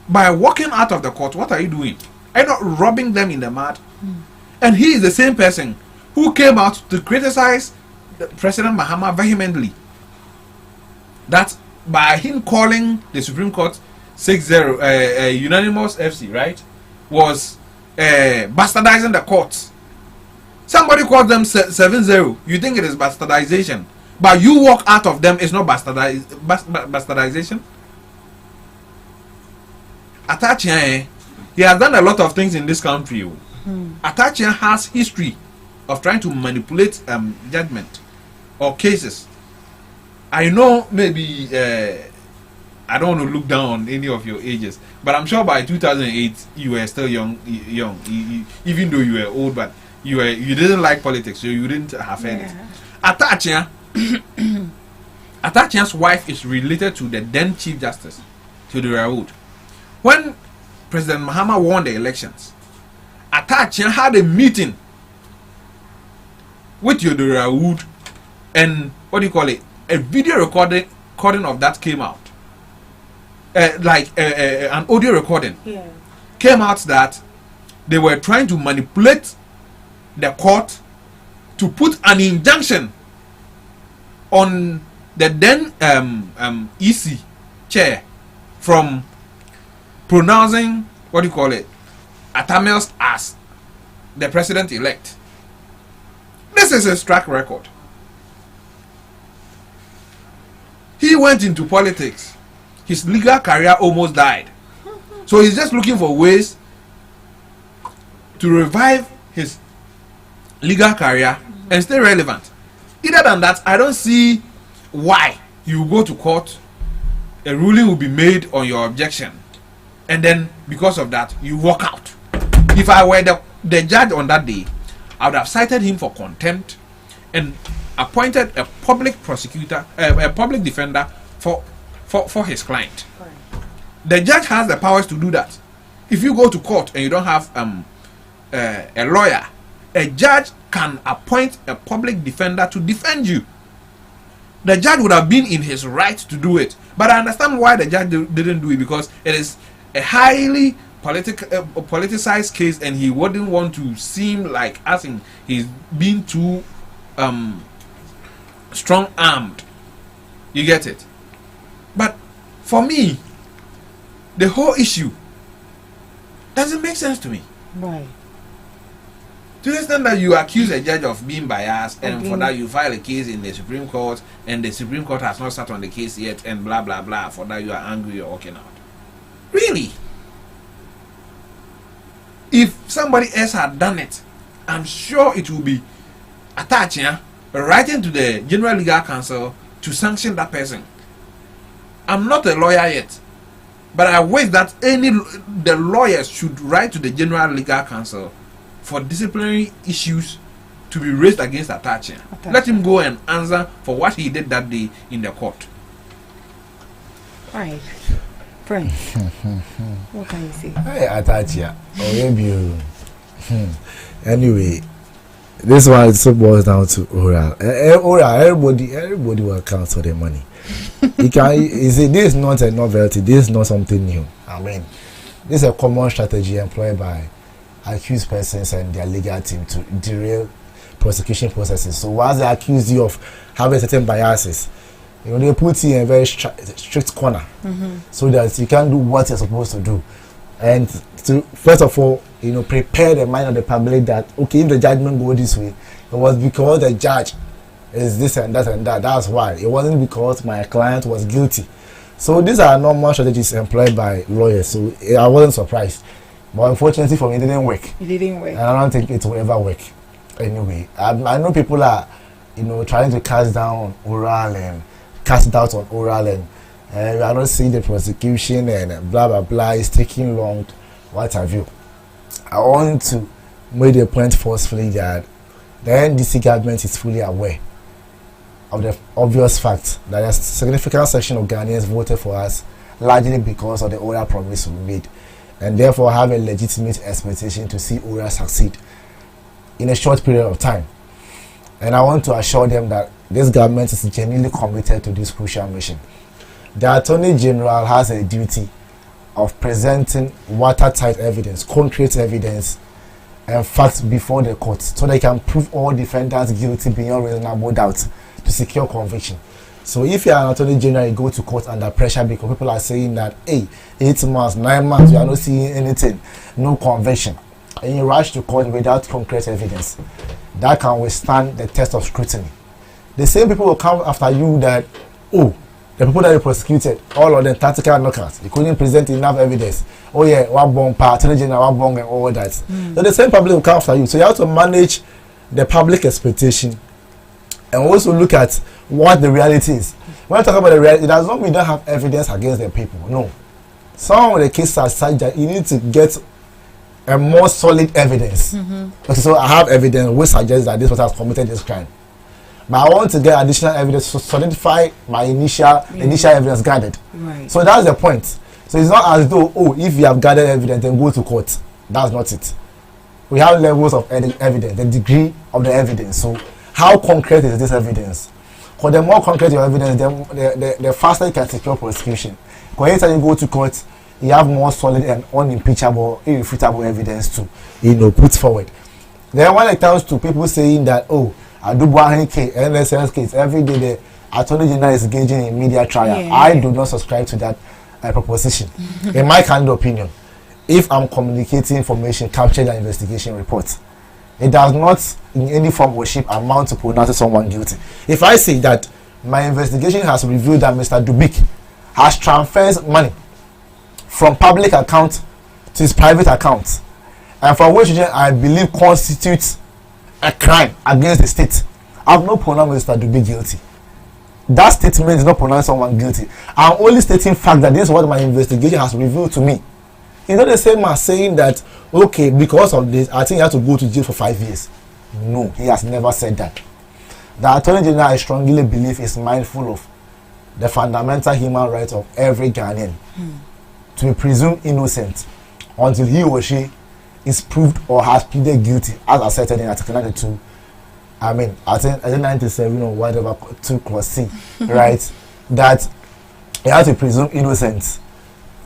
By walking out of the court, what are you doing? Are you not rubbing them in the mud? And he is the same person who came out to criticize President Mahama vehemently. That by him calling the Supreme Court 6-0, unanimous FC, right, was bastardizing the courts. Somebody called them 7-0. You think it is bastardization, but you walk out of them, it's not bastardization. Atachia, he has done a lot of things in this country. Atachia has history of trying to manipulate judgment or cases. I know maybe I don't want to look down on any of your ages, but I'm sure by 2008 you were still young, even though you were old, but you didn't like politics, so you didn't have heard it. Atachia Atachian's wife is related to the then Chief Justice, Theodore Wood. When President Mahama won the elections, Atachian had a meeting with Theodore Wood, and a video recording of that came out. An audio recording came out that they were trying to manipulate the court to put an injunction on the then EC chair from pronouncing Atamils as the president-elect. This is his track record. He went into politics. His legal career almost died. So he's just looking for ways to revive his legal career and stay relevant. Other than that, I don't see why you go to court, a ruling will be made on your objection, and then because of that, you walk out. If I were the judge on that day, I would have cited him for contempt and appointed a public prosecutor, a public defender for his client. The judge has the powers to do that. If you go to court and you don't have a lawyer, a judge can appoint a public defender to defend you. The judge would have been in his right to do it, but I understand why the judge didn't do it, because it is a highly politicized case, and he wouldn't want to seem like as in he's being too strong-armed. You get it? But for me, the whole issue doesn't make sense to me. Right. To the extent that you accuse a judge of being biased, and for that you file a case in the Supreme Court, and the Supreme Court has not sat on the case yet, and blah blah blah. For that you are angry, you're walking out. Really? If somebody else had done it, I'm sure it will be Atachian writing to the General Legal Counsel to sanction that person. I'm not a lawyer yet, but I wish that the lawyers should write to the General Legal Counsel for disciplinary issues to be raised against Atachian. Let him go and answer for what he did that day in the court. Right. Friend, what can you say? Hey, Atachian. Anyway, this one also boils down to oral. Everybody will account for the money. This is not a novelty. This is not something new. I mean, this is a common strategy employed by accused persons and their legal team to derail prosecution processes. So once they accuse you of having certain biases, they put you in a very strict corner, so that you can't do what you're supposed to do. And to first of all, prepare the mind of the public that okay, if the judgment go this way, it was because the judge is this and that and that. That's why. It wasn't because my client was guilty. So these are normal strategies employed by lawyers. So I wasn't surprised. But unfortunately for me, it didn't work. It didn't work. And I don't think it will ever work. Anyway, I know people are, trying to cast down oral and cast doubt on oral, and we are not seeing the prosecution and blah blah blah. It's taking long. What have you? I want to make the point forcefully that the NDC government is fully aware of the obvious fact that a significant section of Ghanaians voted for us largely because of the oral promise we made, and therefore have a legitimate expectation to see oral succeed in a short period of time. And I want to assure them that this government is genuinely committed to this crucial mission. The Attorney General has a duty of presenting watertight evidence, concrete evidence, and facts before the court, so they can prove all defendants guilty beyond reasonable doubt to secure conviction. So if you are an Attorney General, you go to court under pressure because people are saying that, hey, 8 months, 9 months, you are not seeing anything, no conviction, and you rush to court without concrete evidence, that can withstand the test of scrutiny. The same people will come after you that, oh, the people that you prosecuted, all of them tactical knockouts, they couldn't present enough evidence. Oh yeah, one bomb part, Attorney General, one bomb, and all that. So the same public will come after you. So you have to manage the public expectation and also look at what the reality is. When I talk about the reality, it does not mean we don't have evidence against the people. No. Some of the cases are such that you need to get a more solid evidence. Okay, so I have evidence which suggests that this person has committed this crime. but I want to get additional evidence to solidify my initial evidence gathered. Right. So that's the point. So it's not as though, if you have gathered evidence, then go to court. That's not it. We have levels of evidence, the degree of the evidence. So how concrete is this evidence? Because the more concrete your evidence, the faster you can secure prosecution. Because anytime you go to court, you have more solid and unimpeachable, irrefutable evidence to, put forward. Then when it comes to people saying that, Adubuahin case, NSS case, every day the Attorney General is engaging in media trial. I do not subscribe to that proposition. In my kind of opinion, if I'm communicating information captured in an investigation report, it does not in any form or shape amount to pronouncing someone guilty. If I say that my investigation has revealed that Mr. Dubik has transferred money from public account to his private account, and for which I believe constitutes a crime against the state, I have not pronounced Mr. Dubik guilty. That statement is not pronouncing someone guilty. I'm only stating fact that this is what my investigation has revealed to me. It's not the same as saying that, okay, because of this, I think you have to go to jail for 5 years. No, he has never said that. The Attorney General, I strongly believe, is mindful of the fundamental human rights of every Ghanaian to be presumed innocent until he or she is proved or has pleaded guilty, as asserted in Article 92. I think 97 or whatever, 2 clause C, right? That you have to presume innocent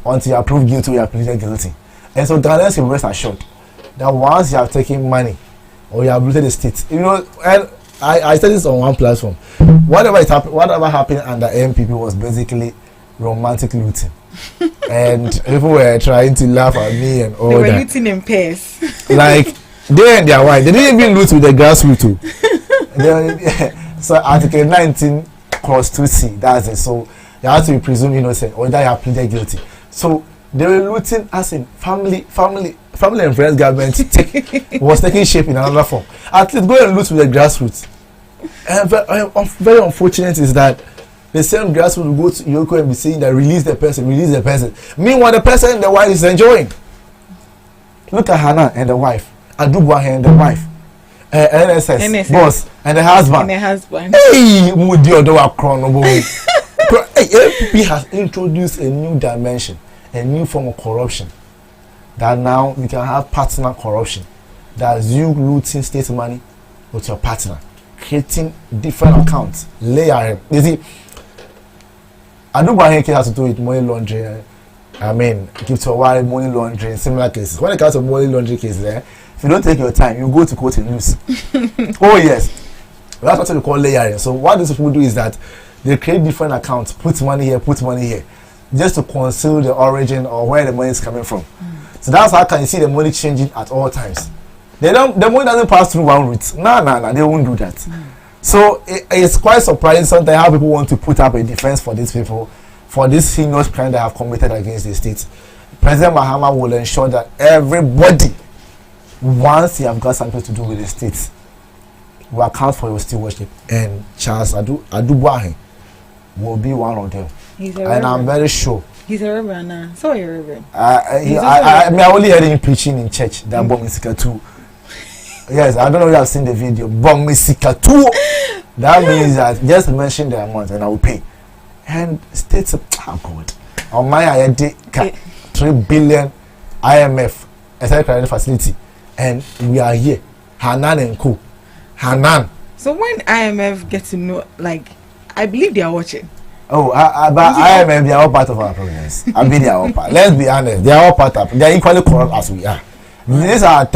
until you are proved guilty or you are pleaded guilty. And so Ghanaians can rest assured that once you have taken money or you have looted the state, and I said this on one platform, whatever happened under MPP was basically romantic looting. And people were trying to laugh at me and all that. They were looting in pairs. Like, they and their wife, they didn't even loot with the grassroots too. So Article 19 clause 2C, that's it. So you have to be presumed innocent or that you have pleaded guilty. So they were looting as in family and friends government was taking shape in another form. At least go and loot with the grassroots. And very unfortunate is that the same grassroots will go to Yoko and be saying that release the person. Meanwhile, the person and the wife is enjoying. Look at Hannah and the wife, Adubuahin and the wife, NSS boss and the husband. Hey, Mudi Odowa Kronobo. APP has introduced a new dimension, a new form of corruption. That now we can have partner corruption. That's you looting state money with your partner, creating different accounts, layering. You see, Adubuahin case has to do with money laundering. Give to a while money laundering, similar cases. When it comes to money laundering cases, if you don't take your time, you go to court and lose. Oh yes, that's what we call layering. So what these people do is that they create different accounts, put money here, just to conceal the origin or where the money is coming from. So that's how can you see the money changing at all times. The money doesn't pass through one route. No, they won't do that. So it's quite surprising sometimes how people want to put up a defense for these people, for this heinous crime they have committed against the state. President Mahama will ensure that everybody, once you have got something to do with the state, will account for your stewardship. And Charles Adubuahin will be one of them. And I'm very sure. He's a reverend now. So you're a reverend. I only heard him preaching in church that Bomisika too. Yes, I don't know if you have seen the video. Bomisika too. That means that just mention the amount and I will pay. And states, God. On my ID, 3 billion IMF credit facility, and we are here. Hanan and Co. Hanan. So when IMF gets to know, I believe they are watching. But IMF, they are all part of our progress. They are all part. Let's be honest, they are all part of. They are equally corrupt as we are. These are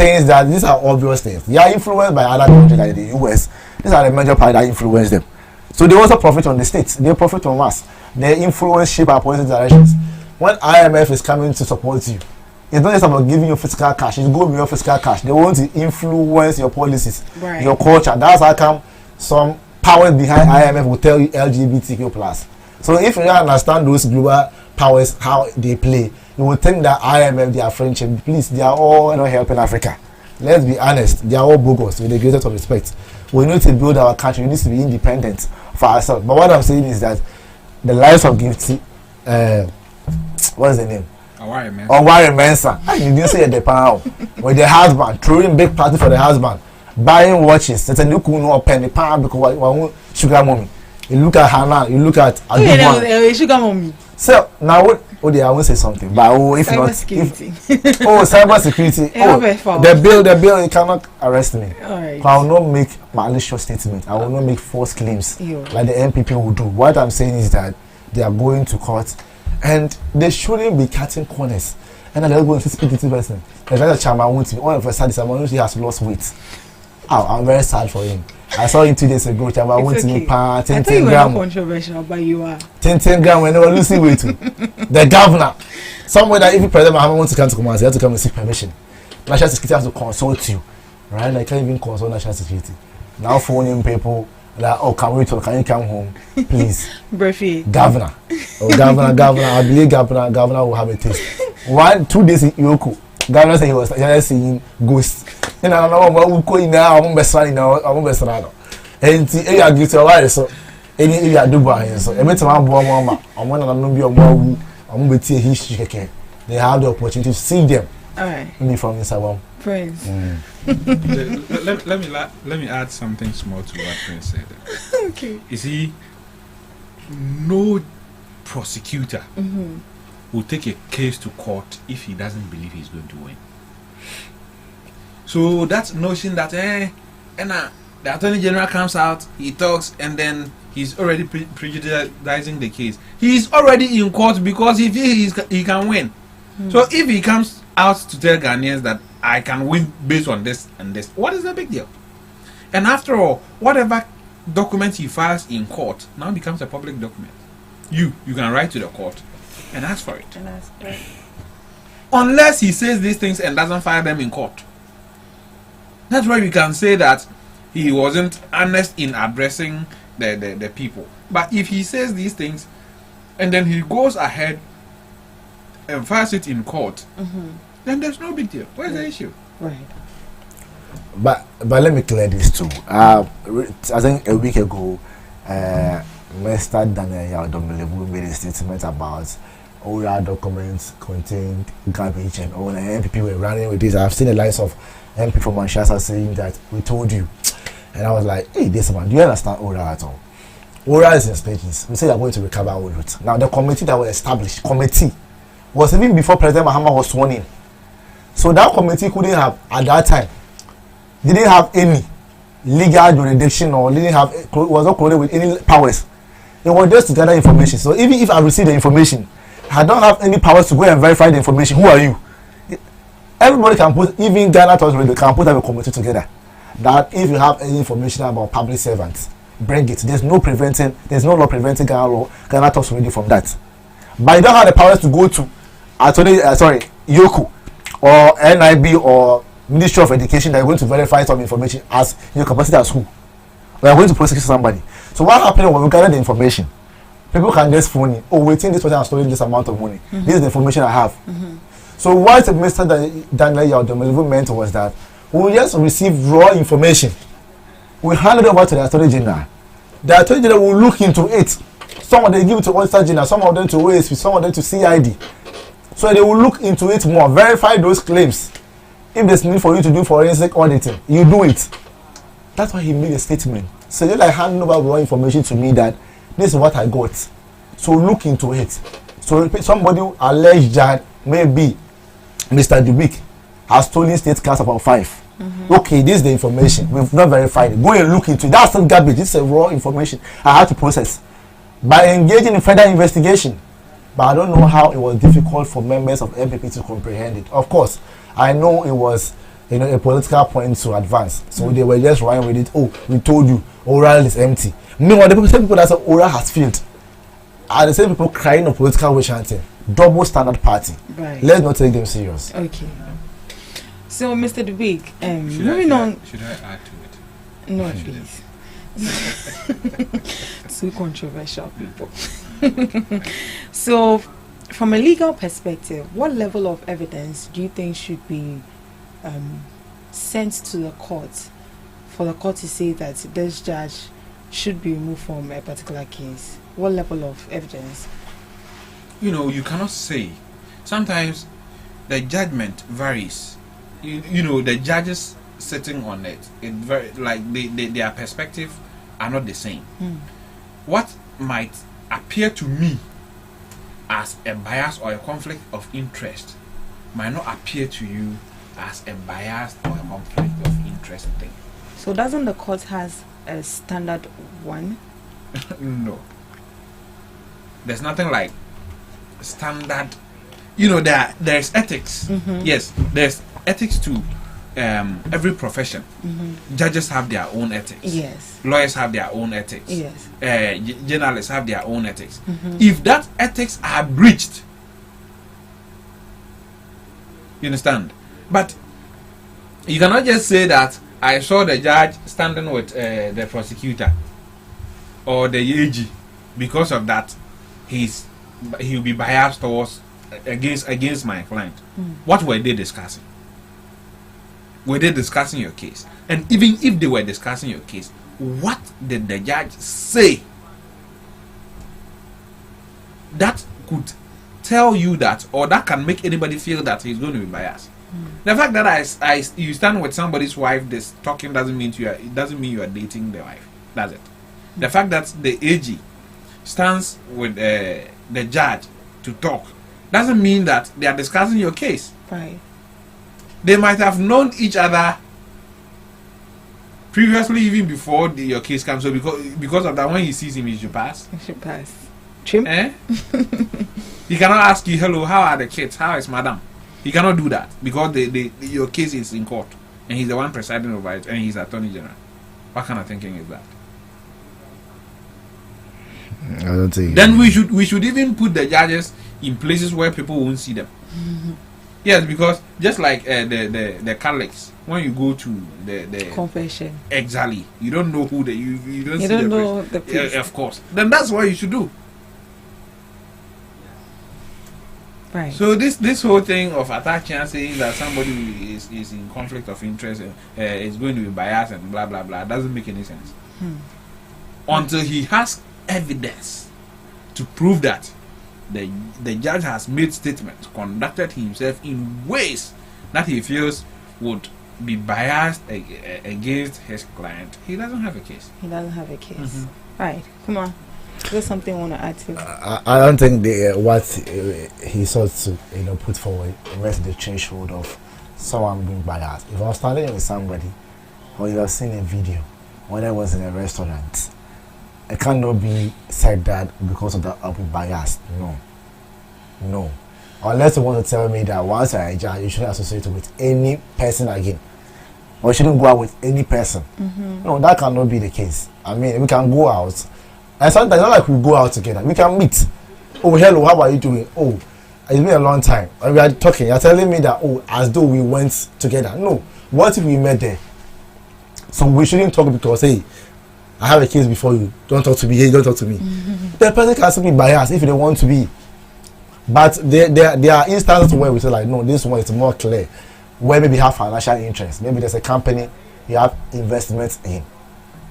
obvious things. They are influenced by other countries like the US. These are the major parties that influence them. So they also profit on the states. They profit on us. They influence, shape our policy directions. When IMF is coming to support you, it's not just about giving you fiscal cash. It's going beyond fiscal cash. They want to influence your policies, your culture. That's how come some powers behind IMF will tell you LGBTQ+. So if you understand those global powers, how they play, you will think that IMF, they are friendship. Please, they are all not helping Africa. Let's be honest. They are all bogus with the greatest of respect. We need to build our country. We need to be independent for ourselves. But what I'm saying is that the lives of Gifty, what's the name? Owari Mensah. You didn't say the pound with the husband, throwing big party for the husband. buying watches. That's a new cool no penny pound because one sugar mommy. You look at Hannah, you look at sugar mommy. So now what? Oh, I will say something, but if cyber not, security. cyber security. The bill, you cannot arrest me. Alright. I will not make malicious statements. I will not make false claims like the MPP will do. What I'm saying is that they are going to court, and they shouldn't be cutting corners. And then they're going to speak to the person. There's like a chairman wants me. All of a sudden, someone he has lost weight. Oh, I'm very sad for him. I saw him 2 days ago. Chairman wants me 10 gram. Controversial, but you are 10 gram when they were losing weight. The governor, somewhere that if President Mahama wants to come to command, he has to come and seek permission. National security has to consult you, right? I can't even consult national security. Now phoning people like, oh, can we talk? Can you come home, please? Governor, governor. I believe governor will have a taste. 2 days in Yoko, governor said he was seeing ghosts. And I don't know what we're going now. I'm best friend now. And I agree to a so any area do buy so every time I'm born mama, I'm one of them be on more. I'm going to history. They have the opportunity to see them. All right. Me from inside one. Prince. Let me add something small to what Prince said. Okay. You see, no prosecutor will take a case to court if he doesn't believe he's going to win. So that notion that the Attorney General comes out, he talks, and then he's already prejudicing the case. He's already in court because he feels he can win. So if he comes out to tell Ghanaians that I can win based on this and this, what is the big deal? And after all, whatever document he files in court now becomes a public document. You can write to the court and ask for it. Unless he says these things and doesn't file them in court. That's why we can say that he wasn't honest in addressing the people. But if he says these things and then he goes ahead and files it in court, then there's no big deal. Where's the issue? Right. But let me clear this too. I think a week ago, Mr. Daniel Yadomelevu made a statement about all our documents contained garbage and all the MPP were running with this. I've seen the likes of MP from Manchester saying that we told you. And I was like, hey, this man, do you understand ORA at all? ORA is in stages. We say they are going to recover all route. Now, the committee that was established, was even before President Mahama was sworn in. So that committee couldn't have, at that time, didn't have any legal jurisdiction or was not connected with any powers. It was just to gather information. So even if I receive the information, I don't have any powers to go and verify the information. Who are you? Everybody can put, even GhanaTalks Radio can put a committee together. That if you have any information about public servants, bring it. There's no law preventing GhanaTalks Radio from that. But you don't have the powers to go to Yoku or NIB or Ministry of Education that are going to verify some information as your capacity as who. We are going to prosecute somebody. So what happened when we gather the information? People can just phone in, oh, waiting this person has stolen this amount of money. This is the information I have. So what Mr. Daniel Yadomelevu meant was that we just receive raw information. We hand it over to the Attorney General. The Attorney General will look into it. Some of them give it to Auditor General, some of them to OSP, some of them to CID. So they will look into it more, verify those claims. If there's need for you to do forensic auditing, you do it. That's why he made a statement. So they like handing over raw information to me that this is what I got. So look into it. So somebody alleged that maybe Mr. Dubik has stolen state cars about 5. Okay, this is the information. We've not verified it. Go and look into it. That's not garbage. This is a raw information I have to process. By engaging in further investigation. But I don't know how it was difficult for members of MPP to comprehend it. Of course, I know it was a political point to advance. So they were just running with it. Oh, we told you, oral is empty. Meanwhile, the same people that say oral has failed are the same people crying on political witch hunting. Double standard party. Right. Let's not take them serious. Okay. So, Mr. Dubik, moving on. Should I add to it? No, please. Too controversial, people. So, from a legal perspective, what level of evidence do you think should be sent to the court for the court to say that this judge should be removed from a particular case? What level of evidence? You cannot say. Sometimes the judgment varies. The judges sitting on it, it very like their perspective are not the same. What might appear to me as a bias or a conflict of interest might not appear to you as a bias or a conflict of interest thing. So doesn't the court has a standard one? No. There's nothing like standard. You know, there's ethics. Yes, there's ethics to every profession. Judges have their own ethics. Yes. Lawyers have their own ethics. Yes. Journalists have their own ethics. If that ethics are breached, you understand? But you cannot just say that I saw the judge standing with the prosecutor or the AG. Because of that, he'll be biased towards against my client. What were they discussing? Were they discussing your case? And even if they were discussing your case, what did the judge say that could tell you that, or that can make anybody feel that he's going to be biased? The fact that you stand with somebody's wife, this talking doesn't mean you are dating the wife. That's it. The fact that the AG stands with the judge to talk doesn't mean that they are discussing your case. Right. They might have known each other previously, even before your case comes. So because of that, when he sees him, he should pass. He should pass. Trim. He cannot ask you, hello, how are the kids? How is madam? He cannot do that because your case is in court and he's the one presiding over it and he's attorney general. What kind of thinking is that? I don't think. Then we should even put the judges in places where people won't see them. Yes, because just like the Catholics, when you go to the confession, exactly, you don't know who you don't see the know priest. the priest. Of course, then that's what you should do. Right. So this whole thing of attacking and saying that somebody is in conflict of interest is going to be biased and blah blah blah doesn't make any sense until he has evidence to prove that the judge has made statements, conducted himself in ways that he feels would be biased against his client. He doesn't have a case. He doesn't have a case. Right. Come on. There's something I want to add to. I don't think what he sought to put forward rests the threshold of someone being biased. If I was standing with somebody, or you have seen a video when I was in a restaurant, it cannot be said that because of that I'll be biased. No. Unless you want to tell me that once you're a judge, you shouldn't associate with any person again, or you shouldn't go out with any person. No, that cannot be the case. I mean, we can go out. And sometimes, not like we go out together, we can meet. Oh, hello, how are you doing? Oh, it's been a long time. And we are talking. You're telling me that, as though we went together. No. What if we met there? So we shouldn't talk because, hey, I have a case before you. Don't talk to me. Hey, don't talk to me. The person can still be biased if they want to be. But there are instances where we say, like, no, this one is more clear. Where maybe you have financial interest. Maybe there's a company you have investments in.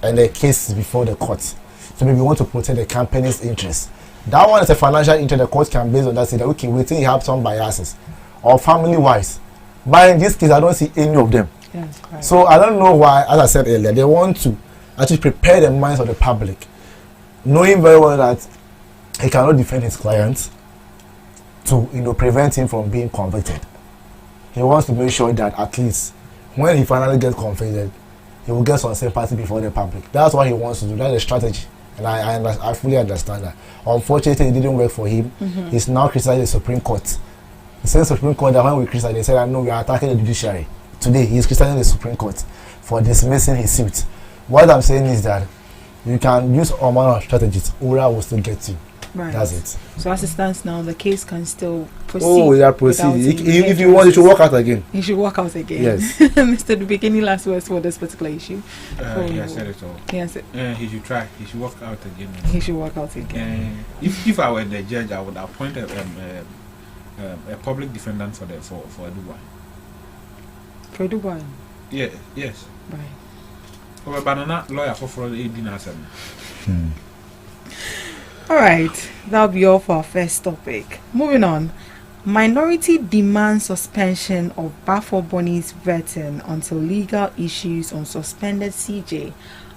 And the case is before the court. So maybe you want to protect the company's interest. That one is a financial interest. The court can base on that say that okay, we think you have some biases or family-wise. But in this case, I don't see any of them. Yes, right. So I don't know why, as I said earlier, they want to actually prepare the minds of the public, knowing very well that he cannot defend his client to prevent him from being convicted. He wants to make sure that at least when he finally gets convicted, he will get some sympathy before the public. That's what he wants to do. That's a strategy. And I fully understand that. Unfortunately, it didn't work for him. He's now criticizing the Supreme Court. He said the Supreme Court that when we criticize, they said, no, we are attacking the judiciary. Today, he's criticizing the Supreme Court for dismissing his suit. What I'm saying is that you can use all manner of strategies. Ura will still get you. Right. That's it. So as it stands now, the case can still proceed. Oh, yeah, proceed. If you want, you should walk out again. He should walk out again. Yes. Mr. Dubik, any last words for this particular issue? He has said it all. Yes. He should try. He should walk out again. He should walk out again. If I were the judge, I would appoint a public defendant for Dubai. For Dubai? Yeah. Yes. Right. Or banana lawyer for the 18. All right, that'll be all for our first topic. Moving on, Minority demands suspension of Bafo Boni's vetting until legal issues on suspended CJ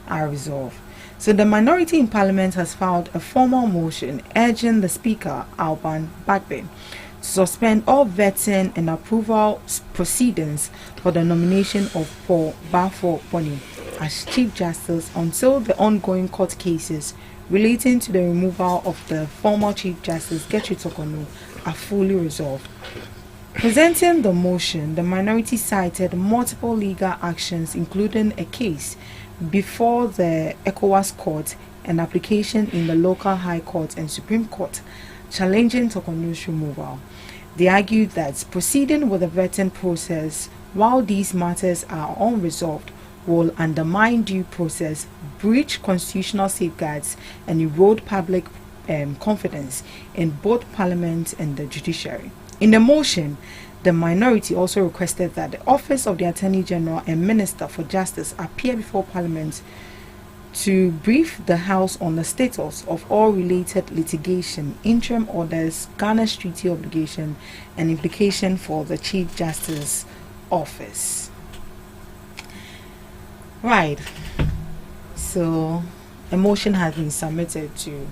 are resolved. So the minority in Parliament has filed a formal motion urging the Speaker, Alban Bagbin, to suspend all vetting and approval proceedings for the nomination of Paul Bafo Boni as Chief Justice until the ongoing court cases relating to the removal of the former Chief Justice Gertrude Tokono are fully resolved. Presenting the motion, the minority cited multiple legal actions, including a case before the ECOWAS court, an application in the local high court and Supreme Court challenging Tokono's removal. They argued that proceeding with the vetting process while these matters are unresolved will undermine due process, breach constitutional safeguards, and erode public confidence in both Parliament and the judiciary. In the motion, the minority also requested that the Office of the Attorney General and Minister for Justice appear before Parliament to brief the House on the status of all related litigation, interim orders, Ghana's treaty obligation, and implication for the Chief Justice Office. Right. So, a motion has been submitted to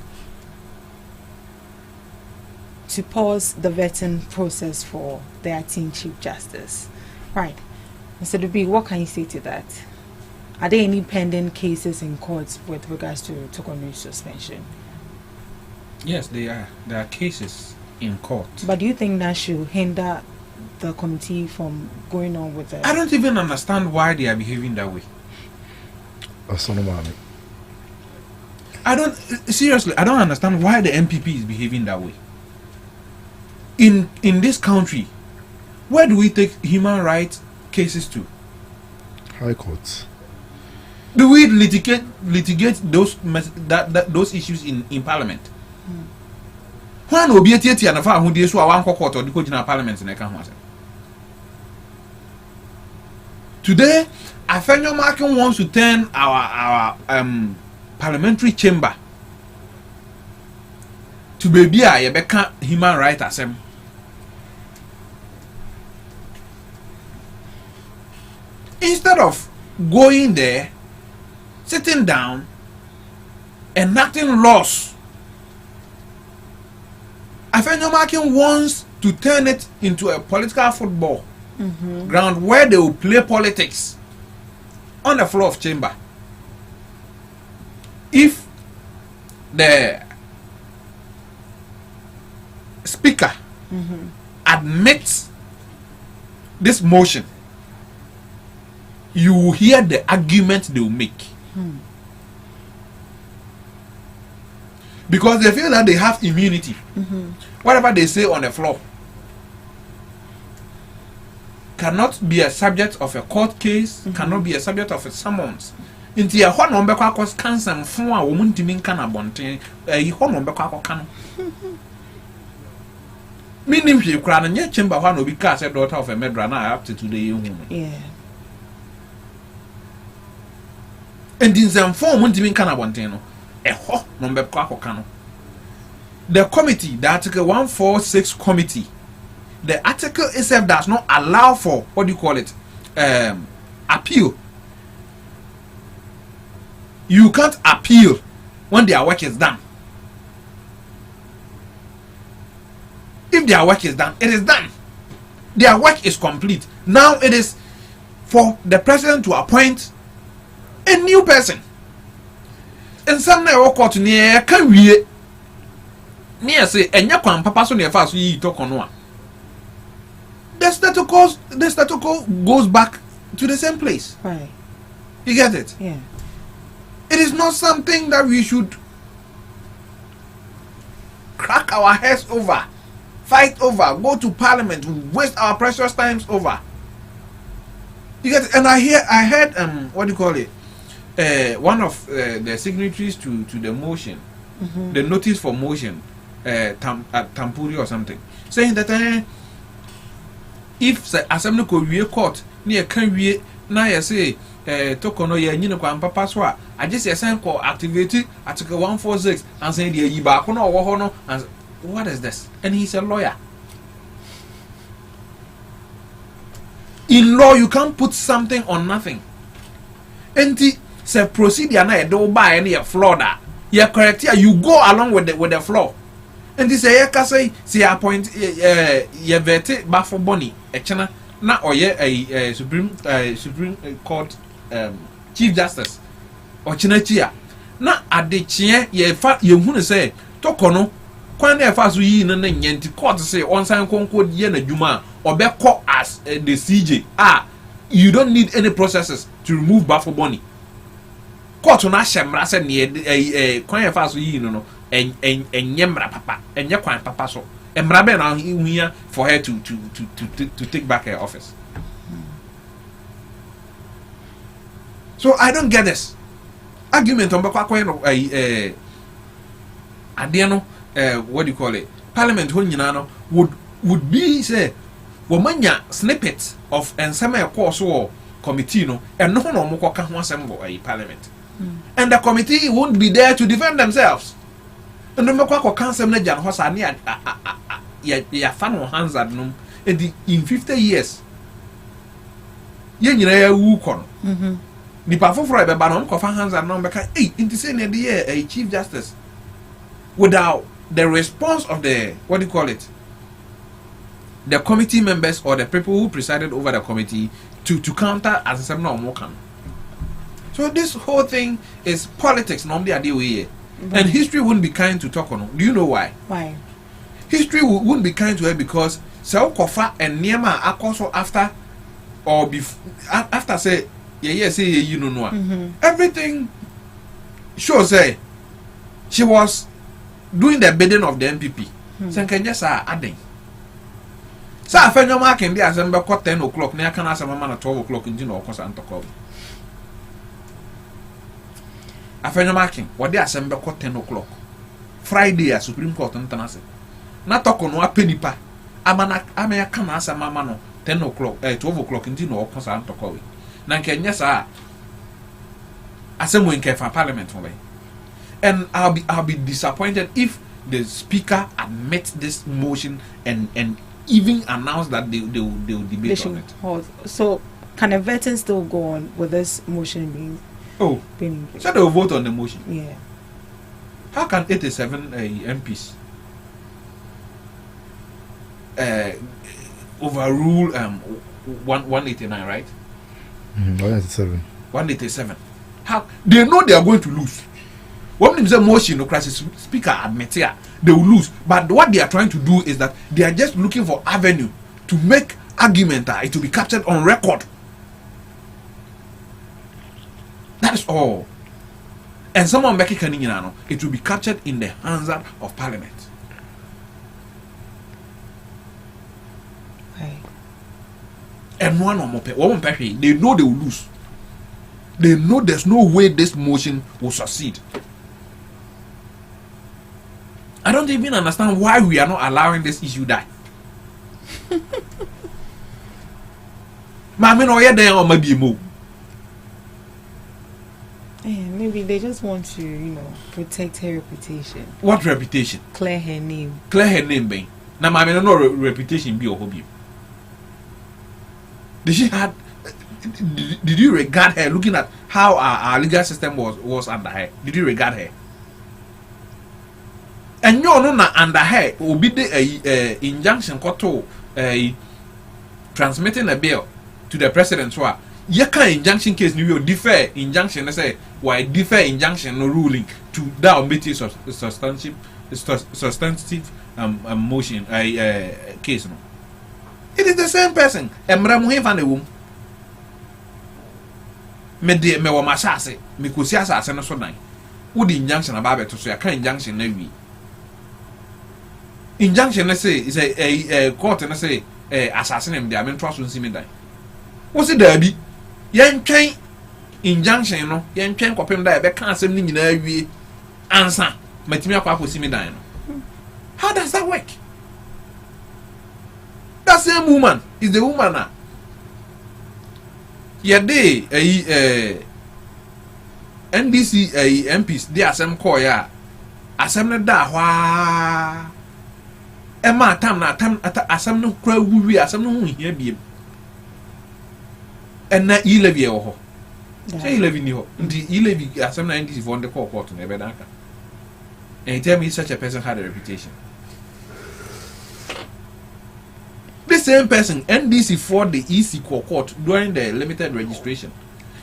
pause the vetting process for the acting Chief Justice. Right. Mr. Dubi, what can you say to that? Are there any pending cases in courts with regards to Tokono's suspension? Yes, there are cases in court. But do you think that should hinder the committee from going on with the... I don't even understand why they are behaving that way. I don't understand why the MPP is behaving that way. In this country, where do we take human rights cases to? High courts. Do we litigate those issues in Parliament? When we be ati na fa ahudie so awan court or the Parliament na ka ho ase. Today, Afenyo Markin wants to turn our parliamentary chamber to be a human rights assembly. Instead of going there, sitting down, enacting laws, Afenyo Markin wants to turn it into a political football ground where they will play politics on the floor of chamber. If the speaker admits this motion, you will hear the argument they will make. Because they feel that they have immunity. Whatever they say on the floor cannot be a subject of a court case, cannot be a subject of a summons. Inti a ho no mbekwa akos kansan fun a wo muntimi nka na bonten ho no mbekwa akokano. Minim hwe kura na nye chamber ho na obi ka say daughter of a murderer na up to today hu. Yeah. And in some form muntimi nka na bonten no ho no mbekwa akokano. The committee, the Article 146 committee, the article itself does not allow for, what do you call it, appeal. You can't appeal when their work is done. If their work is done, it is done. Their work is complete. Now it is for the president to appoint a new person. And some court near can we near say enya kwan papa so near fast yi to kono a. The status quo goes back to the same place. Right. You get it? Yeah. It is not something that we should crack our heads over, fight over, go to Parliament, waste our precious times over. You get it? And I heard what do you call it? One of the signatories to the motion, the notice for motion, Tampuri or something, saying that if the assembly could be court near can we now say Tokono ye nyine kwa papa so a just say ko activate article 146 and say the yiba ko no wo ho no, and what is this? And he's a lawyer. in law you can't put something on nothing. Enti say procedure na e do buy any flaw da. You correct here, you go along with the flaw. Enti say you can say appoint you vete bafo boni e chena na oye a Supreme Court Chief Justice or Chinachia. Na adechie ye fa ye hunu say tokono kwan na fa so yi no na nyanti court say on san konko ye na dwuma obekọ as the CJ. You don't need any processes to remove bafo boni. Court na shemra say ne kwan fa so yi no enyemra papa enye kwan papa so emra be na huya for her to take back her office. So I don't get this argument on bakwa no adiano what do you call it, parliament ho nyina no would be say womanya snippets of ensema course or committee no and no no ka ho asem go parliament, and the committee won't be there to defend themselves. And no makwa cancel na jan ho sa ne ya fa no hands at no in 50 years ye nyina ya wu kono nipa foforo e be ba no ko fa hands at no be ka inti say na dey a Chief Justice without the response of the what do you call it, the committee members or the people who presided over the committee to counter as some no more can. So this whole thing is politics normally at the way. And history wouldn't be kind to talk on. Do you know why? Why? History wouldn't be kind to her because so kofa and Niema also after or after say say you know everything sure say she was doing the bidding of the MPP. So can just adding. So I find your mark in the assembly 10 o'clock. Now can ask a man at 12 o'clock in Jino or Santa. I find your marking. What they assemble 10 o'clock. Friday a Supreme Court on Tanase. Not talk on what penny pa. I can ask a mamma 10 o'clock, 12 o'clock in Jino or Santa Cowie. Nanken, yes, assembly in for Parliament for me. And I'll be disappointed if the Speaker admits this motion and even announce that they will debate on it. So can a veteran still go on with this motion being? So they will vote on the motion. Yeah. How can 87 MPs overrule 189, right? 187. 187. How they know they are going to lose. When they say motion, no crisis Speaker admits here, they will lose. But what they are trying to do is that they are just looking for avenue to make argument it will be captured on record. That is all. And someone back it will be captured in the hands of Parliament. Right. And one more they know they will lose. They know there's no way this motion will succeed. I don't even understand why we are not allowing this issue die. Maybe they just want to, protect her reputation. What reputation? Clear her name. Clear her name, Ben. Now, no reputation be a hobby. Did you regard her looking at how our legal system was under her? Did you regard her? And you know na under her will be the injunction koto transmitting a bill to the president. So you can injunction case you will defer injunction. Let's say why defer injunction no ruling to that omitted substantive motion case. No, it is the same person. Emra muhe fan wom. Me de me wa mashase me kosi asase no so nan. Wo di injunction about to so ya kan injunction na wi. Injunction let's say is a court and say assassin him there. I mean trust on see die. What's it there be? Yen train injunction no. Yen train kopem die. Be can asem ni nyina wie answer. Matimi akwa see me die no. How does that work? That same woman is the woman now. Yade NDC MPs they asem call ya asem na da hwa Emma tam asem no kra wuwi asem no hu hia biem and na e-levy ho say e-levy ni ho the e-levy asem na NDC for the court na ebe danka and tell me such a person had a reputation. The same person NDC for the EC court during the limited registration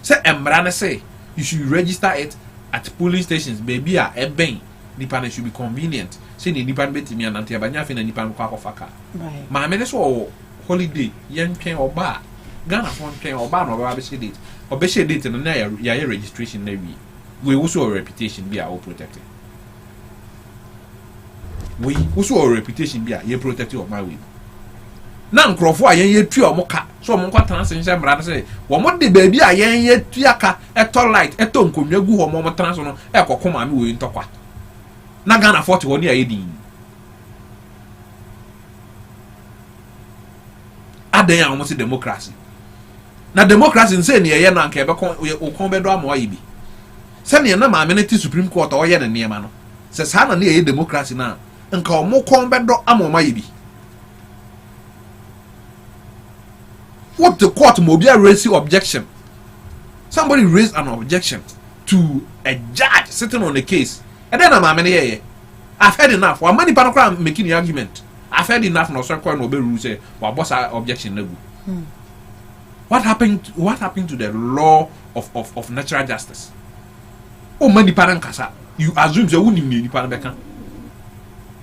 say embrana say you should register it at polling stations baby a eben nipa should be convenient say the nipa betimi anante abanya fe na nipa ko akofaka right ma me so holiday yen twen oba Ghana phone twen oba no oba be share date no na ya registration na we also a reputation be our protected we also a reputation be a protected of my way na nkrofo a yen yetu omoka so omonko transense mra say wo mo de baby a yen yetu aka eto light eto nkonwa gu ho mo trans no ekokoma me we ntokwa na Ghana 40 woni ayedin adan a almost democracy na democracy nse ne ye na nka ebe kon bedo amo ayi bi se ne na ma amenity supreme court o ye ne niema no se sa na ne ye democracy na nka omo kon bedo amo ayi bi what the court mobile raise objection somebody raised an objection to a judge sitting on the case and then I'm here. I've heard enough. One many people making the argument. I've heard enough. No circle no be rule say. Well, boss objection no. What happened? What happened to the law of natural justice? Oh, many parents kasa. You assume they wouldn't need the parent beka.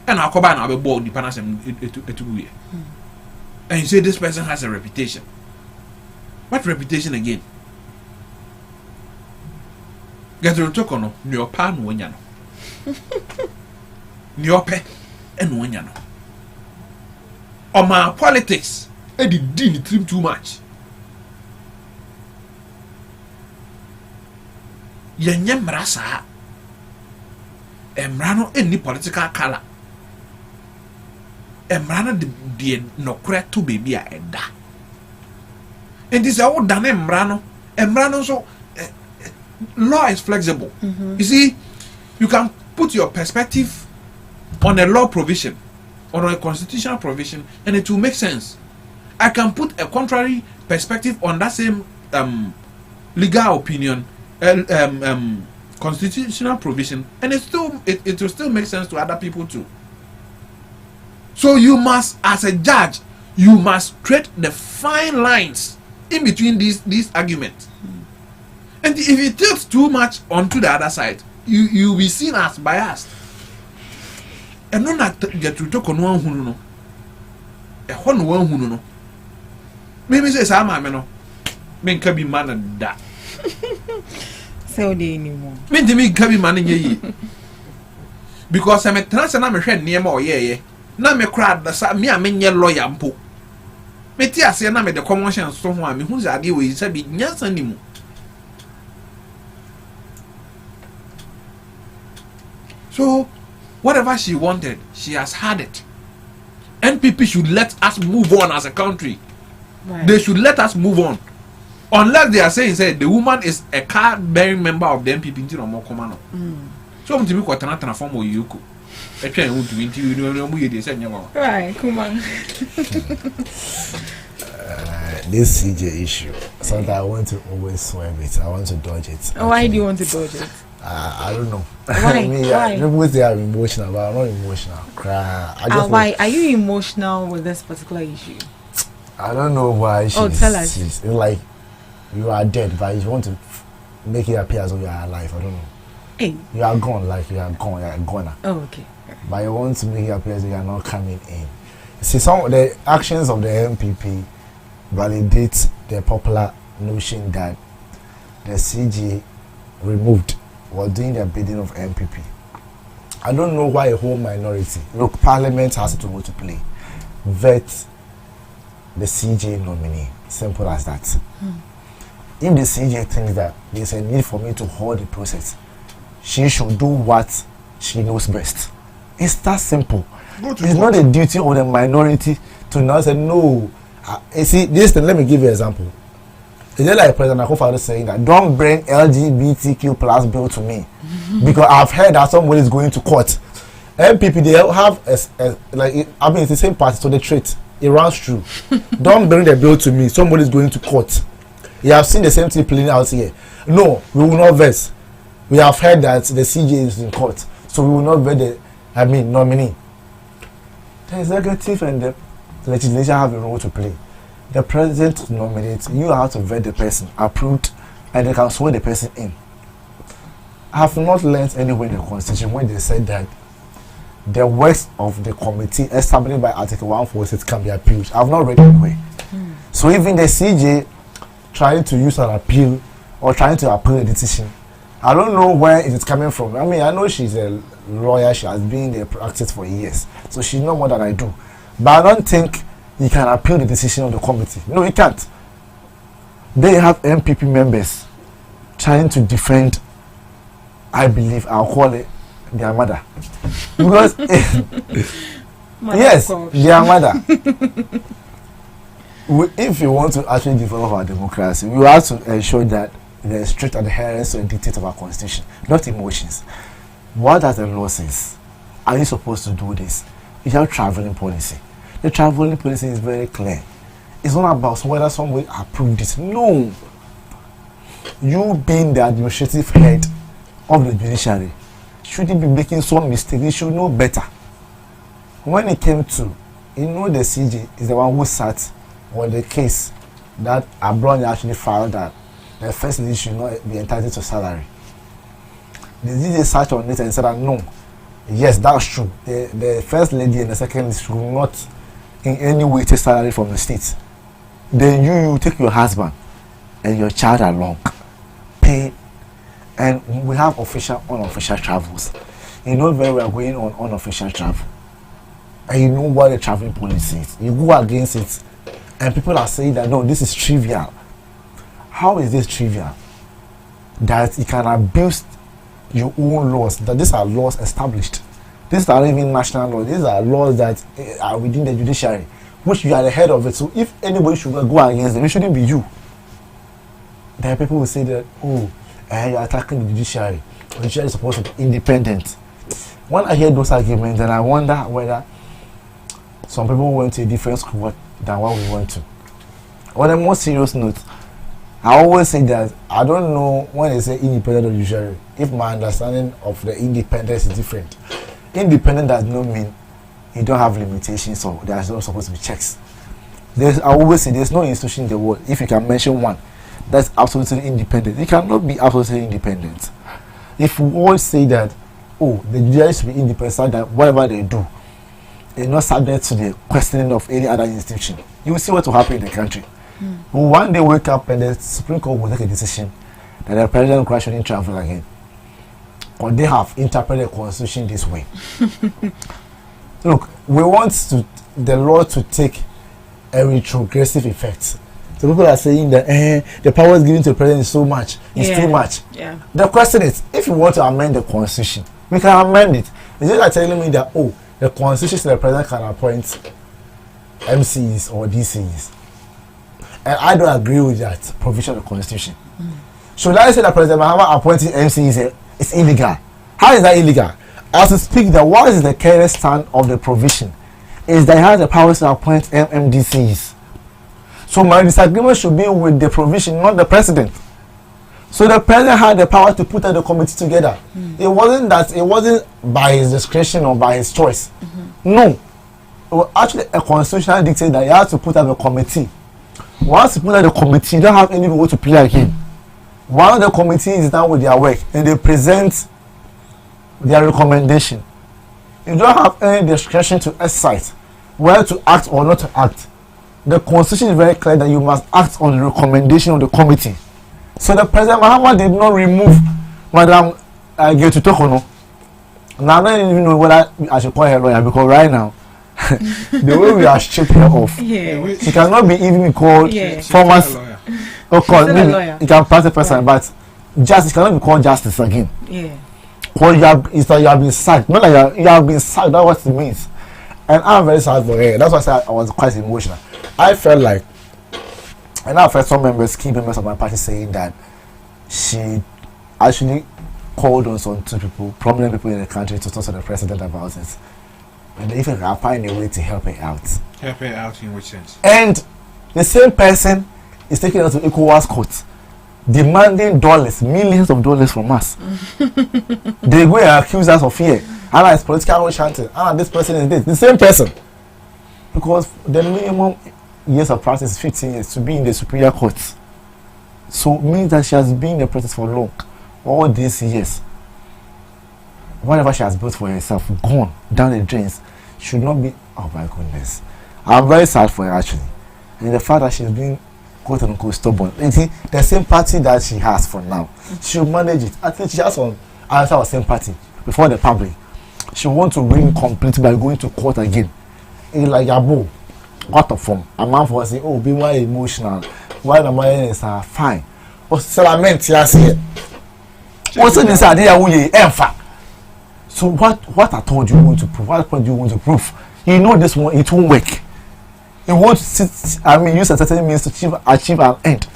And I'll come back and I'll be bored. The parents etu. And you say this person has a reputation. What reputation again? Get to talk on your pan when you know. Nyope and when you know. On my politics, I didn't trim too much. Yanyam rasa emrano any political color. Emrano de no to baby a eda. And this is all done emrano so law is flexible. You see, you can put your perspective on a law provision, on a constitutional provision, and it will make sense. I can put a contrary perspective on that same legal opinion, constitutional provision, and it will still make sense to other people too. So you must, as a judge, you must tread the fine lines in between these arguments. And if it tilts too much onto the other side, you will be seen as biased. And no not get to talk on one who no. A one who no. Maybe say Sama Meno. Men can be man and that. So they anymore. Men to me can be man in ye. Because I'm a trans and I'm a friend near more ye. Now me crowd the me a men ye lawyer ampo. Me tia say na me the commotion so one me who's a deal with be nyansa nimu. So, whatever she wanted, she has had it. NPP should let us move on as a country. Right. They should let us move on. Unless they are saying, say, the woman is a card-bearing member of the NPP. So, I'm going to transform Oyuku. Right, come on. This CJ issue, something I want to always swerve it. I want to dodge it. Why do you want to dodge it? I don't know. Why? Why? People say I'm emotional, but I'm not emotional. Why are you emotional with this particular issue? I don't know why. Tell us. It's like you are dead, but you want to make it appear as though you are alive. I don't know. Hey. You are gone, like you are gone. You are gone. Oh, okay. But you want to make it appear as though you are not coming in. See, some of the actions of the MPP validate the popular notion that the CG removed was doing the bidding of MPP. I don't know why a whole minority, look, Parliament has to go to play, vet the CJ nominee. Simple as that. If the CJ thinks that there's a need for me to hold the process, she should do what she knows best. It's that simple. It's not the duty of the minority to now say no. You see, let me give you an example. It's just like President Akufo saying that don't bring LGBTQ plus bill to me because I've heard that somebody is going to court. MPP, they have it's the same party, so they treat it runs through. Don't bring the bill to me. Somebody is going to court. We have seen the same thing playing out here. No, we will not vex. We have heard that the CJ is in court, so we will not vet the nominee. The executive and the legislature have a role to play. The president nominates, you have to vet the person, approved, and they can swear the person in. I have not learned anywhere in the constitution when they said that the works of the committee established by Article 146 can be appealed. I have not read anywhere. So even the CJ trying to use an appeal or trying to appeal a decision, I don't know where it is coming from. I mean, I know she's a lawyer, she has been in the practice for years, so she knows more than I do. But I don't think you can appeal the decision of the committee. No, you can't. They have MPP members trying to defend, I believe, I'll call it their mother. Because, yes, their mother. If you want to actually develop our democracy, we have to ensure that there is strict adherence to the dictates of our constitution, not emotions. What does the law say? Are you supposed to do this? You have traveling policy. The traveling policy is very clear. It's not about whether someone approved it. No. You being the administrative head of the judiciary shouldn't be making some mistake. You should know better. When it came to, the CJ is the one who sat on the case that Abroni actually filed that the first lady should not be entitled to salary. The DJ sat on it and said that no, yes, that's true. The first lady and the second lady should not in any way take salary from the state. Then you take your husband and your child along, pay, and we have official, unofficial travels. You know very well going on unofficial travel, and you know what the traveling policy is. You go against it, and people are saying that no, this is trivial. How is this trivial? That you can abuse your own laws. That these are laws established. These are not even national laws. These are laws that are within the judiciary, which you are the head of it. So if anybody should go against them, it shouldn't be you. There are people who say that, oh, you're attacking the judiciary. The judiciary is supposed to be independent. When I hear those arguments, then I wonder whether some people went to a different school than what we went to. On a more serious note, I always say that I don't know when they say independent of the judiciary, if my understanding of the independence is different. Independent does not mean you don't have limitations or there's not supposed to be checks. I always say there's no institution in the world, if you can mention one, that's absolutely independent. You cannot be absolutely independent. If we all say that, oh, the judiciary should be independent, so that whatever they do, they're not subject to the questioning of any other institution, you will see what will happen in the country. Will one day wake up and the Supreme Court will take a decision that the president shouldn't travel again, or they have interpreted the constitution this way. Look, we want the law to take a retrogressive effect. So people are saying that the powers given to the president is so much, it's too much. Yeah. The question is, if you want to amend the constitution, we can amend it. Is it like telling me that, oh, the constitution says the president can appoint MCs or DCs? And I don't agree with that provision of the constitution. Should I say that President Mahama appointing MCs is illegal? How is that illegal? As to speak, that what is the current stand of the provision is that he has the powers to appoint MMDCs. So my disagreement should be with the provision, not the president. So the president had the power to put the committee together. It wasn't by his discretion or by his choice. No. It was actually a constitutional dictate that he had to put up a committee. Once you put out the committee, you don't have any role to play again. While the committee is done with their work and they present their recommendation, you don't have any discretion to exercise whether to act or not to act. The constitution is very clear that you must act on the recommendation of the committee. So the President Mahama did not remove Madam Getu Tokono. Now I don't even know whether I should call her lawyer, because right now the way we are stripping her off, she cannot be even called former or called maybe you can pass the person, but justice cannot be called justice again. Because you have been sacked. Not like you have been sacked, that's what it means. And I'm very sad for her. That's why I said I was quite emotional. I felt like, and I've heard some key members of my party saying that she actually called on some two people, prominent people in the country, to talk to the president about it. And if I find a way to help her out. Help her out in which sense? And the same person is taking us to ECOWAS court, demanding millions of dollars from us. They go and accuse us of fear. And it's political chanting. This person is this. The same person. Because the minimum years of practice is 15 years to be in the superior court. So it means that she has been in the process for long. All these years. Whatever she has built for herself, gone down the drains, should not be. Oh my goodness. I'm very sad for her actually. And the fact that she's been quote unquote stubborn. And the sympathy that she has for now, she'll manage it. I think she has some answer of sympathy before the public. She wants to win completely by going to court again. It's like Yabo, what of form? A man for saying, oh, be more emotional. Why the man is fine. But solamente yes here. Also, this idea we empha. So what I told you want to prove? What point do you want to prove? You know this one, it won't work. You want to sit, use a certain means to achieve an end.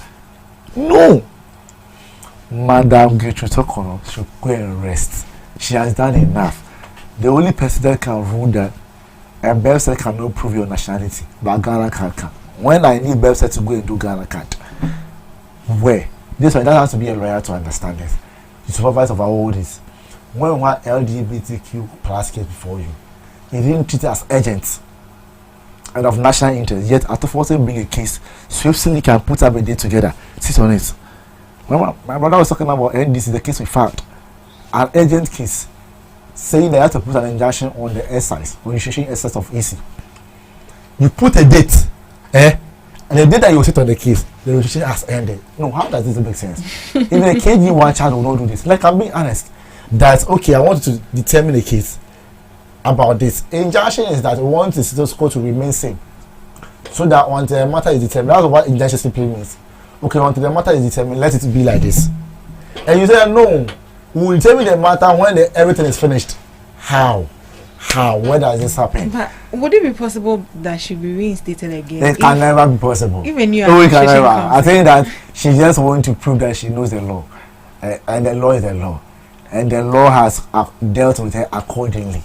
No. Madam Gertrude Tokono should go and rest. She has done enough. The only person that can rule that a birth cannot prove your nationality, but Ghana can. When I need birth to go and do Ghana can't. Where? This one, that has to be a lawyer to understand this. The supervisor of all this. When one LGBTQ plus case before you, he didn't treat it as urgent and of national interest, yet after forcing bring a case, swiftly can put up a day together, sit on it. When my brother was talking about NDC, the case we found, an urgent case, saying they have to put an injunction on the excise, on initiation excess of AC. You put a date, and the date that you sit on the case, the registration has ended. No, how does this make sense? Even a KG1 child will not do this. Like, I'm being honest, that, okay, I want to determine a case about this. Injunction is that we want the status quo to remain same. So that once the matter is determined, that's what injunction simply means. Okay, until the matter is determined, let it be like this. And you say, no, we will determine the matter when everything is finished. How? Where does this happen? But would it be possible that she be reinstated again? It can never be possible. Even you it can never. I think that she just wants to prove that she knows the law. And the law is the law. And the law has dealt with her accordingly.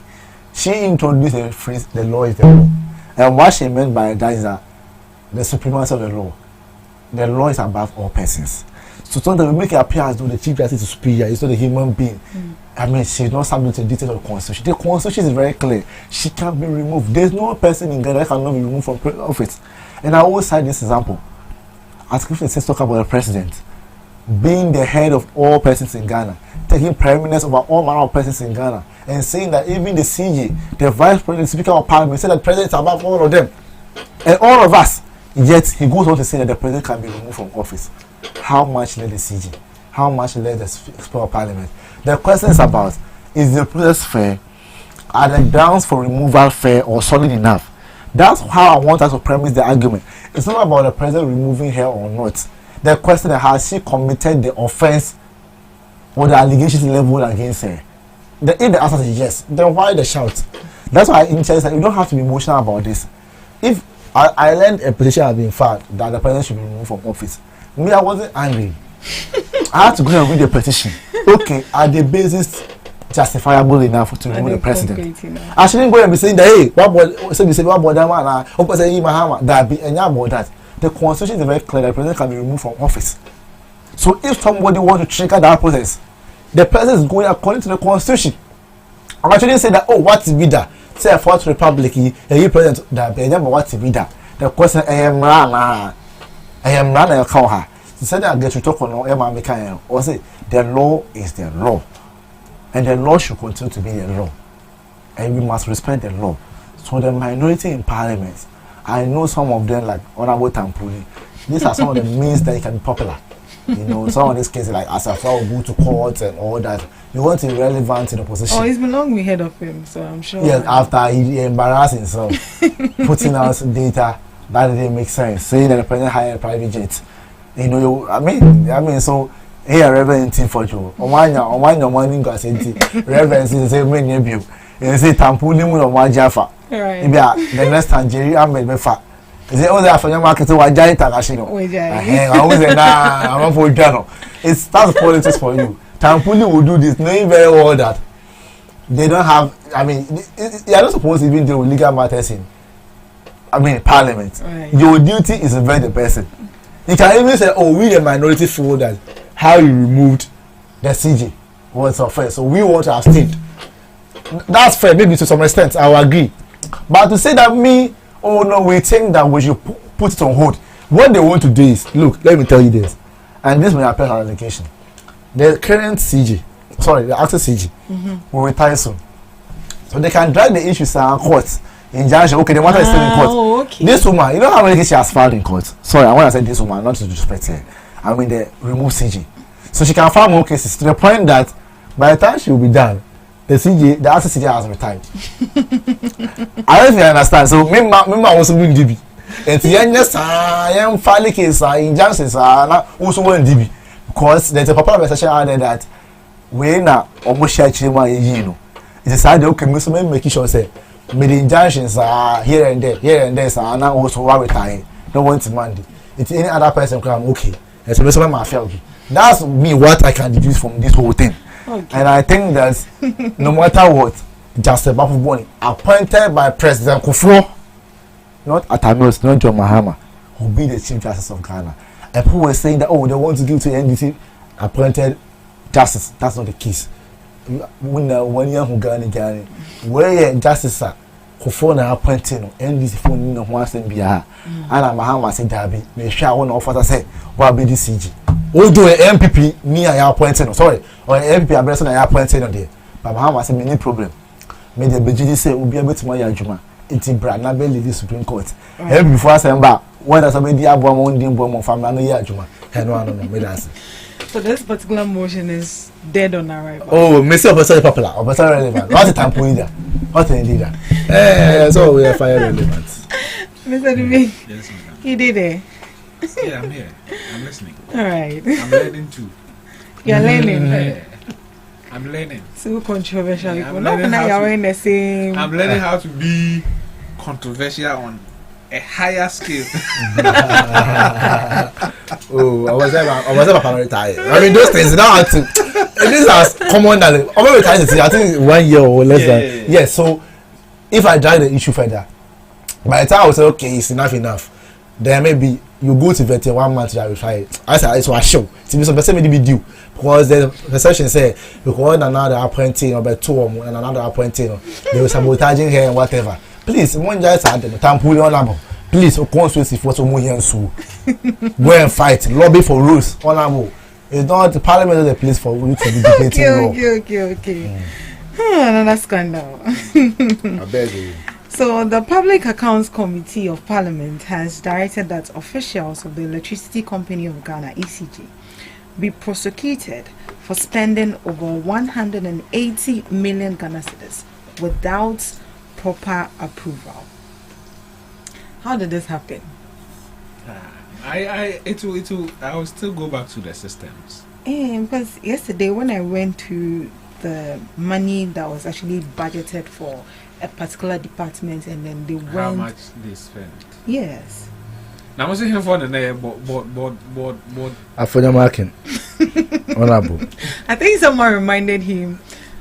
She introduced the phrase, the law is the law. And what she meant by that is that the supremacy of the law. The law is above all persons. So sometimes we make it appear as though the Chief Justice is superior, it's not a human being. I mean, she's not subject to the details of the Constitution. The Constitution is very clear. She can't be removed. There's no person in Ghana that cannot be removed from office. And I always cite this example. As Christian says, talk about the president being the head of all persons in Ghana, taking preeminence over all manner of persons in Ghana, and saying that even the CJ, the vice president, speaker of parliament, said that the president is above all of them and all of us. Yet he goes on to say that the president can be removed from office. How much led the CJ? How much led the speaker of parliament? The question is about, is the process fair? Are the grounds for removal fair or solid enough? That's how I want us to premise the argument. It's not about the president removing her or not. The question is, has she committed the offense or the allegations leveled against her? If the answer is yes, then why the shout? That's why in Chelsea, you don't have to be emotional about this. If I learned a petition has been filed that the president should be removed from office, me, I wasn't angry. I had to go and read the petition. Okay, are the basis justifiable enough to remove the president? I shouldn't go and be saying that, hey, what about that man? Open say Mahama, that be and about that. The Constitution is very clear that the president can be removed from office. So if somebody wants to trigger that process, the president is going according to the Constitution. I'm actually saying that, oh, what's be that? Say a fourth republic, you president that be what's be that? The question I am running call her. She said that I get to talk on or say the law is the law. And the law should continue to be the law. And we must respect the law. So the minority in parliament, I know some of them like Honorable Tampuli. These are some of the means that it can be popular. You know, some of these cases like Asafa will go to court and all that. You want to be relevant in the position. Oh, it's been long we heard of him, so I'm sure. Yes, after he embarrassed himself, putting out data that didn't make sense, saying that the president hired a private jet. You know, I mean, so here Reverend for you. Omanya morning got Reverend says say me near and say Tampuli mu no Jaffa. Right. The next time Jerry Ahmed be fat. Is all that for your market to Wajai Tagashino? I always say, nah, I'm for Jano. It's that's politics for you. Tampuli will do this, knowing very well that they don't have, I mean, they are not supposed to even deal with legal matters in, parliament. Right. Your duty is to invite the person. You can even say, oh, we the minority feel that how you removed the CJ was unfair, so we want to abstain. That's fair, maybe to some extent, I will agree. But to say that oh no, we think that we should put it on hold. What they want to do is, look, let me tell you this, and this may apply to allocation. The current CG, the active CG, will retire soon. So they can drag the issues in court, injunction. Okay, the matter is still in court. Okay. This woman, you know how many cases she has filed in court? Sorry, I want to say this woman, not to disrespect her. I mean, they remove CG. So she can file more cases to the point that by the time she will be done, the active CG has retired. I don't think I understand. So, me also bring DB. And the youngest, I am filing case, injunctions are also one DB. Because there's a popular message out there that we now almost share chima, you know. It is hard to make sure say, the injunctions are here and there, so I now also retire. Don't want to Monday. It's any other person come okay. And so my feel. That's me what I can deduce from this whole thing. Okay. And I think that no matter what, Justice Bafuboni, appointed by President Kufuor, not Atanos, not John Mahama, will be the Chief Justice of Ghana. And people were saying that, oh, they want to give to NDC appointed justice. That's not the case. When year who Ghana, where justice are, Kufuor na appointed NDC for no one send be and Mahama said, Dabi, may share one offer say, what be the CG. Although an MPP me I appointed, sorry, or an MP addressing I appointed on there, but Mahama said, no problem. May the BGD say, will be able to my Yajuma. It's Brad Nabel, the Supreme Court. Every before I say, what does somebody have one day bomb from another Yajuma? And one of them. So this particular motion is dead on arrival. Oh, Mr. Officer popular, Officer relevant. What a tampo leader. What a leader. So we are fire relevant. Mr. Dumi, Yes, madam. he did it. Yeah, I'm here. I'm listening. All right. I'm learning too. You're learning. I'm learning. So controversial. Yeah, I'm learning the same. I'm learning how to be controversial on a higher scale. Oh, I was ever retired. I mean, those things now have to. This is common that I'm retired. I think 1 year or less than. Yes. So if I drag the issue further, by the time I will say, okay, it's enough. Then maybe you go to vet 1 month to verify it. I said it's a show. To be some person may be due because the session say because another appointing or by 2 and another appointing they were sabotaging her and whatever. Please, one guy said them tampuli honorable. Please, constituency for some here and so go and fight, lobby for rules, honorable. It's not the parliament is the place for you to be debating law. Okay. Another scandal. I beg you. So, the Public Accounts Committee of Parliament has directed that officials of the Electricity Company of Ghana, ECG, be prosecuted for spending over 180 million Ghana cedis without proper approval. How did this happen? I will still go back to the systems. Because yesterday when I went to the money that was actually budgeted for a particular department and then they went... How much they spent? Yes. Now I'm saying for the name, but After marking. Honorable. I think someone reminded him.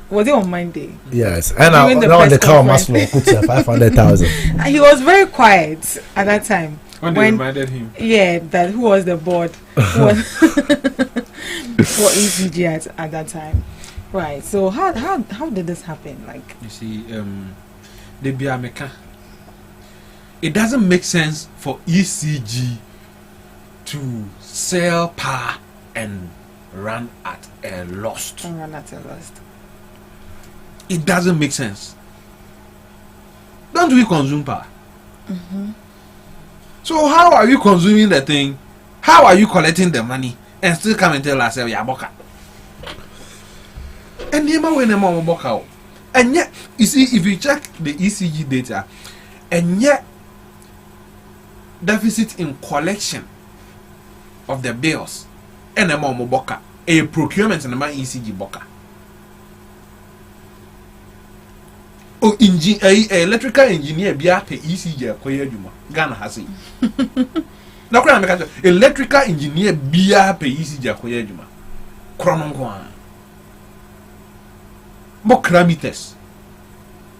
Was it on Monday? Yes. And now the cow must look 500,000. He was very quiet at that time. When they reminded him? Yeah, that who was the board for ECG at that time. Right. So how did this happen? Like, you see, the Biameka. It doesn't make sense for ECG to sell power and run at a loss. It doesn't make sense. Don't we consume power? Mm-hmm. So how are you consuming the thing? How are you collecting the money and still come and tell us boka? And boka. And yet, you see, if you check the ECG data, and yet deficit in collection of the bills, and a boka, a procurement and a ECG boka. Oh, electrical engineer be at ECG Ghana has it. No, electrical engineer be at ECG Koyajuma. Chronongwan. Mokra meters.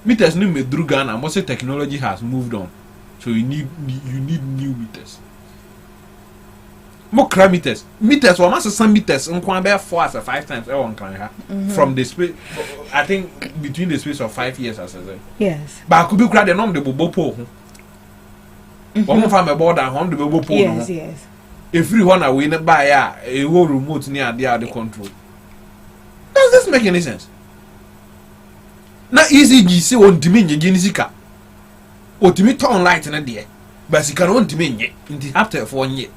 Meters no me through Ghana. Most technology has moved on, so you need new meters. more meters or mass some meters on Kwambe 4 as a 5 times from the space. I think between the space of 5 years as I say. Yes. But I could be crowded on the bobo. One farm a border home the bobo. Yes, yes. If you want to win by a whole remote near the other control. Does this make any sense? Not easy GC on Dimini Ginisika. Or to me turn light in a day. But you can own Dimini in the after 1 year.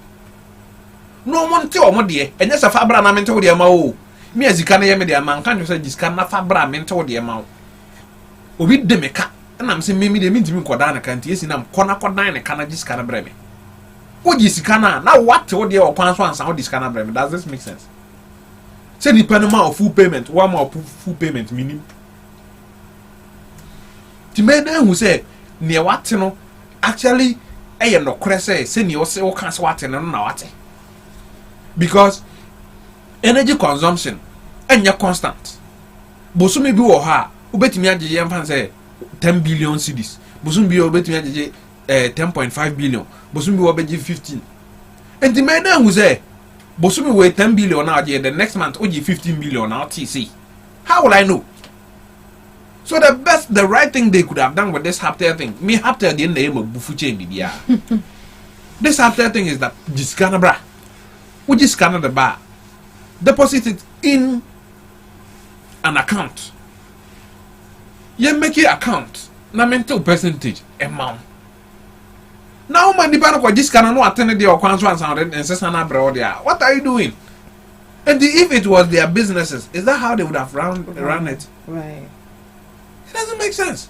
No one tell my dear, and yes, a fabra mental the amount. Me as you can hear me the amount, can't you say this can not fabra mental the amount? O with demeka, and I'm saying maybe they mean to me Kodana can't yes, and I'm Kodana can just can breme. What is Kana? Now what to the or Panswan how this can breme? Does this make sense? Say the Panama of full payment, one more full payment meaning. To me then who say near what you know actually I am no cresse, send you say, oh, can't what and no what. Because energy consumption and you're constant. Bosumi bi wo ha, ubetimi agye yemfa say 10 billion cedis. Bosumi bi ubetimi agye 10.5 billion. Bosumi bi obegye 15. And the man who say Bosumi we 10 billion now the next month oji 15 billion now TC. How will I know? So the right thing they could have done with this Hapter thing. Me Hapter the name of Bufuche Bibia. This Hapter thing is that Giscanabra. We just scan the bar, deposit it in an account. You make your account, na mental percentage amount. Now, my depend on this can not attend the account and say, what are you doing? And if it was their businesses, is that how they would have run it? Right. It doesn't make sense.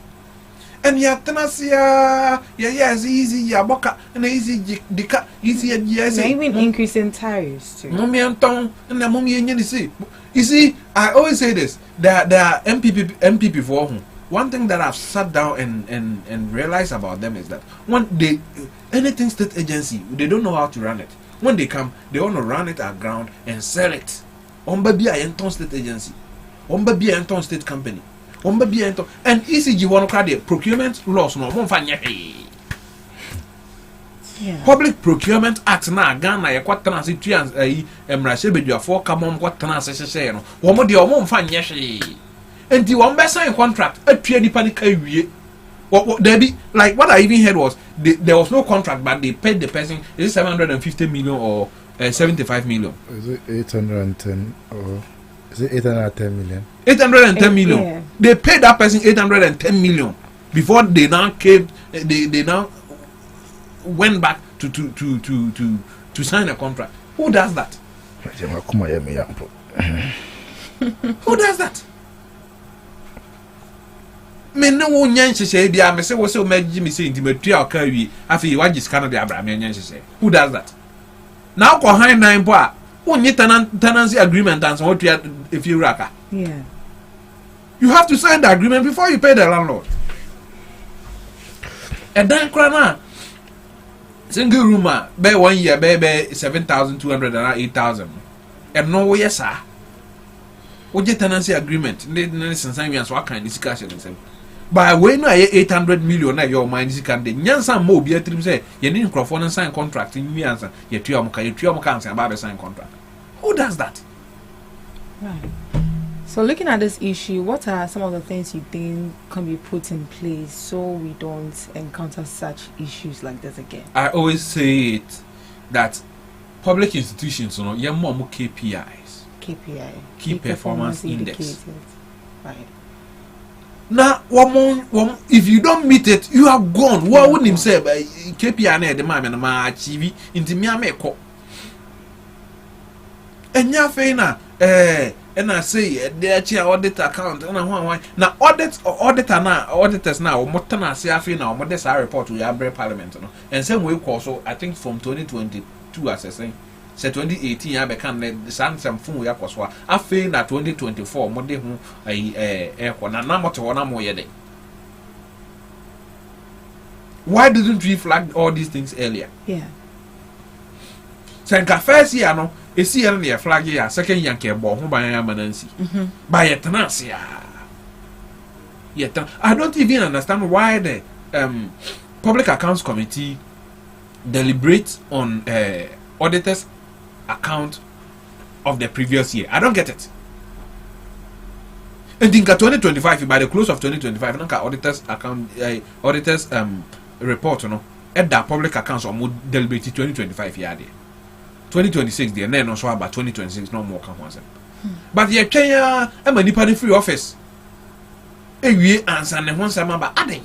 And ya tenasia, it's easy, ya boka, and easy, dika, easy, yes, even increasing tariffs too. Mommy and Tom, and the mommy and you see, I always say this, there are MPP for whom. One thing that I've sat down and realized about them is that when they, anything state agency, they don't know how to run it. When they come, they want to run it at ground and sell it. On baby, I enter state agency. On baby, I enter state company. And ECG one card procurement laws no one find Public Procurement Act na Ghana ya kwatana si tuans emrashe bedua for come kwatana se no wo mo de o mo mfa nye hwe enti wo be sign contract atue nipa ni kai wie there be like what I even heard was there was no contract but they paid the person is 750 million or 75 million. Is it 810 or is it 810 million? 810 million. Yeah. They paid that person 810 million before they now came. They now went back to sign a contract. Who does that? Who does that? Me no wo nyanse say bia me say wo say o maji me say intimatua o ka wi afi wa gis kana de abra me nyanse say. Who does that? Now ko high nine bo a wonye tenancy agreement and so what if you raka. Yeah. You have to sign the agreement before you pay the landlord. And then krana single room be 1 year be 7,200 and 8,000. And no yes sir. Oje tenancy agreement ne sensan wi so aka ni sika hye nsem. By way no 800 million na your mind sika de nyansa ma obi atrim say ye ni nkrofo no sign contract ni ansa ye tua mo ka ansa ba be sign contract. Who does that? Right. So looking at this issue, what are some of the things you think can be put in place so we don't encounter such issues like this again? I always say it that public institutions, you know, you more KPIs. KPI. Key performance index. Right. Now, if you don't meet it, you are gone. What would him say? KPI na the man and my achieve into me ameko. And ya fena and I say the audit account and why now auditors now motana say afina or modest report to your parliament and same way also I think from 2022 as I say 2018 ya bekan the some phone ya kwaswa afi na 2024 mode hu na moto wona mo yede. Why didn't we flag all these things earlier? Yeah. Senka first year no esi ya na flag ya second year ke bo ho ban ya manansi. By tenancy I don't even understand why the Public Accounts Committee deliberates on auditors account of the previous year. I don't get it. And in 2025, by the close of 2025, no auditors account auditors report no at the public accounts or more deliberate 2025 year. 2026 there, then also about 2026 no more can once. But the Kenya am a nipa free office. We answer the one time about adding.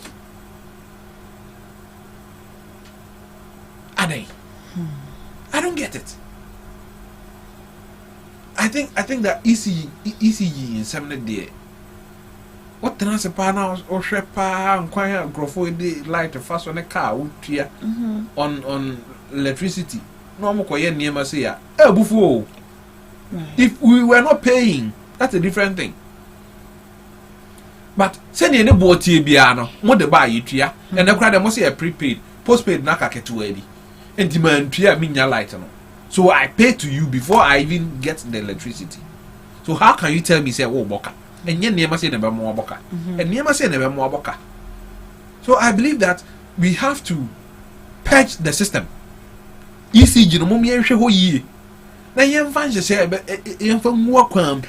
I don't get it. I think that ECG in 7 day. What transfer now or shepa and quite growth the light fast on a car on electricity. No more quiet near Masia. Bufo. If we were not paying, that's a different thing. But send any boat biano, more the buy it here, and the crowd must say a prepaid, postpaid naka ketuedi, and demand tria minya light. So I pay to you before I even get the electricity. So how can you tell me say oh boka? And yet never say never more boka. And never say never more boka. So I believe that we have to patch the system. ECG no mum yen hwe yi. Na yen fan say yen fa mu akwam.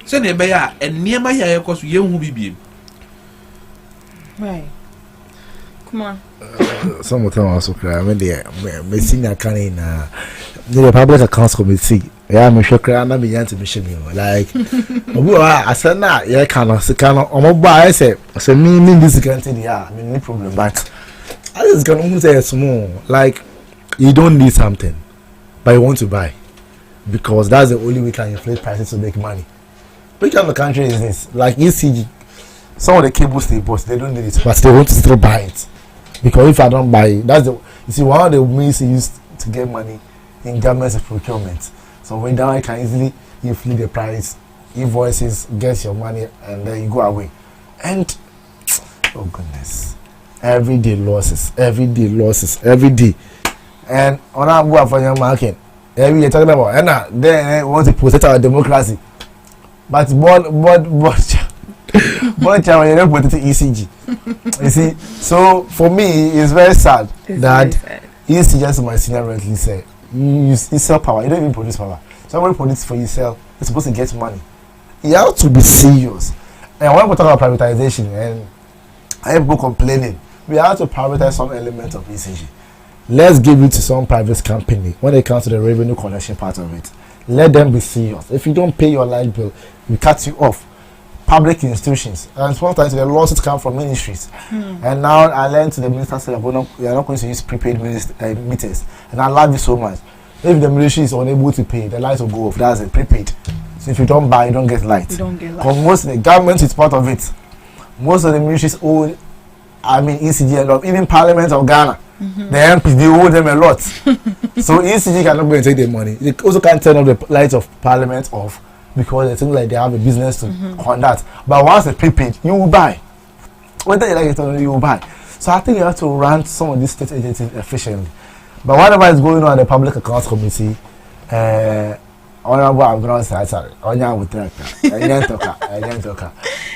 Se ne be ya enema ya yekoso yen hu bibiem. Right. Come on. Some of them also cry. I mean, the senior can the public accounts committee. Yeah, I'm sure cry. I'm not beginning to mission you. Like, I said, nah, yeah, cannot. I said, so me this can't yeah. I mean, no problem. But I just gonna say small. Like, you don't need something, but you want to buy because that's the only way can inflate prices to make money. Which kind of country is this? Like ECG, some of the cables they bought, they don't need it, but they want to still buy it. Because if I don't buy it, that's the you see one of the means used to get money in government procurement. So when down I can easily inflate the price, invoices, get your money, and then you go away. And oh goodness, every day losses. And on our go for your market, every year talking about and then want to protect our democracy. But but when you don't put it to ECG, you see. So for me, it's very sad that ECG, just my senior rightly said, you sell power. You don't even produce power. Somebody produce for yourself. You're supposed to get money. You have to be serious. And when we talk about privatization, and I have people complaining, we have to privatize some element of ECG. Let's give it to some private company when it comes to the revenue collection part of it. Let them be serious. If you don't pay your light bill, we cut you off. Public institutions, and sometimes the lawsuits come from ministries. And now I learned to the minister said you're not going to use prepaid meters, and I love you so much. If the ministry is unable to pay, the lights will go off. That's a prepaid. So if you don't buy, you don't get light. Because most of the government is part of it. Most of the ministries own, I mean ECG a lot. Even Parliament of Ghana, the MPs they owe them a lot. So ECG cannot go and take the money. They also can't turn off the lights of Parliament off. Because they think like they have a business to conduct. But once they prepaid, you will buy. Whether you like it or not, you will buy. So I think you have to run some of these state agencies efficiently. But whatever is going on at the Public Accounts Committee, Honorable Abdul sorry, Onya with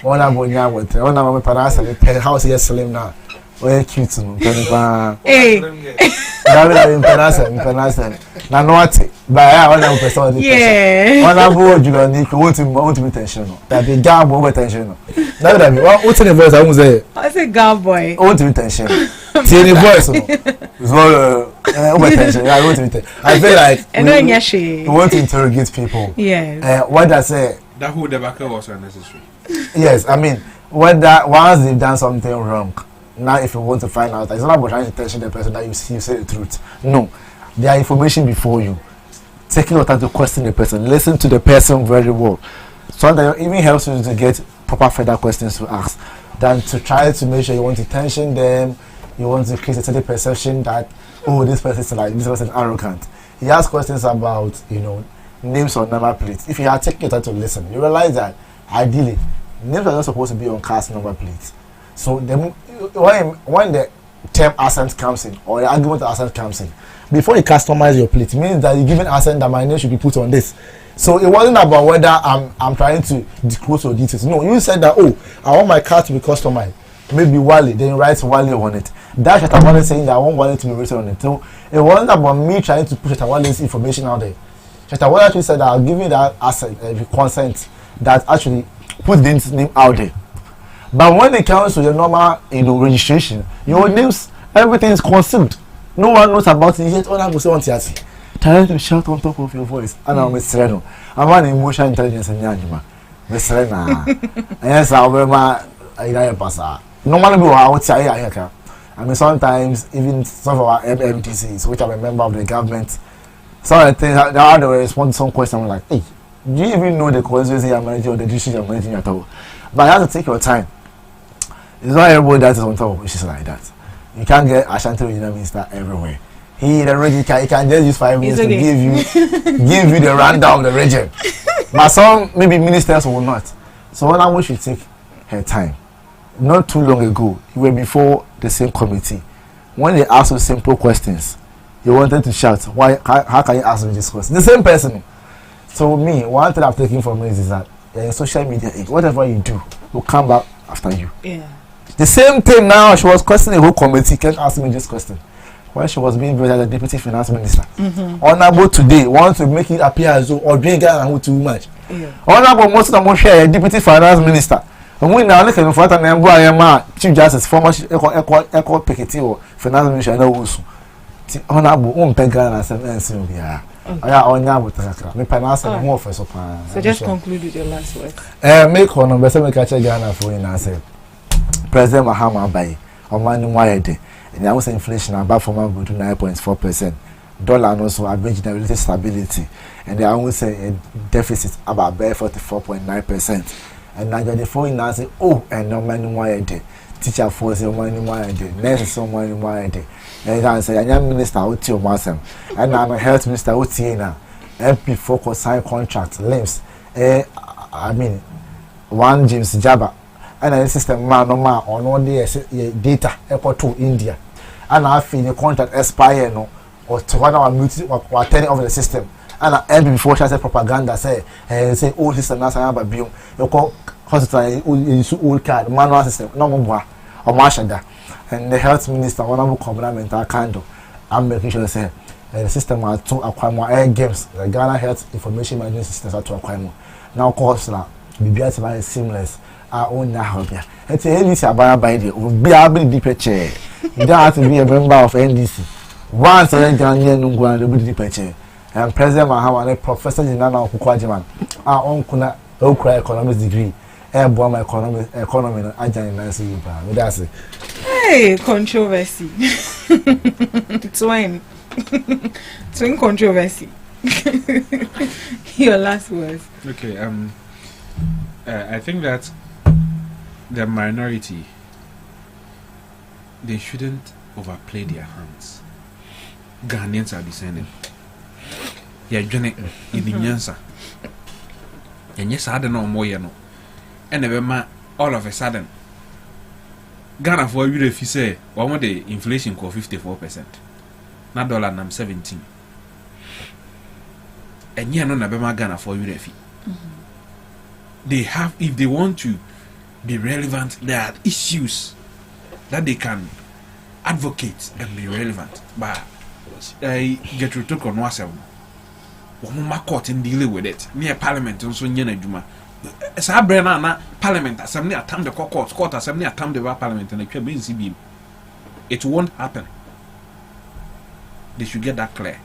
Honorable Onya with Honorable Parasa, house yes slim now. Well, cute. Hey. Now what? But I want to person. Yeah. Honorable, you want to be intentional. That the gab over tension. Now that what's in the voice? I won't say. I say gab boy. I want to be intentional. See the voice. It's all over tension. I want to be. I feel like we want to interrogate people. Yes. What I say. That whole debacle was unnecessary. Yes, I mean when that once they've done something wrong. Now, if you want to find out, it's not about trying to tension the person that you say the truth. No, there are information before you. Taking your time to question the person, listen to the person very well. So that it even helps you to get proper further questions to ask than to try to make sure you want to tension them. You want to create a certain perception that this person is like this person is arrogant. He asks questions about names or number plates. If you are taking your time to listen, you realize that ideally names are not supposed to be on cars number plates. So when the term accent comes in or the argument of accent comes in, before you customize your plate, it means that you're giving accent that my name should be put on this. So it wasn't about whether I'm trying to disclose your details. No, you said that I want my car to be customized. Maybe Wale, then you write Wale on it. That Shatawale saying that I won't want it to be written on it. So it wasn't about me trying to push Shatawale's information out there. Shatawale actually said that I'll give you that as a consent that actually put the name out there. But when it comes to your normal, registration, your names, everything is concealed. No one knows about it yet. All I will say on Tiasi, trying to shout on top of your voice. And I'm with Sereno. I'm an emotional intelligence and Yanima. With Serena. Yes, I'll be my Pasa. No one will go outside. I mean, sometimes even some of our MMTCs, which are a member of the government, some of the things that are the respond to some questions. I'm like, hey, do you even know the constituency you're managing or the district you're managing at all? But you have to take your time. It's not everybody that is on top of issues like that. You can't get Ashanti Regional Minister everywhere. He can just use 5 minutes to give you the rundown of the region. But some maybe ministers will not. So when I wish you take her time. Not too long ago, you were before the same committee. When they asked you simple questions, you wanted to shout, "Why? How can you ask me this question?" The same person. So me, one thing I've taken from this is that in social media, whatever you do, will come back after you. Yeah. The same thing now. She was questioning the whole committee. Can't ask me this question. When she was being voted as the deputy finance minister, Honorable today wants to make it appear as though or doing Ghana too much. Honorable most of them share deputy finance minister. And we now look at the fact that Chief Justice, former Echo Piketty or finance minister, and also Honorable Ghana and Sylvia. So just conclude with your last word. Make one number 7 catch Ghana for you and say President Mahama by Oman Wide. And I was inflation about from 9.4%. Dollar and also average relative stability. And they always say a deficit about 44.9%. And now the phone now say, oh, and no money wide. Teacher force your money wide. Nurse some money wide. And I say, I'm minister out to your and I'm a health minister out here now. MP focus sign contract limbs. I mean, one James Jabba. And the system man no man on all the data equal to India. And I feel the contract expire no or to one hour multi or turning over the system. And I before she said propaganda say old system now say about bill. You call hospital use old card manual system no more or mashada. And the health minister honorable covenant candle. I'm making sure say the system are to acquire more air games. The Ghana Health Information Management Systems are to acquire more. Now course now be seamless. Own now here. It's a NDC about by the be able deeper chair. You don't have to be a member of NDC. Once I enter here, no go and be deeper chair. And President Mahama, Professor Jinana Okwajiman, our own Kuna Okra economics degree. Airborne economy, I join Nancy Yuba. That's it. Hey, controversy. Twin controversy. Your last words. Okay. I think that the minority, they shouldn't overplay their hands. Ghanaians are descending. Yeah, Johnny, in the Nyansa. And yes, I don't know more, you know. And never all of a sudden, Ghana for you if you say, well, one day inflation go 54%. Not dollar, and I'm 17. And yeah, no, never Ghana for you if they have, if they want to be relevant, there are issues that they can advocate and be relevant. But I get to talk on myself. One court in dealing with it near Parliament also Nyana Juma. Sabrina na Parliament assembly attempt the court assembly attempt the Parliament and the it won't happen. They should get that clear.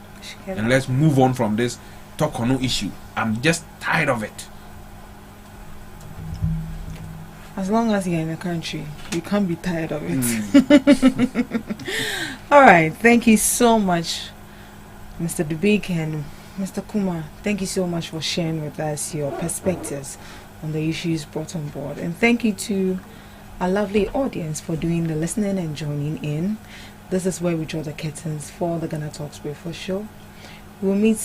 And let's move on from this talk on no issue. I'm just tired of it. As long as you're in the country, you can't be tired of it. All right. Thank you so much, Mr. Dubik and Mr. Kumar. Thank you so much for sharing with us your perspectives on the issues brought on board. And thank you to our lovely audience for doing the listening and joining in. This is where we draw the curtains for the GhanaTalks Breakfast Show. We'll meet